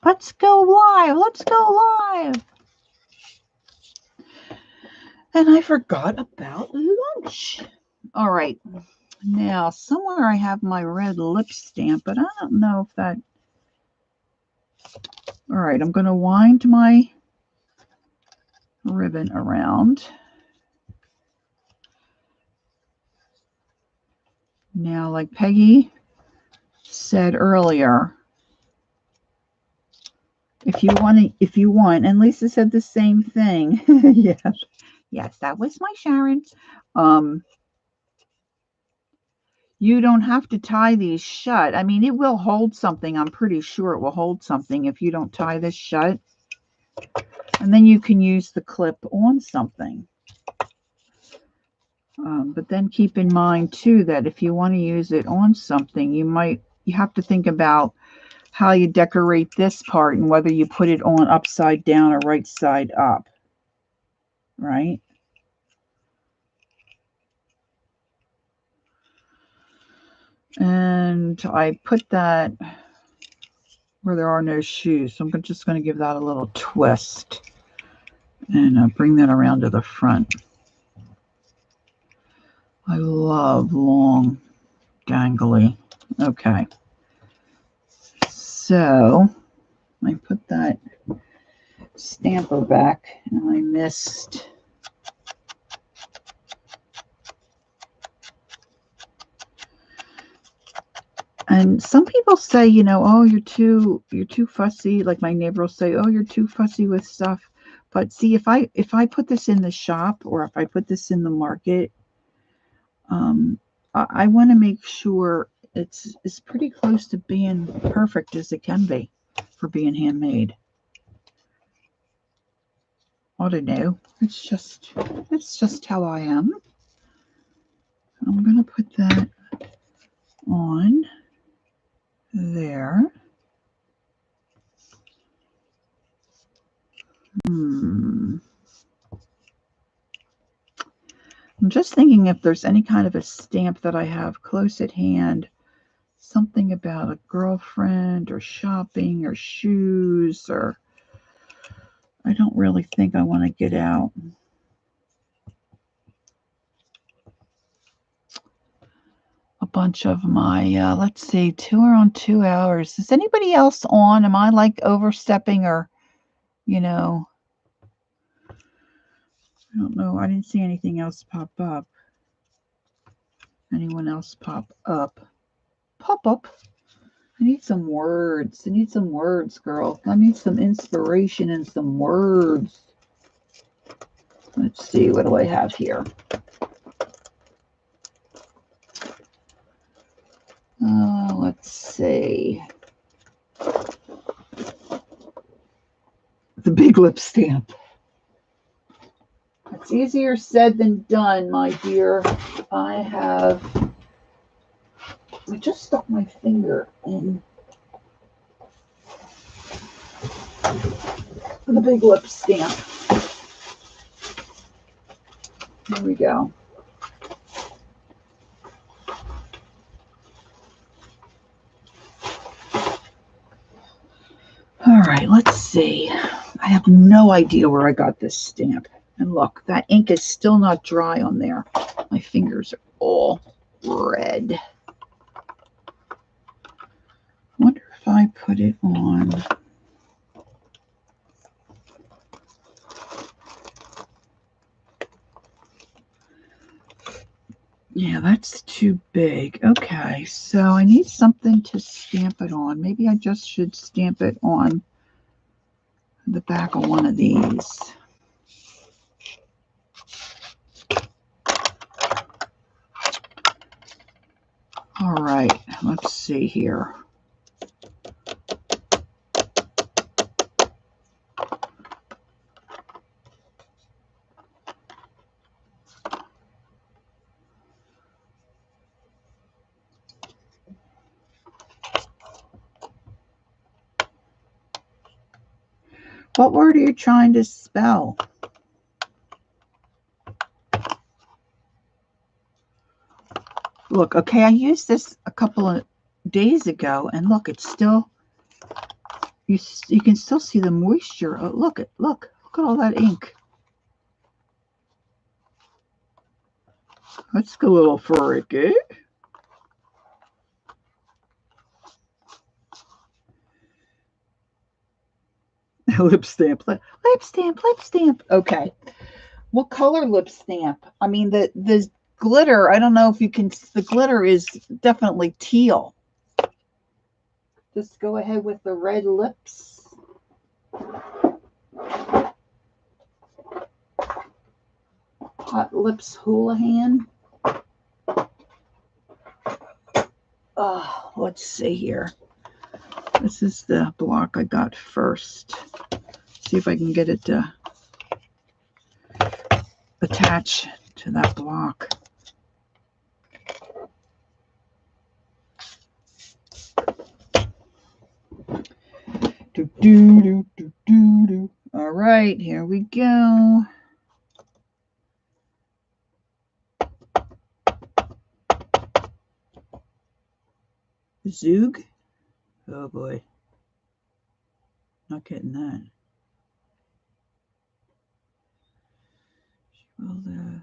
let's go live, let's go live. And I forgot about lunch. All right, now somewhere I have my red lip stamp, but I don't know if that. All right, I'm going to wind my ribbon around. Now, like Peggy said earlier, if you want, and Lisa said the same thing. yes, that was my Sharon. You don't have to tie these shut. I mean, it will hold something. I'm pretty sure it will hold something if you don't tie this shut. And then you can use the clip on something. But then keep in mind, too, that if you want to use it on something, you have to think about how you decorate this part and whether you put it on upside down or right side up. Right? And I put that where there are no shoes. So I'm just going to give that a little twist and bring that around to the front. I love long, gangly. Okay. So I put that stamper back and I missed. And some people say, you know, oh, you're too fussy. Like my neighbor will say, oh, you're too fussy with stuff. But see, if I put this in the shop or if I put this in the market, I want to make sure it's pretty close to being perfect as it can be for being handmade. I don't know. It's just how I am. I'm gonna put that on there. I'm just thinking if there's any kind of a stamp that I have close at hand, something about a girlfriend or shopping or shoes, or I don't really think I want to get out. A bunch of my, let's see, around 2 hours. Is anybody else on? Am I like overstepping or, you know, I don't know. I didn't see anything else pop up. Anyone else pop up? Pop up. I need some words. I need some words, girl. I need some inspiration and some words. Let's see. What do I have here? Let's see. The big lip stamp. It's easier said than done, my dear. I just stuck my finger in the big lip stamp. Here we go. All right, let's see. I have no idea where I got this stamp. And look, that ink is still not dry on there. My fingers are all red. I wonder if I put it on. Yeah, that's too big. Okay, so I need something to stamp it on. Maybe I just should stamp it on the back of one of these. All right, let's see here. What word are you trying to spell? Look, okay, I used this a couple of days ago, and look, it's still, you can still see the moisture. Oh, look at all that ink. That's a little freaky. Lip stamp, lip stamp, lip stamp. Okay. What color lip stamp? I mean, the glitter, I don't know if you can, the glitter is definitely teal. Just go ahead with the red lips. Hot Lips Houlihan. Let's see here. This is the block I got first. See if I can get it to attach to that block. All right, here we go. Zug. Oh boy. Not getting that. Well, the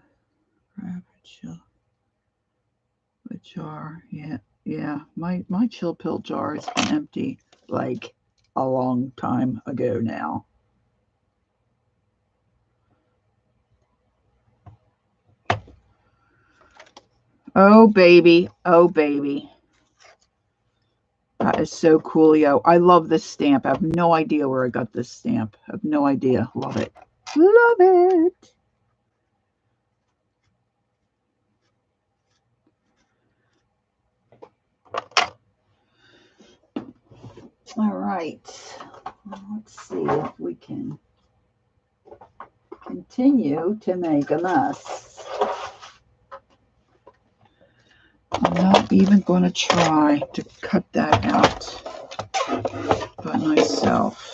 rapid chill. The jar. Yeah. My chill pill jar has been empty like a long time ago now. Oh, baby. Oh, baby. That is so coolio. I love this stamp. I have no idea where I got this stamp. I have no idea. Love it. Love it. All right. Let's see if we can continue to make a mess. I'm not even going to try to cut that out by myself.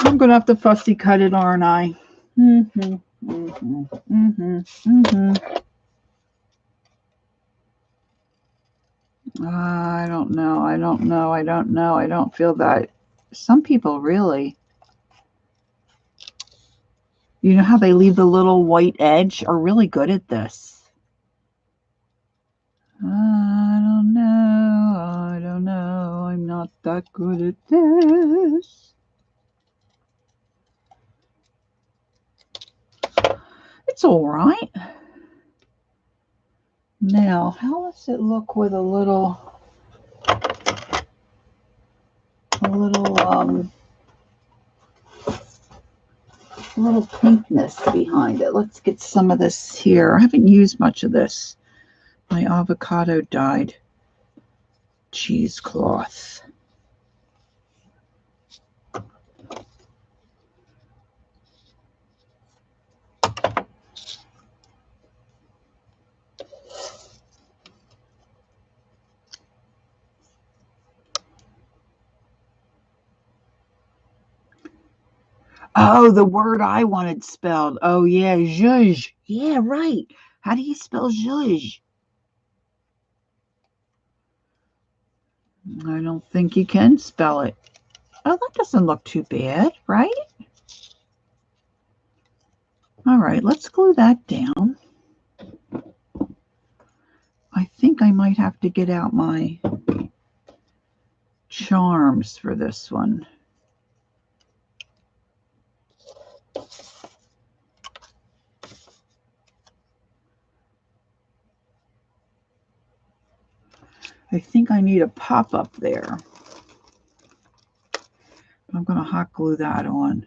I'm going to have to fussy cut it, aren't I? I don't know. I don't know. I don't know. I don't feel that. Some people really, you know how they leave the little white edge, are really good at this. I don't know. I don't know. I'm not that good at this. It's all right. Now, how does it look with a little pinkness behind it? Let's get some of this here. I haven't used much of this. My avocado dyed cheesecloth. Oh, the word I wanted spelled. Oh, yeah, zhuzh. Yeah, right. How do you spell zhuzh? I don't think you can spell it. Oh, that doesn't look too bad, right? All right, let's glue that down. I think I might have to get out my charms for this one. I think I need a pop-up there. I'm going to hot glue that on.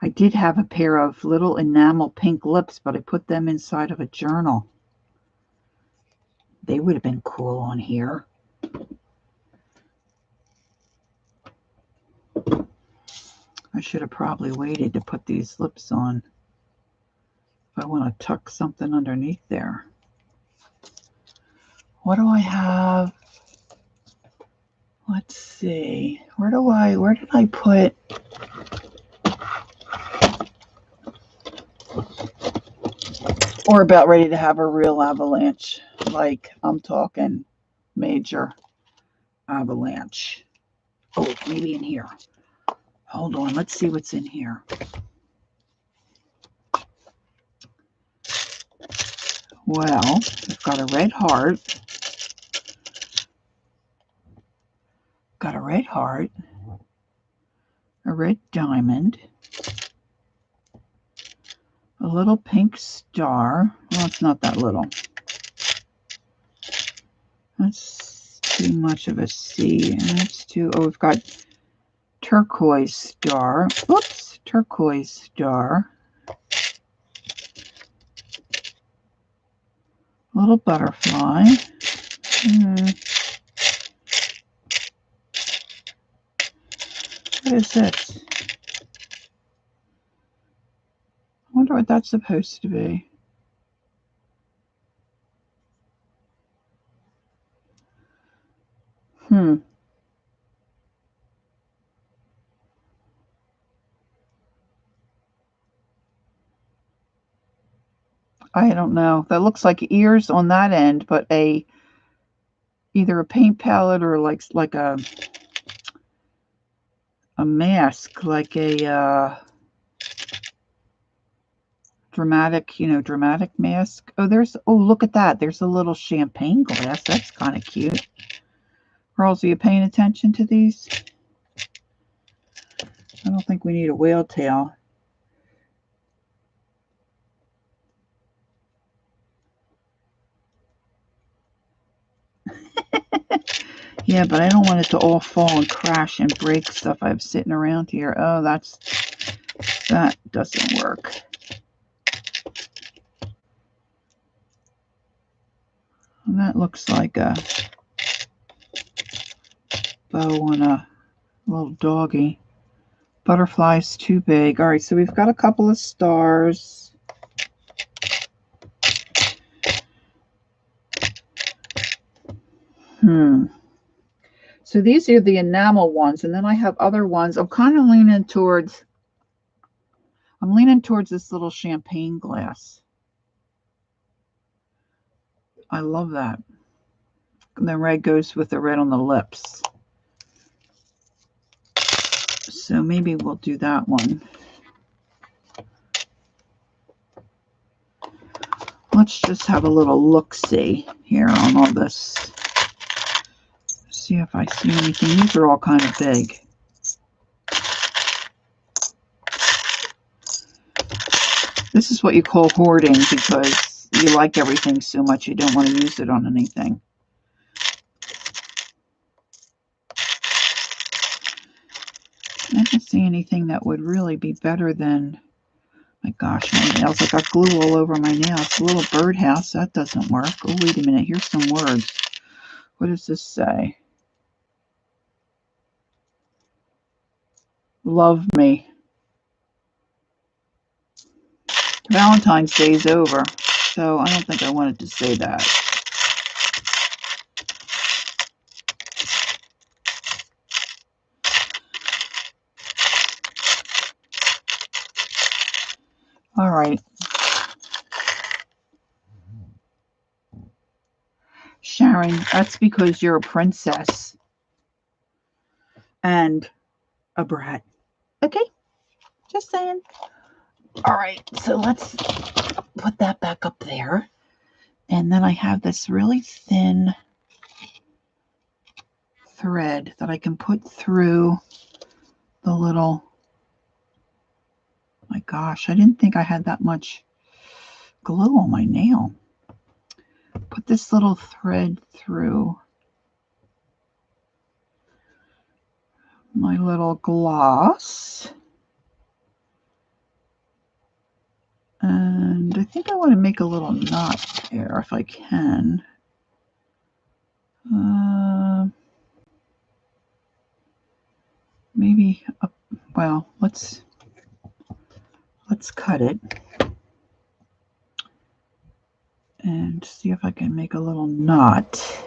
I did have a pair of little enamel pink lips, but I put them inside of a journal. They would have been cool on here. I should have probably waited to put these lips on if I want to tuck something underneath there. What do I have? Let's see. Where did I put? We're about ready to have a real avalanche. Like, I'm talking major avalanche. Oh, maybe in here. Hold on, let's see what's in here. Well, I've got a red heart. Got a red heart. A red diamond. A little pink star. Well, it's not that little. That's too much of a C. That's too, oh, we've got turquoise star. Whoops, turquoise star. Little butterfly. What is this? I wonder what that's supposed to be. I don't know. That looks like ears on that end, but either a paint palette or like a mask, like a dramatic mask. Oh, look at that. There's a little champagne glass. That's kind of cute. Girls, are you paying attention to these? I don't think we need a whale tail. Yeah, but I don't want it to all fall and crash and break stuff I have sitting around here. Oh, that doesn't work. And that looks like a bow on a little doggy. Butterfly's too big. All right, so we've got a couple of stars. So these are the enamel ones, and then I have other ones. I'm leaning towards this little champagne glass. I love that. And the red goes with the red on the lips. So maybe we'll do that one. Let's just have a little look-see here on all this. See if I see anything. These are all kind of big. This is what you call hoarding because you like everything so much you don't want to use it on anything. I don't see anything that would really be better than, my gosh, my nails. I got glue all over my nails. A little birdhouse, that doesn't work. Oh, wait a minute. Here's some words. What does this say? Love me. Valentine's Day is over, so I don't think I wanted to say that. All right. Sharon, that's because you're a princess and a brat. Okay? Just saying. All right, so let's put that back up there. And then I have this really thin thread that I can put through the little, my gosh, I didn't think I had that much glue on my nail. Put this little thread through my little gloss. And I think I want to make a little knot there if I can. Maybe, well, let's cut it and see if I can make a little knot.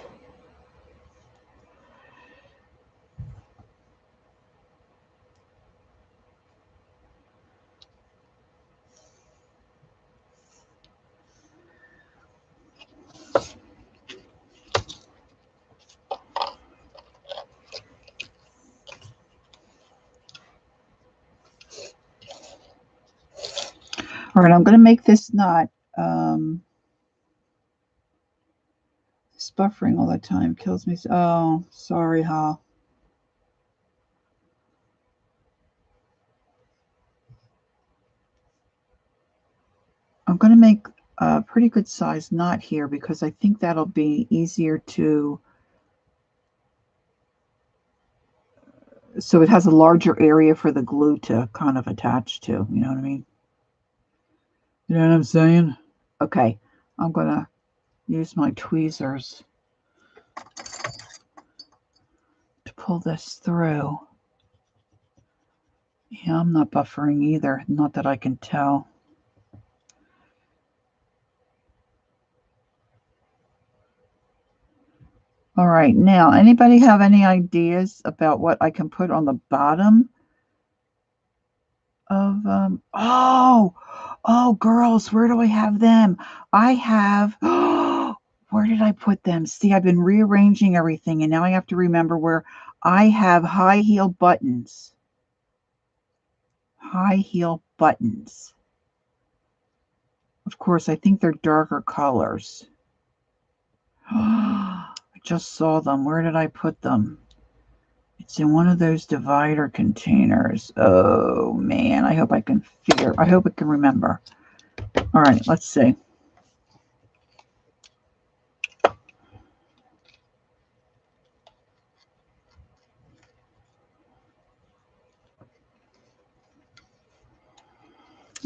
All right, I'm going to make this knot. This buffering all the time kills me. Oh, sorry, Hal. I'm going to make a pretty good size knot here because I think that'll be easier to, so it has a larger area for the glue to kind of attach to, you know what I mean? You know what I'm saying? Okay, I'm going to use my tweezers to pull this through. Yeah, I'm not buffering either, not that I can tell. All right, now, anybody have any ideas about what I can put on the bottom of, oh, Oh, girls, where do I have them? I have, where did I put them? See, I've been rearranging everything, and now I have to remember where I have high heel buttons. High heel buttons. Of course, I think they're darker colors. I just saw them. Where did I put them? It's in one of those divider containers. Oh, man. I hope I can remember. All right, let's see.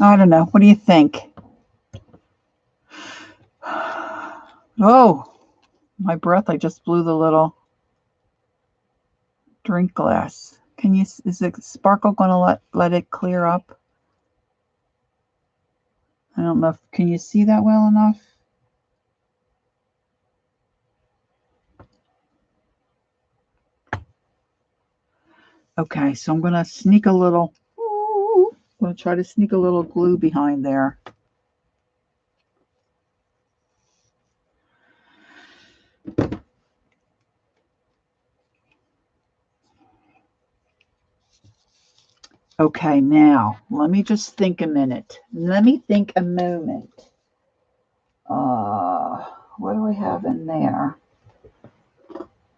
I don't know. What do you think? Oh, my breath. I just blew the little drink glass. Is the sparkle going to let it clear up? I don't know. Can you see that well enough? Okay, so I'm going to sneak a little. I'm going to try to sneak a little glue behind there. Okay, now let me just think a minute. Let me think a moment. What do I have in there?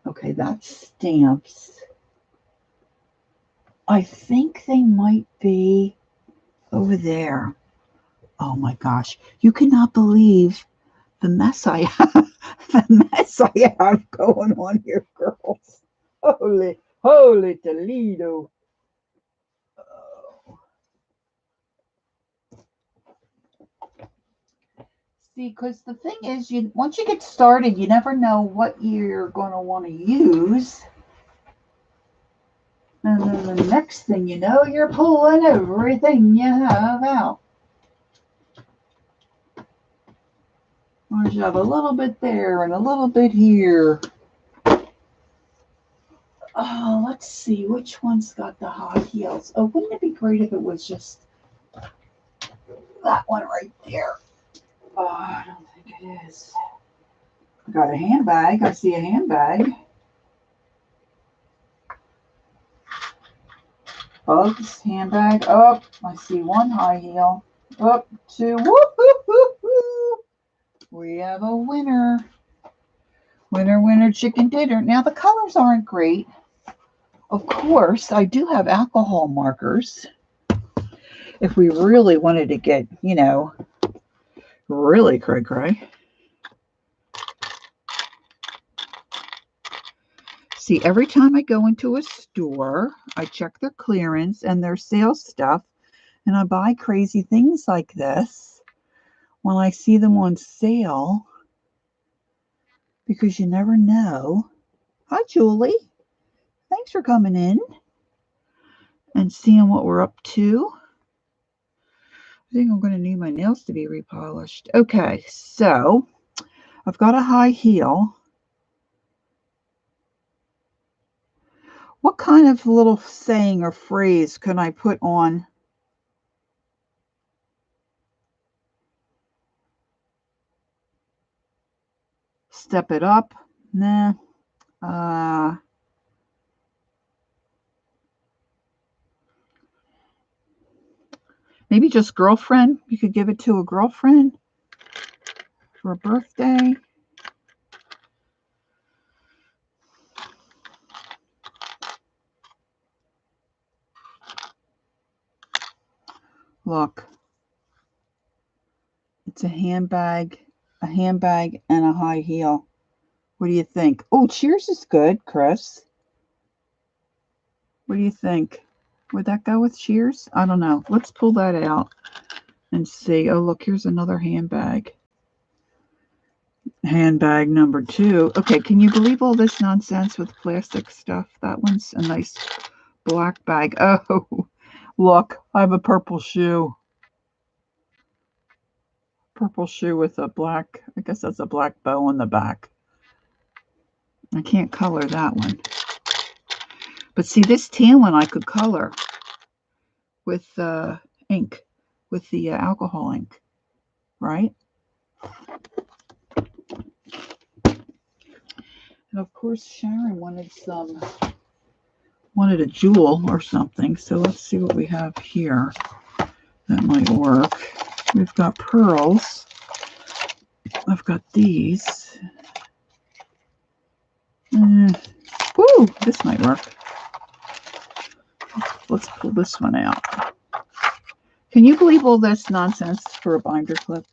Okay, that's stamps. I think they might be over there. Oh my gosh, you cannot believe the mess I have. The mess I have going on here, girls. Holy Toledo. See, because the thing is, once you get started, you never know what you're going to want to use. And then the next thing you know, you're pulling everything you have out. Or you have a little bit there and a little bit here. Oh, let's see, which one's got the high heels? Oh, wouldn't it be great if it was just that one right there? Oh, I don't think it is. I got a handbag. I see a handbag. Bugs, handbag. Oh, I see one high heel. Up, two. Woo-hoo-hoo-hoo. We have a winner. Winner, winner, chicken dinner. Now, the colors aren't great. Of course, I do have alcohol markers. If we really wanted to get, really cray-cray. See, every time I go into a store, I check their clearance and their sales stuff, and I buy crazy things like this when I see them on sale, because you never know. Hi, Julie. Thanks for coming in and seeing what we're up to. I think I'm going to need my nails to be repolished. Okay, so I've got a high heel. What kind of little saying or phrase can I put on? Step it up? Nah. Maybe just girlfriend. You could give it to a girlfriend for a birthday. Look. It's a handbag, and a high heel. What do you think? Oh, Cheers is good, Chris. What do you think? Would that go with Cheers? I don't know. Let's pull that out and see. Oh, look, here's another handbag. Handbag number 2. Okay, can you believe all this nonsense with plastic stuff? That one's a nice black bag. Oh, look, I have a purple shoe. Purple shoe with a black, I guess that's a black bow on the back. I can't color that one. But see, this tan one I could color with ink, with the alcohol ink, right? And of course, Sharon wanted a jewel or something. So let's see what we have here that might work. We've got pearls. I've got these. Woo, this might work. Let's pull this one out. Can you believe all this nonsense for a binder clip?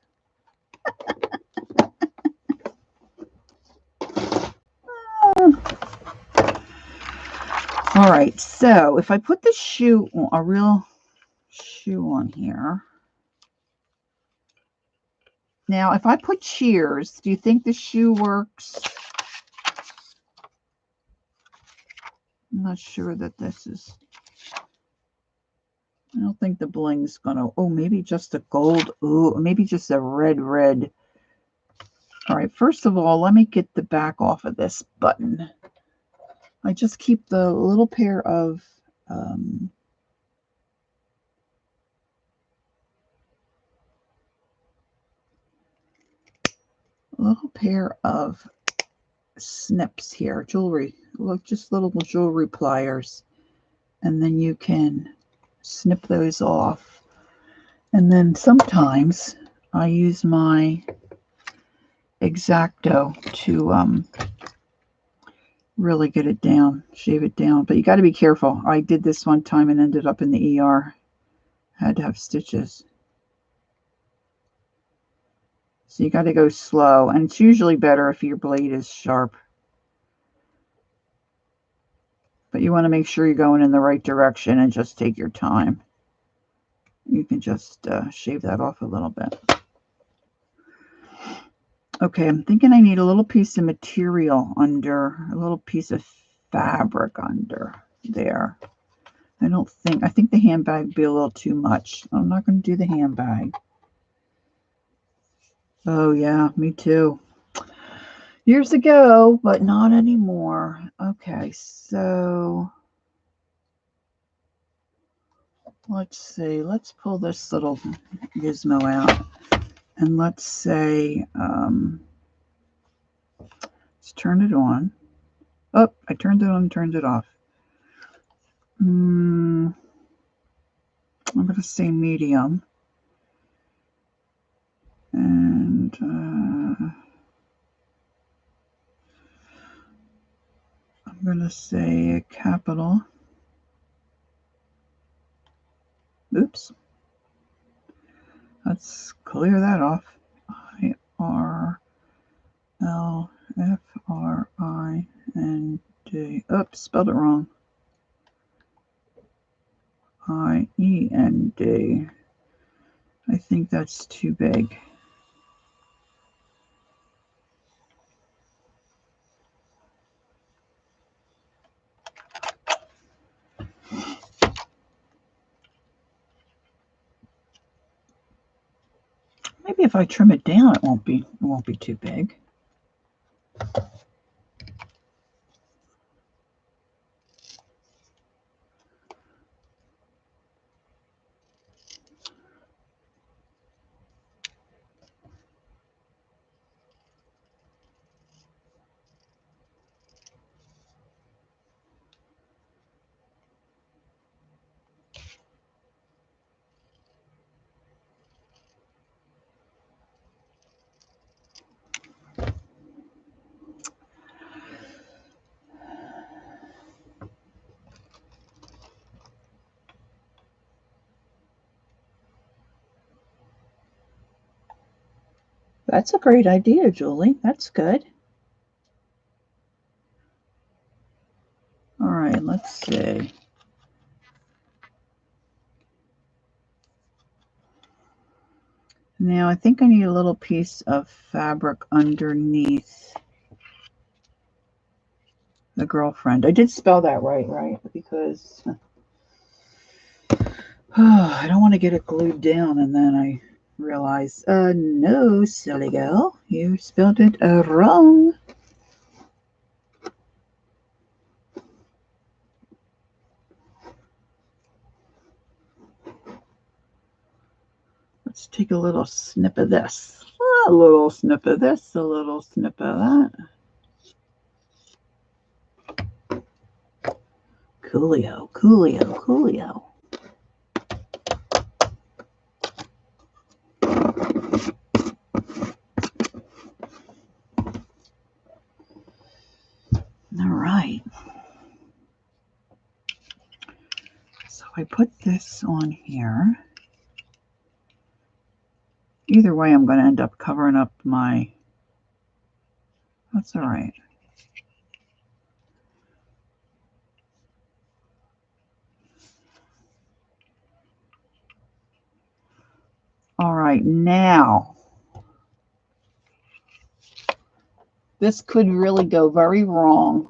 All right, so if I put the shoe, a real shoe on here. Now, if I put Cheers, do you think the shoe works? I'm not sure that this is. I don't think the bling's gonna. Oh, maybe just a gold. Oh, maybe just a red. All right, first of all, let me get the back off of this button. I just keep the little pair of snips here, jewelry. Look, just little jewelry pliers, and then you can snip those off. And then sometimes I use my X-Acto to really get it down, shave it down. But you got to be careful. I did this one time and ended up in the ER. Had to have stitches. So you got to go slow, and it's usually better if your blade is sharp. But you want to make sure you're going in the right direction and just take your time. You can just shave that off a little bit. Okay, I'm thinking I need a little piece of material under, a little piece of fabric under there. I think the handbag would be a little too much. I'm not going to do the handbag. Oh yeah, me too. Years ago, but not anymore. Okay, so let's see. Let's pull this little gizmo out. And let's say, let's turn it on. Oh, I turned it on and turned it off. I'm going to say medium. And I'm going to say a capital. Oops. Let's clear that off. IRLFRIND. Oops, spelled it wrong. IEND. I think that's too big. Maybe if I trim it down, it won't be too big. That's a great idea, Julie. That's good. All right, let's see. Now I think I need a little piece of fabric underneath the girlfriend. I did spell that right? Because I don't want to get it glued down and then I realize, no, silly girl, you spelled it wrong. Let's take a little snip of this. A little snip of this, a little snip of that. Coolio, coolio, coolio. All right. So I put this on here. Either way, I'm going to end up covering up my, that's all right. All right, now, this could really go very wrong.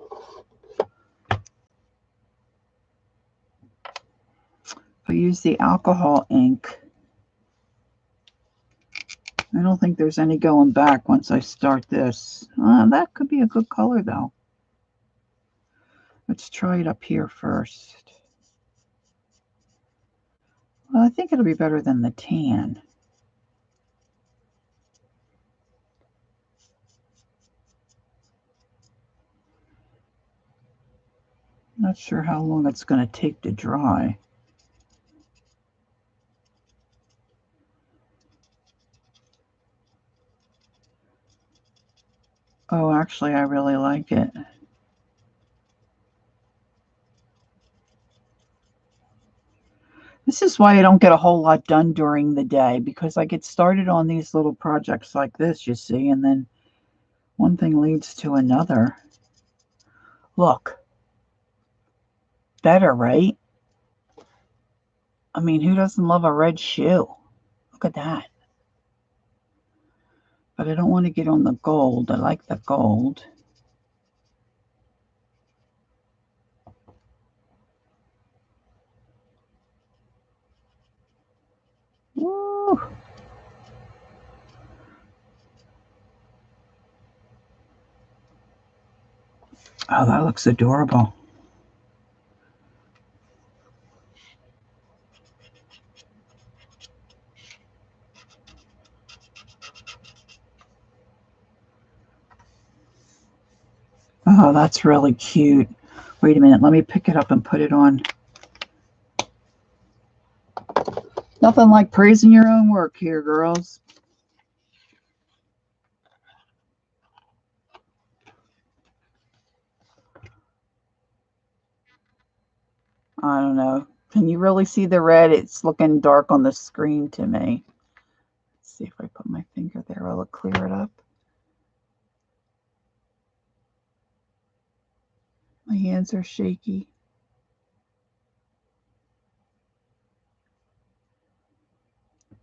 If I use the alcohol ink, I don't think there's any going back once I start this. That could be a good color, though. Let's try it up here first. Well, I think it'll be better than the tan. Not sure how long it's going to take to dry. Oh, actually, I really like it. This is why I don't get a whole lot done during the day, because I get started on these little projects like this, you see, and then one thing leads to another. Look. Better, right? I mean, who doesn't love a red shoe? Look at that. But I don't want to get on the gold. I like the gold. Woo! Oh, that looks adorable. Oh, that's really cute. Wait a minute. Let me pick it up and put it on. Nothing like praising your own work here, girls. I don't know. Can you really see the red? It's looking dark on the screen to me. Let's see if I put my finger there. Will it clear it up? My hands are shaky.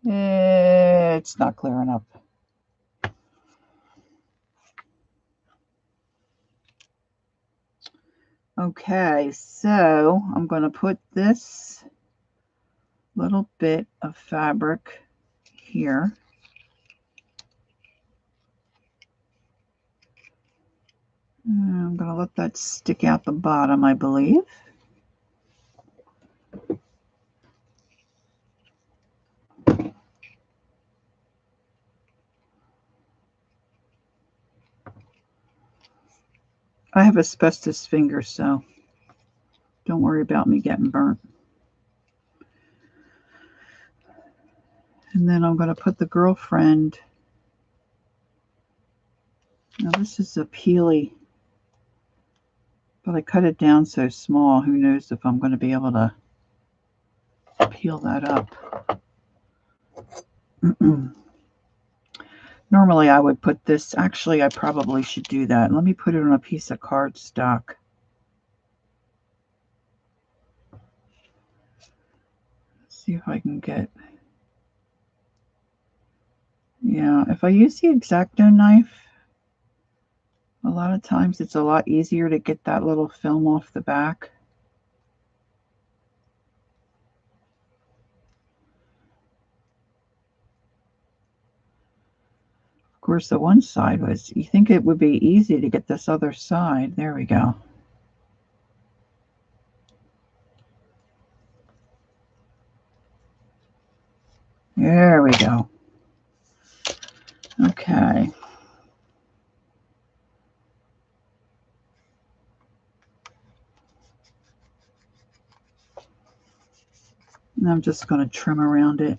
It's not clearing up. Okay, so I'm going to put this little bit of fabric here. I'm going to let that stick out the bottom, I believe. I have asbestos fingers, so don't worry about me getting burnt. And then I'm going to put the girlfriend. Now this is a peely, but I cut it down so small. Who knows if I'm going to be able to peel that up. Normally I would put this, actually I probably should do that. Let me put it on a piece of cardstock. See if I can get, yeah, if I use the X-Acto knife, a lot of times it's a lot easier to get that little film off the back. Of course, the one side was, you think it would be easy to get this other side. There we go. There we go. Okay. And I'm just going to trim around it.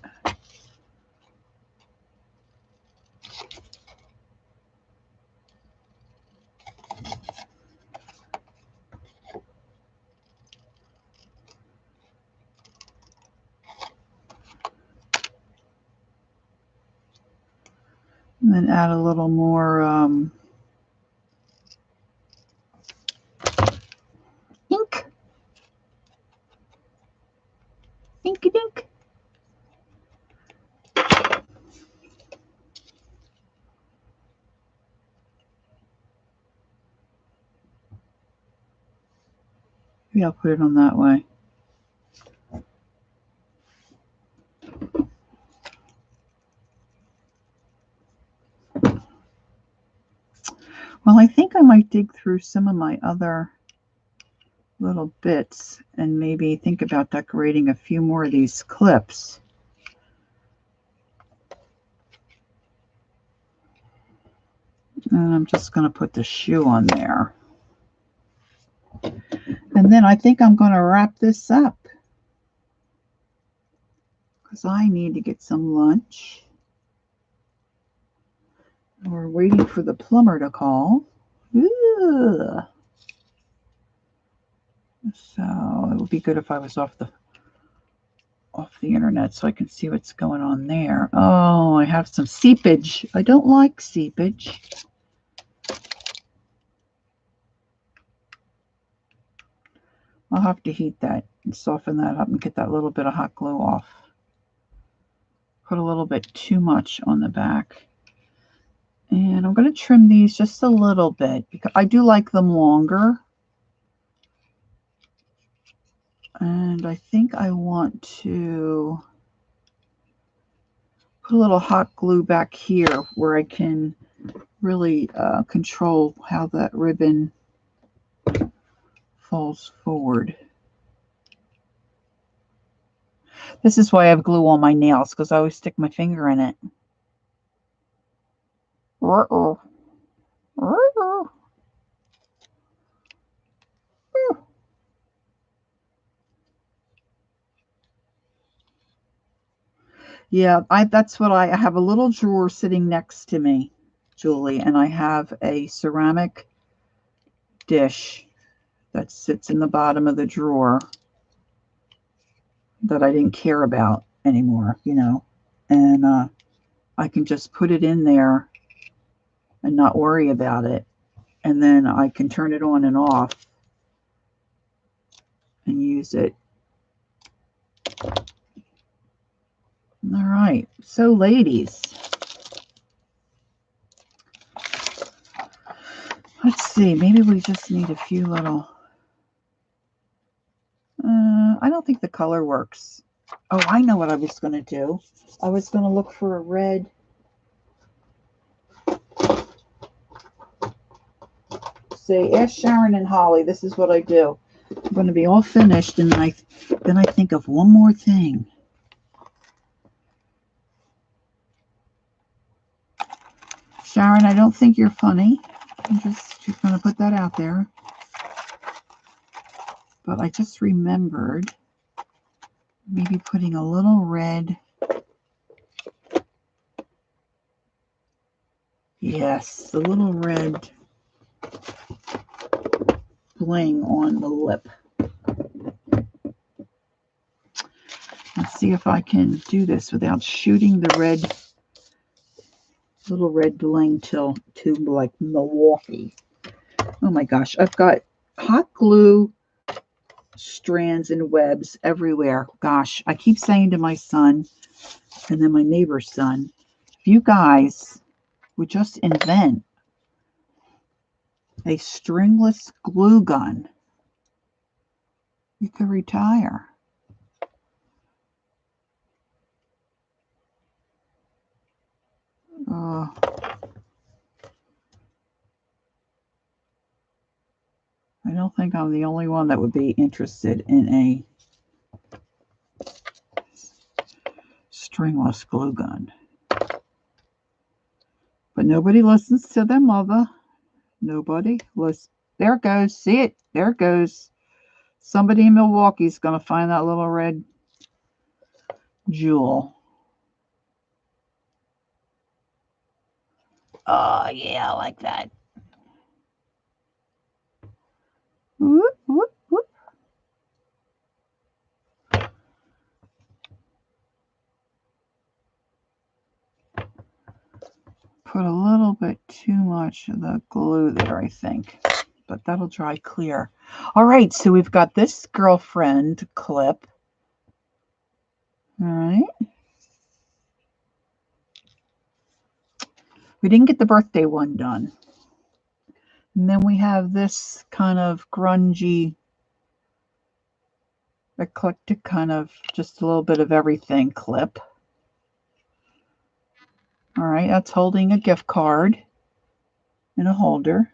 And then add a little more ink. Inky dink. Maybe I'll put it on that way. Well, I think I might dig through some of my other little bits and maybe think about decorating a few more of these clips. And I'm just going to put the shoe on there. And then I think I'm going to wrap this up because I need to get some lunch. We're waiting for the plumber to call. Ugh. So it would be good if I was off the internet so I can see what's going on there. Oh, I have some seepage. I don't like seepage. I'll have to heat that and soften that up and get that little bit of hot glue off. Put a little bit too much on the back. And I'm going to trim these just a little bit because I do like them longer. And I think I want to put a little hot glue back here where I can really control how that ribbon falls forward. This is why I have glue on my nails, because I always stick my finger in it. Uh-oh. Uh-oh. Yeah, that's what I have a little drawer sitting next to me, Julie, and I have a ceramic dish that sits in the bottom of the drawer that I didn't care about anymore, you know, and I can just put it in there and not worry about it. And then I can turn it on and off and use it. All right, so ladies, let's see, maybe we just need a few little, I don't think the color works. Oh, I know what I was going to do. I was going to look for a red. See, ask Sharon and Holly. This is what I do. I'm going to be all finished, and then I think of one more thing. Sharon, I don't think you're funny. I'm just going to put that out there. But I just remembered maybe putting a little red. Yes, the little red bling on the lip. Let's see if I can do this without shooting the little red bling to like Milwaukee. Oh my gosh, I've got hot glue strands and webs everywhere. Gosh, I keep saying to my son and then my neighbor's son, if you guys would just invent a stringless glue gun, you could retire. I don't think I'm the only one that would be interested in a stringless glue gun. But nobody listens to their mother. Nobody listens. There it goes. See it? There it goes. Somebody in Milwaukee's going to find that little red jewel. Oh, yeah, I like that. Whoop, whoop, whoop. Put a little bit too much of the glue there, I think. But that'll dry clear. All right, so we've got this girlfriend clip. All right. We didn't get the birthday one done. And then we have this kind of grungy, eclectic kind of just a little bit of everything clip. All right, that's holding a gift card in a holder.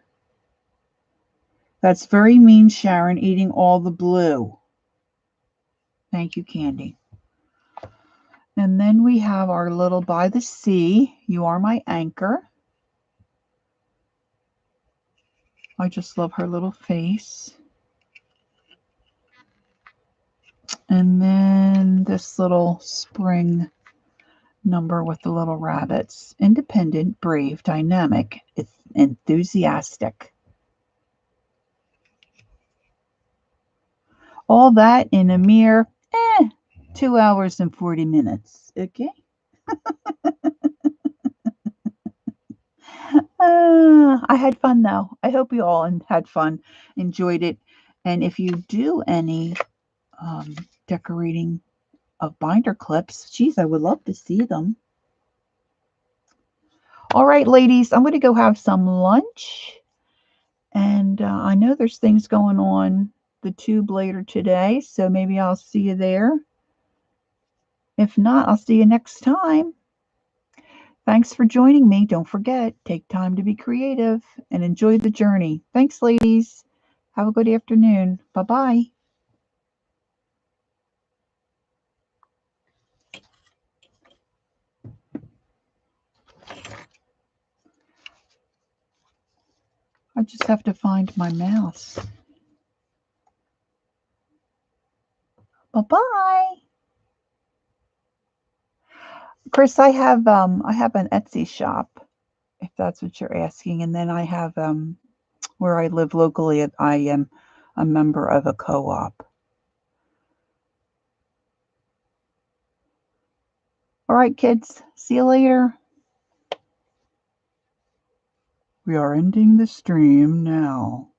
That's very mean, Sharon, eating all the blue. Thank you, Candy. And then we have our little by the sea, you are my anchor. I just love her little face. And then this little spring number with the little rabbits. Independent, brave, dynamic, enthusiastic. All that in a mere 2 hours and 40 minutes. Okay. I had fun though. I hope you all had fun, enjoyed it. And if you do any decorating of binder clips, geez, I would love to see them. All right, ladies, I'm going to go have some lunch. And I know there's things going on the tube later today, so maybe I'll see you there. If not, I'll see you next time. Thanks for joining me. Don't forget, take time to be creative and enjoy the journey. Thanks, ladies. Have a good afternoon. Bye-bye. I just have to find my mouse. Bye-bye. Chris, I have an Etsy shop, if that's what you're asking, and then I have where I live locally, I am a member of a co-op. All right, kids, see you later. We are ending the stream now.